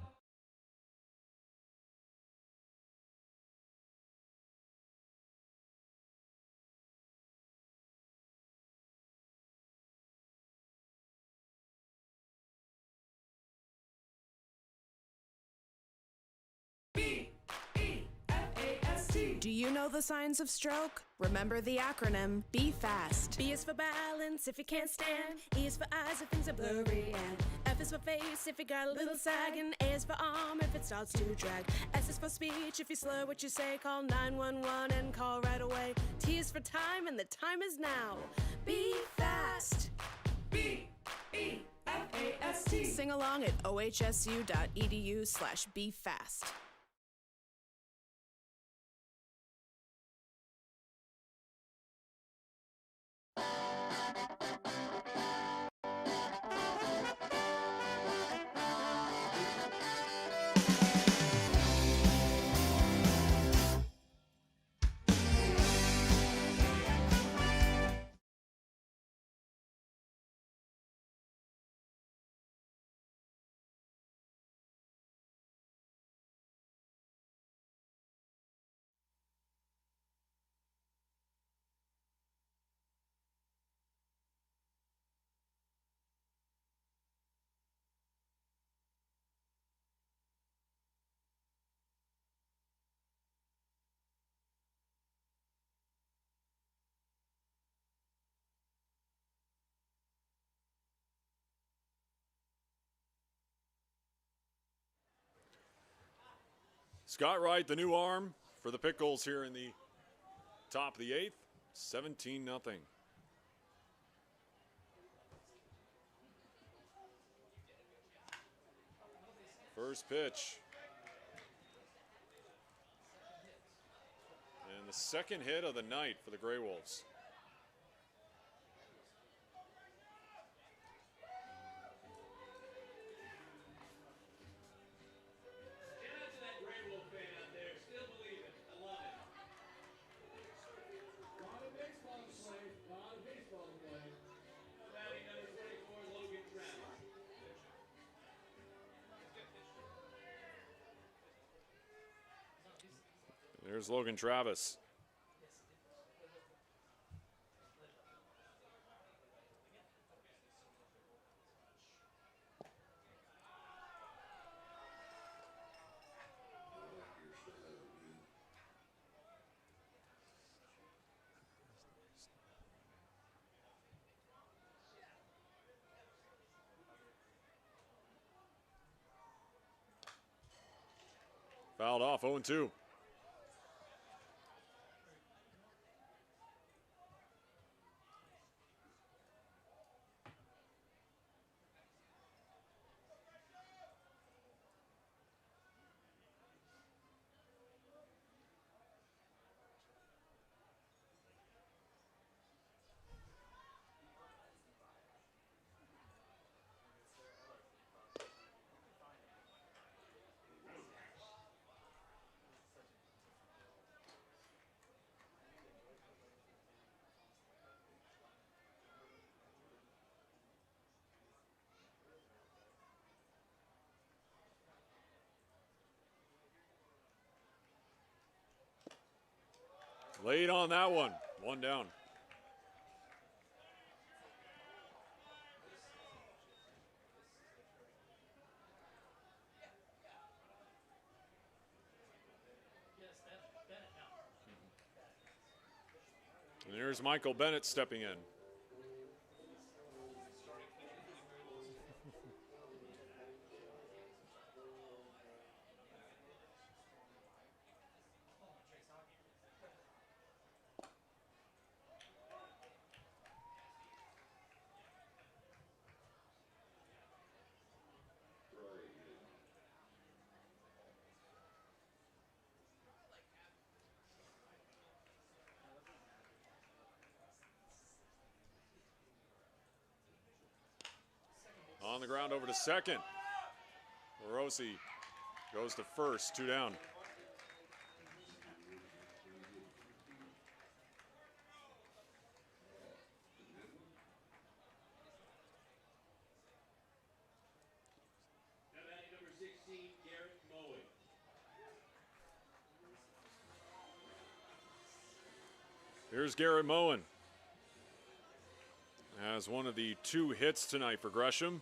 Do you know the signs of stroke? Remember the acronym Be Fast. B is for balance if you can't stand. E is for eyes if things are blurry. And F is for face if you got a little sag. And A is for arm if it starts to drag. S is for speech if you slur what you say. Call 911 and call right away. T is for time and the time is now. Be fast. B-E-F-A-S-T. Sing along at ohsu.edu/BeFast. Scott Wright, the new arm for the Pickles here in the top of the 8th, 17-0. First pitch. And the second hit of the night for the GreyWolves. There's Logan Travis. Fouled off, 0-2. Late on that one. One down. here's Michael Bennett stepping in. On the ground over to second. Rossi goes to first, 2 down. Now batting number 16, Garrett Moen. Here's Garrett Moen. Has one of the 2 hits tonight for Gresham.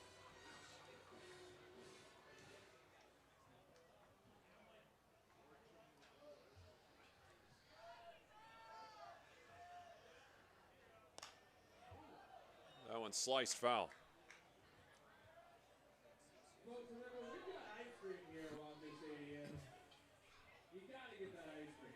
That one sliced foul. Folks, remember, we've got ice cream here at Walker Stadium. You gotta get that ice cream.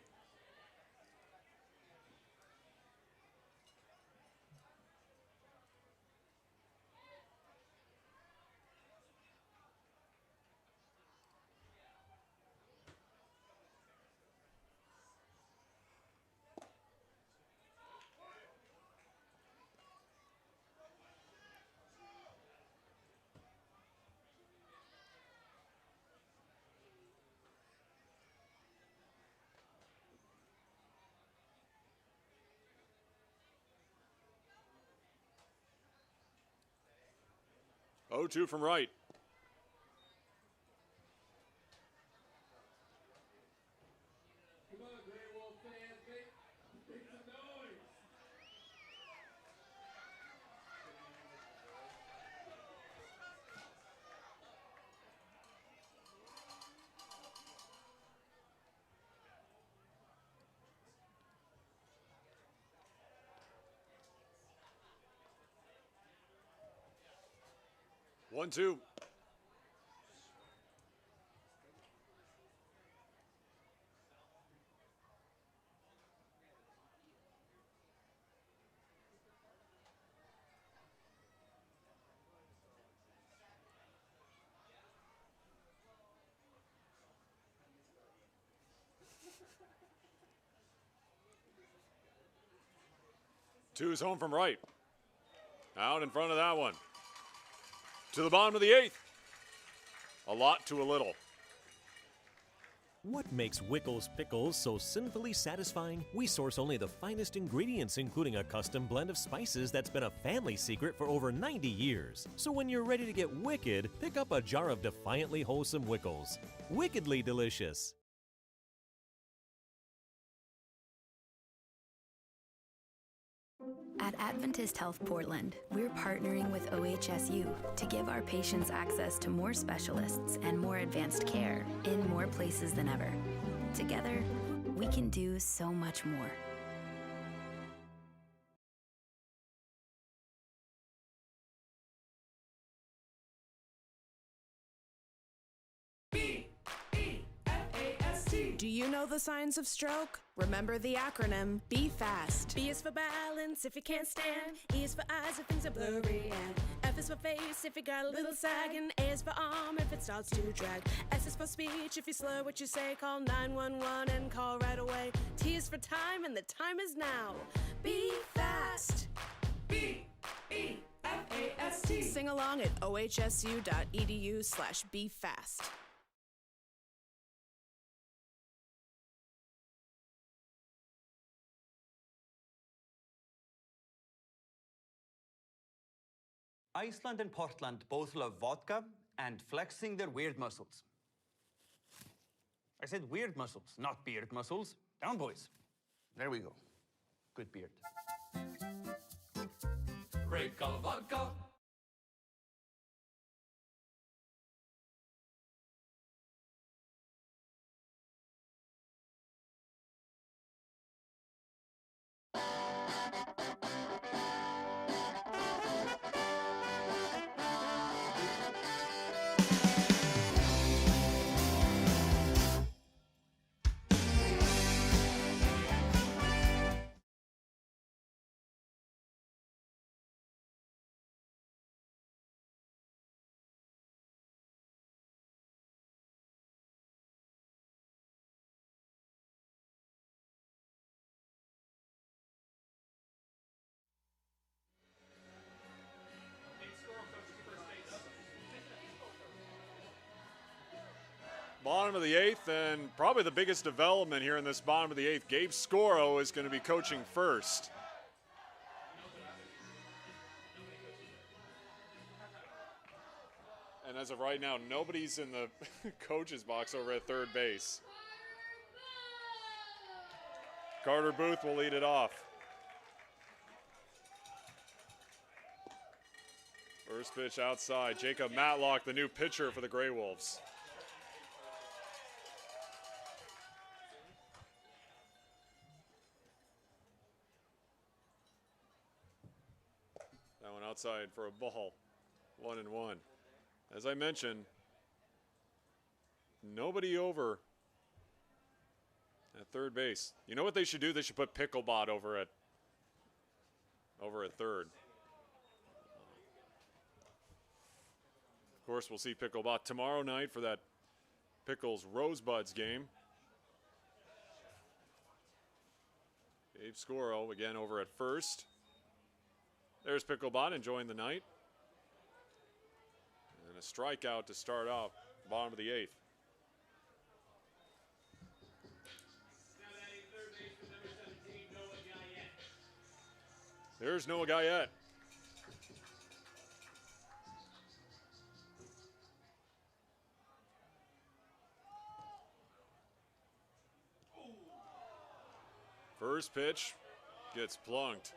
Oh, 2 from right. Come on, GreyWolf fans, make some noise. One, 2. Two's home from right. Out in front of that one. To the bottom of the 8th. A lot to a little. What makes Wickles Pickles so sinfully satisfying? We source only the finest ingredients, including a custom blend of spices that's been a family secret for over 90 years. So when you're ready to get wicked, pick up a jar of defiantly wholesome Wickles. Wickedly delicious. At Adventist Health Portland, we're partnering with OHSU to give our patients access to more specialists and more advanced care in more places than ever. Together, we can do so much more. Do you know the signs of stroke? Remember the acronym B FAST. B is for balance if you can't stand. E is for eyes if things are blurry. And F is for face if you got a little sag. And A is for arm if it starts to drag. S is for speech if you slur what you say. Call 911 and call right away. T is for time and the time is now. Be fast. B-E-F-A-S-T. Sing along at ohsu.edu/BeFast. Iceland and Portland both love vodka and flexing their weird muscles. I said weird muscles, not beard muscles. Down, boys. There we go. Good beard. Great color vodka. bottom of the 8th, and probably the biggest development here in this bottom of the 8th. Gabe Scoro is going to be coaching first. And as of right now, nobody's in the coach's box over at third base. Carter Booth will lead it off. First pitch outside. Jacob Matlock, the new pitcher for the GreyWolves. That one outside for a ball. 1-1. As I mentioned, nobody over at third base. You know what they should do? They should put Picklebot over at third. Of course, we'll see Picklebot tomorrow night for that Pickles Rosebuds game. Gabe Scoro again over at first. There's Picklebot enjoying the night. And a strikeout to start off bottom of the 8th. There's Noah Guyette. First pitch gets plunked.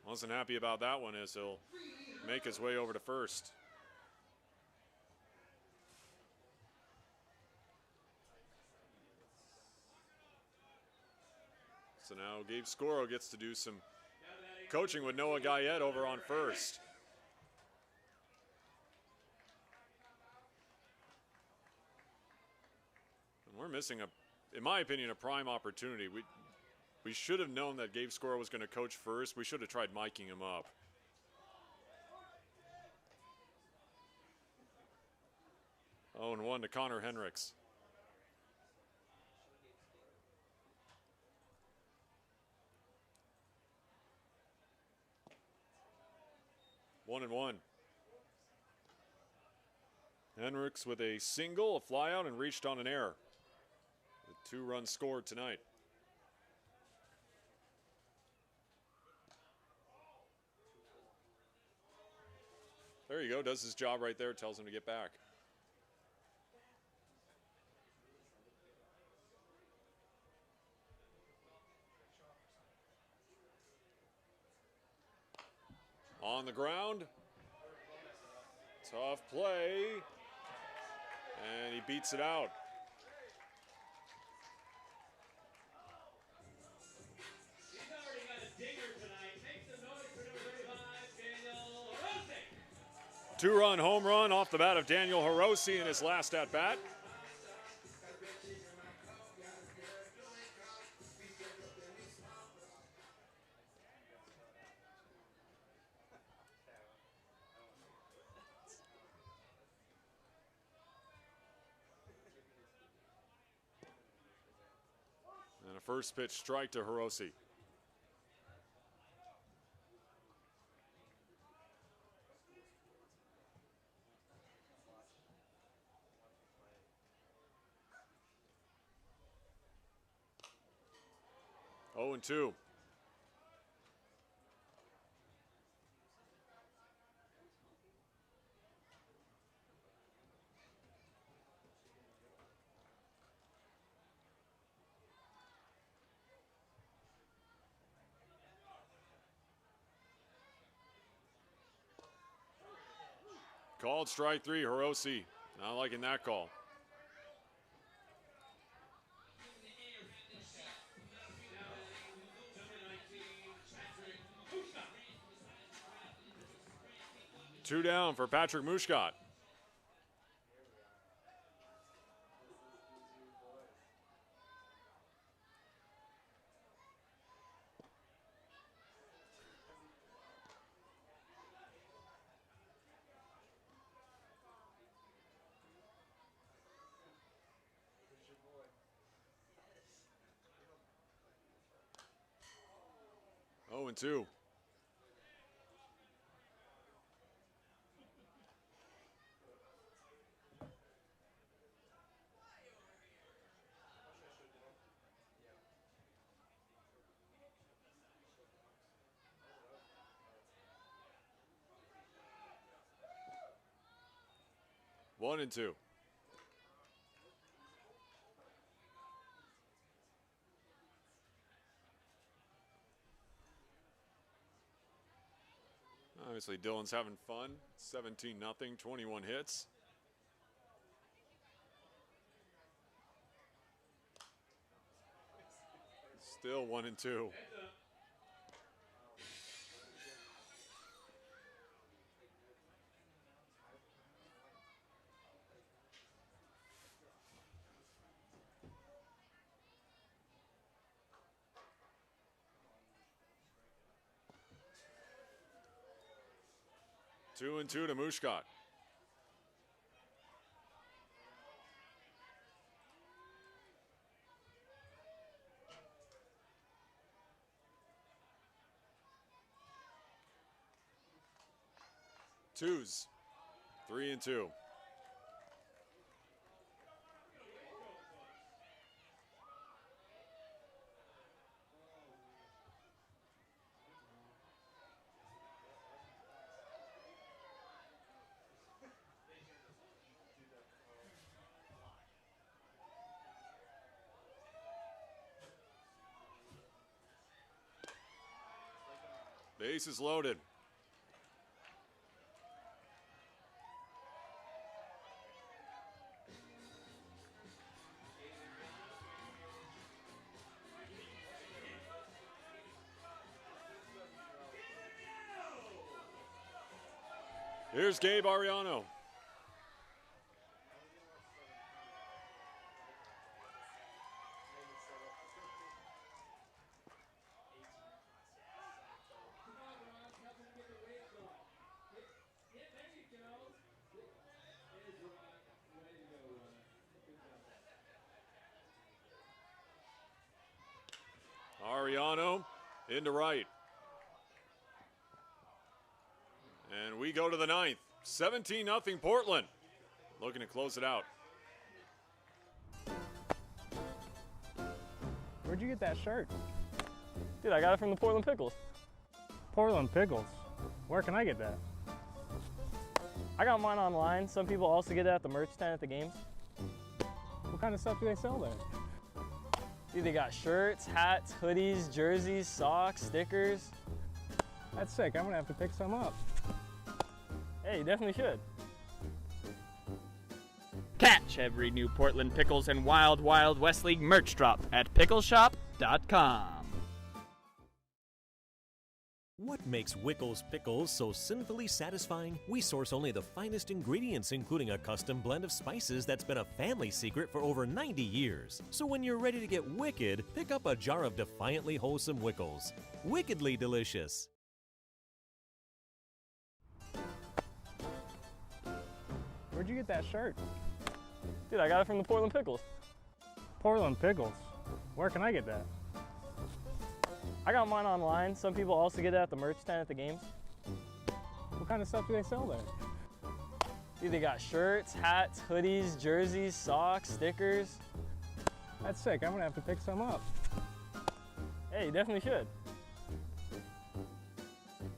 Wasn't happy about that one as he'll make his way over to first. So now Gabe Scoro gets to do some coaching with Noah Guyette over on first. And we're missing, in my opinion, a prime opportunity. We should have known that Gabe Scoro was going to coach first. We should have tried miking him up. Oh, and 1 to Connor Henricks. One and 1. Henricks with a single, a flyout, and reached on an error. The 2 runs scored tonight. There you go, does his job right there, tells him to get back. On the ground. Tough play. And he beats it out. He's already got a dinger tonight. Make some noise for number 35, Daniel Hirose. 2-run home run off the bat of Daniel Hirose in his last at-bat. And a first pitch strike to Hirose. Oh, and 2. Called strike 3, Hirose. Not liking that call. Two down for Patrick Mushkat. Oh, and 2. 1-2. Obviously, Dylan's having fun. 17-0, 21 hits. Still 1-2. Two and two to Mushkat. Twos. 3-2. Base is loaded. Here's Gabe Ariano. Ariano into right. And we go to the ninth. 17-0 Portland. Looking to close it out. Where'd you get that shirt? Dude, I got it from the Portland Pickles. Portland Pickles? Where can I get that? I got mine online. Some people also get it at the merch stand at the games. What kind of stuff do they sell there? Dude, they got shirts, hats, hoodies, jerseys, socks, stickers. That's sick. I'm gonna have to pick some up. Hey, you definitely should. Catch every new Portland Pickles and Wild Wild West League merch drop at pickleshop.com. What makes Wickles Pickles so sinfully satisfying? We source only the finest ingredients, including a custom blend of spices that's been a family secret for over 90 years. So when you're ready to get wicked, pick up a jar of defiantly wholesome Wickles. Wickedly delicious. Where'd you get that shirt? Dude, I got it from the Portland Pickles. Portland Pickles? Where can I get that? I got mine online. Some people also get it at the merch stand at the games. What kind of stuff do they sell there? Dude, they got shirts, hats, hoodies, jerseys, socks, stickers. That's sick. I'm gonna have to pick some up. Hey, you definitely should.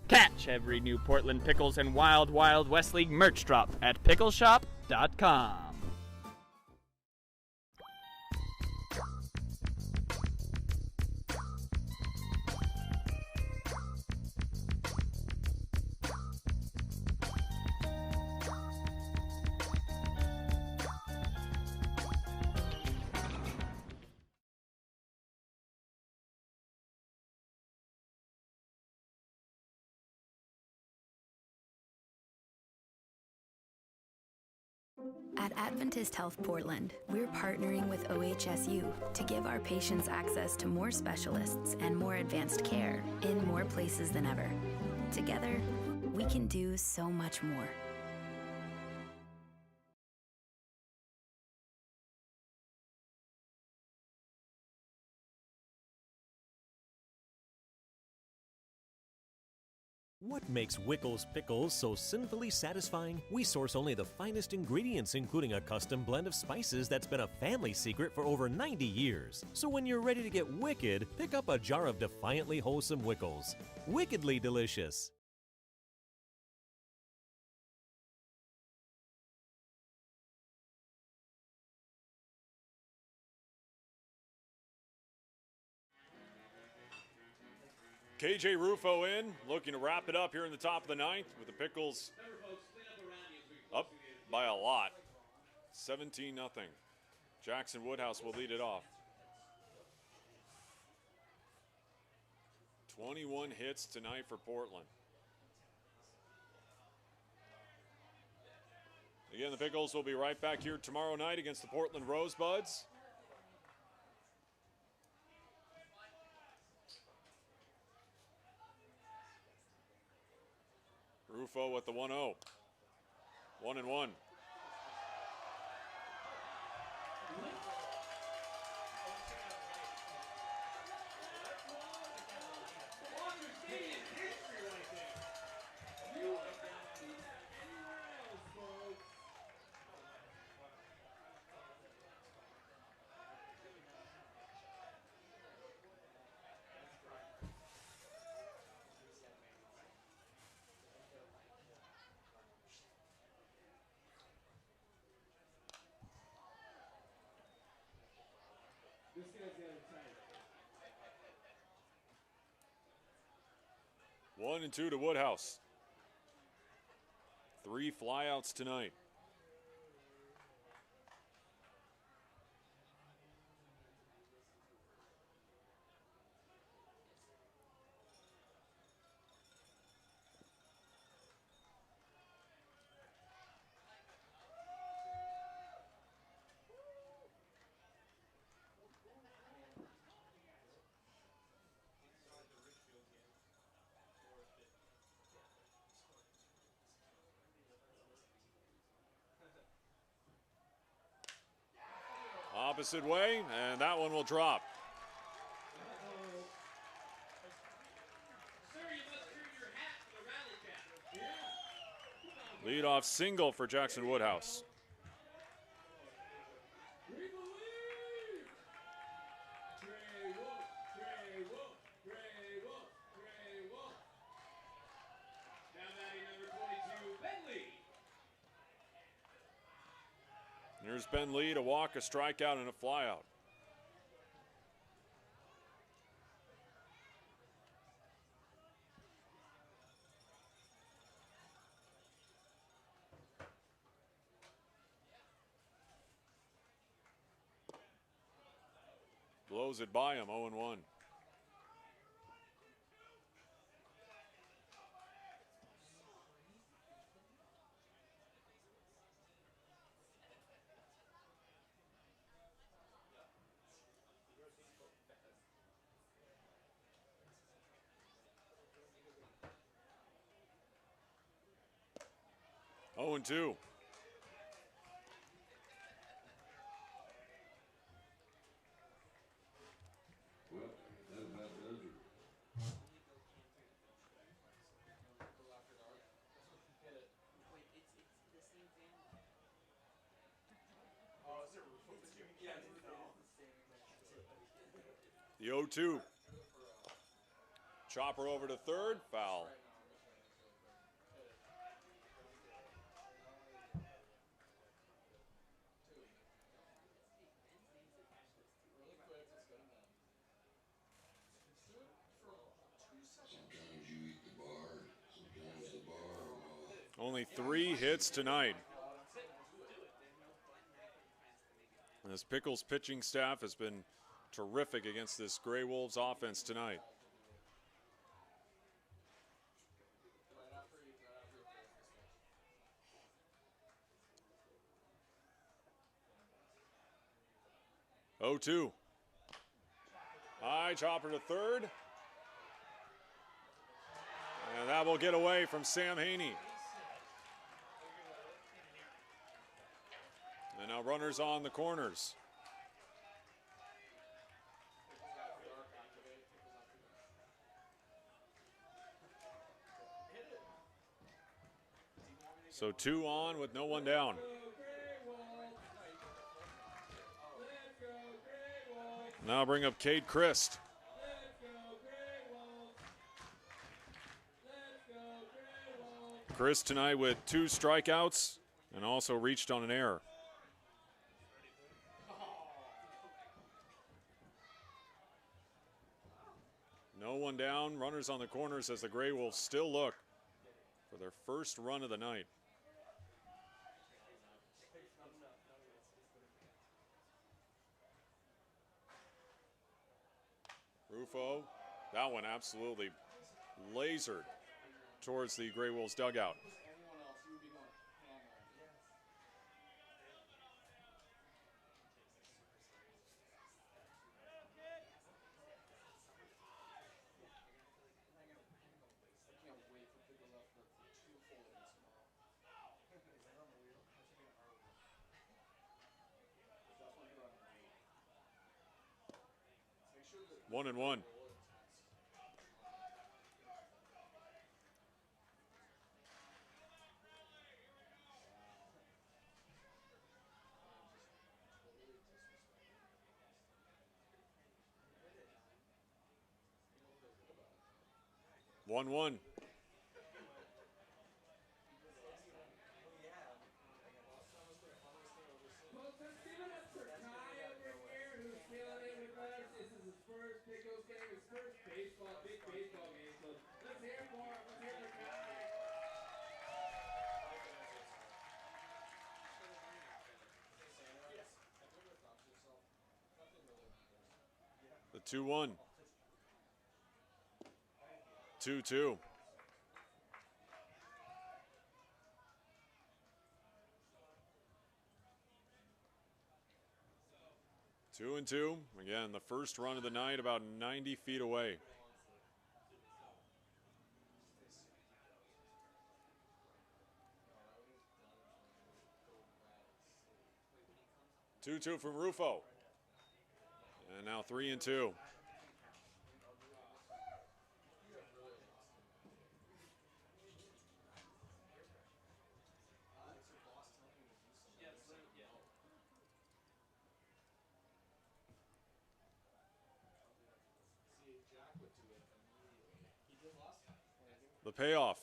Catch every new Portland Pickles and Wild Wild West League merch drop at pickleshop.com. At Adventist Health Portland, we're partnering with OHSU to give our patients access to more specialists and more advanced care in more places than ever. Together, we can do so much more. What makes Wickles Pickles so sinfully satisfying? We source only the finest ingredients, including a custom blend of spices that's been a family secret for over 90 years. So when you're ready to get wicked, pick up a jar of defiantly wholesome Wickles. Wickedly delicious. KJ Rufo in, looking to wrap it up here in the top of the ninth with the Pickles up by a lot. 17-0. Jackson Woodhouse will lead it off. 21 hits tonight for Portland. Again, the Pickles will be right back here tomorrow night against the Portland Rosebuds. Rufo with the 1-0. 1-1. This guy's got it tight. 1-2 to Woodhouse. 3 flyouts tonight. Opposite way, and that one will drop. Leadoff single for Jackson Woodhouse. There's Ben Lee to walk, a strikeout, and a flyout. Blows it by him, 0-1. Oh, and 2. Well, that about does it. The 0-2. Chopper over to third, foul. Sometimes you eat the bar, sometimes the bar will. Only 3 hits tonight. And this Pickles pitching staff has been terrific against this Grey Wolves offense tonight. Oh, 2. High chopper to third. And that will get away from Sam Haney. And now runners on the corners. So 2 on with no one down. Now bring up Cade Christ. Chris tonight with 2 strikeouts and also reached on an error. No one down, runners Runners on the corners as the Grey Wolves still look for their first run of the night. Rufo, that one absolutely lasered towards the Grey Wolves dugout. One and one. One. Folks, let's give it up for Ty over here, who's killing it with us. This is his first Pickles game, his first big baseball game. So let's hear it for him. Let's hear it for Ty. The 2-1. 2-2. Two and two. Again, the first run of the night, about 90 feet away. Two from Rufo. And now 3-2. The payoff.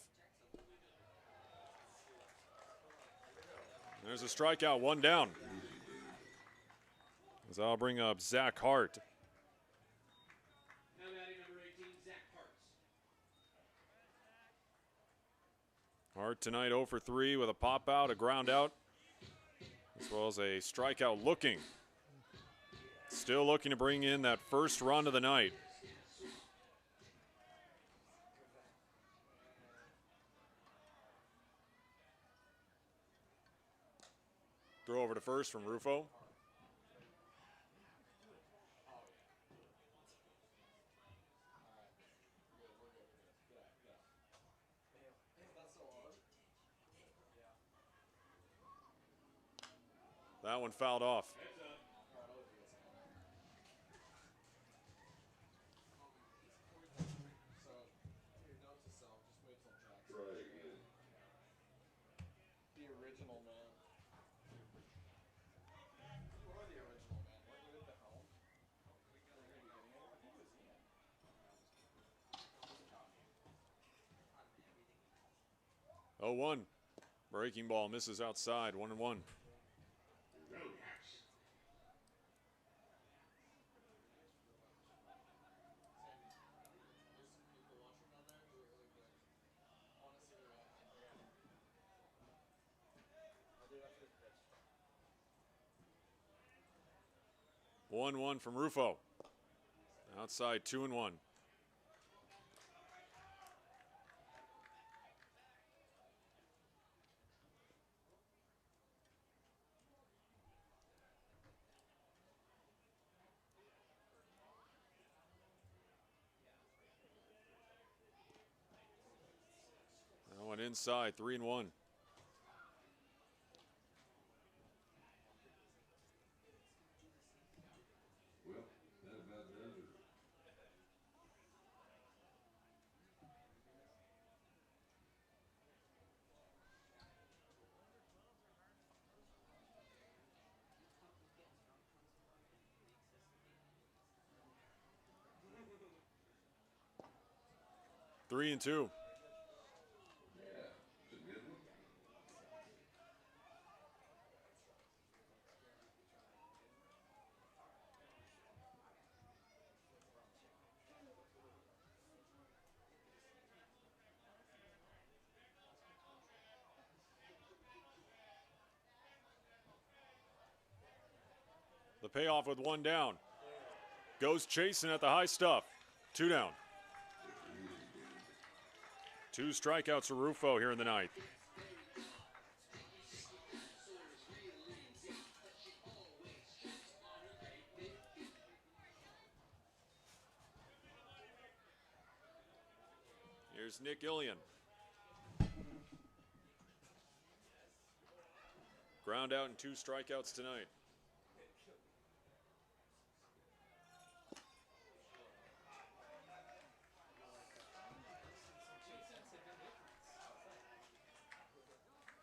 There's a strikeout, one down. As I'll bring up Zach Hart. Now batting number 18, Zach Hart. Hart tonight 0 for 3 with a pop out, a ground out, as well as a strikeout looking. Still looking to bring in that first run of the night. Throw over to first from Rufo. That one fouled off. Oh, 1. Breaking ball misses outside, 1-1. One from Rufo. Outside, 2-1. That one inside, 3-1. Three and two. payoff with 1 down. Goes chasing at the high stuff. 2 down. 2 strikeouts for Rufo here in the 9th. Here's Nick Illian. Ground out and 2 strikeouts tonight.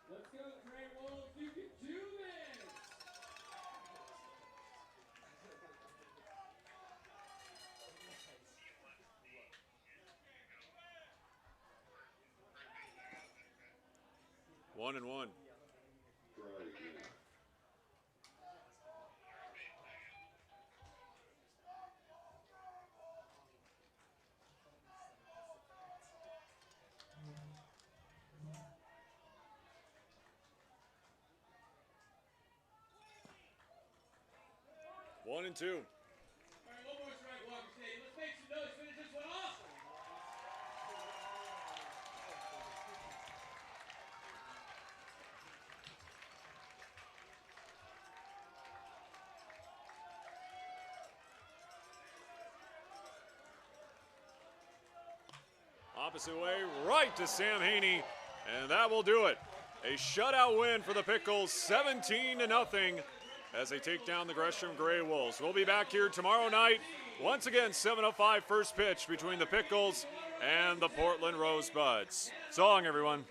Let's go, GreyWolves. You can do this. Try again. 1-1. One and 2. All right, one more strike, Walker Stadium. Let's make some noise. Finish this one off. Opposite way, right to Sam Haney, and that will do it. A shutout win for the Pickles, 17-0, as they take down the Gresham GreyWolves. We'll be back here tomorrow night. Once again, 7:05 first pitch between the Pickles and the Portland Rosebuds. So long, everyone.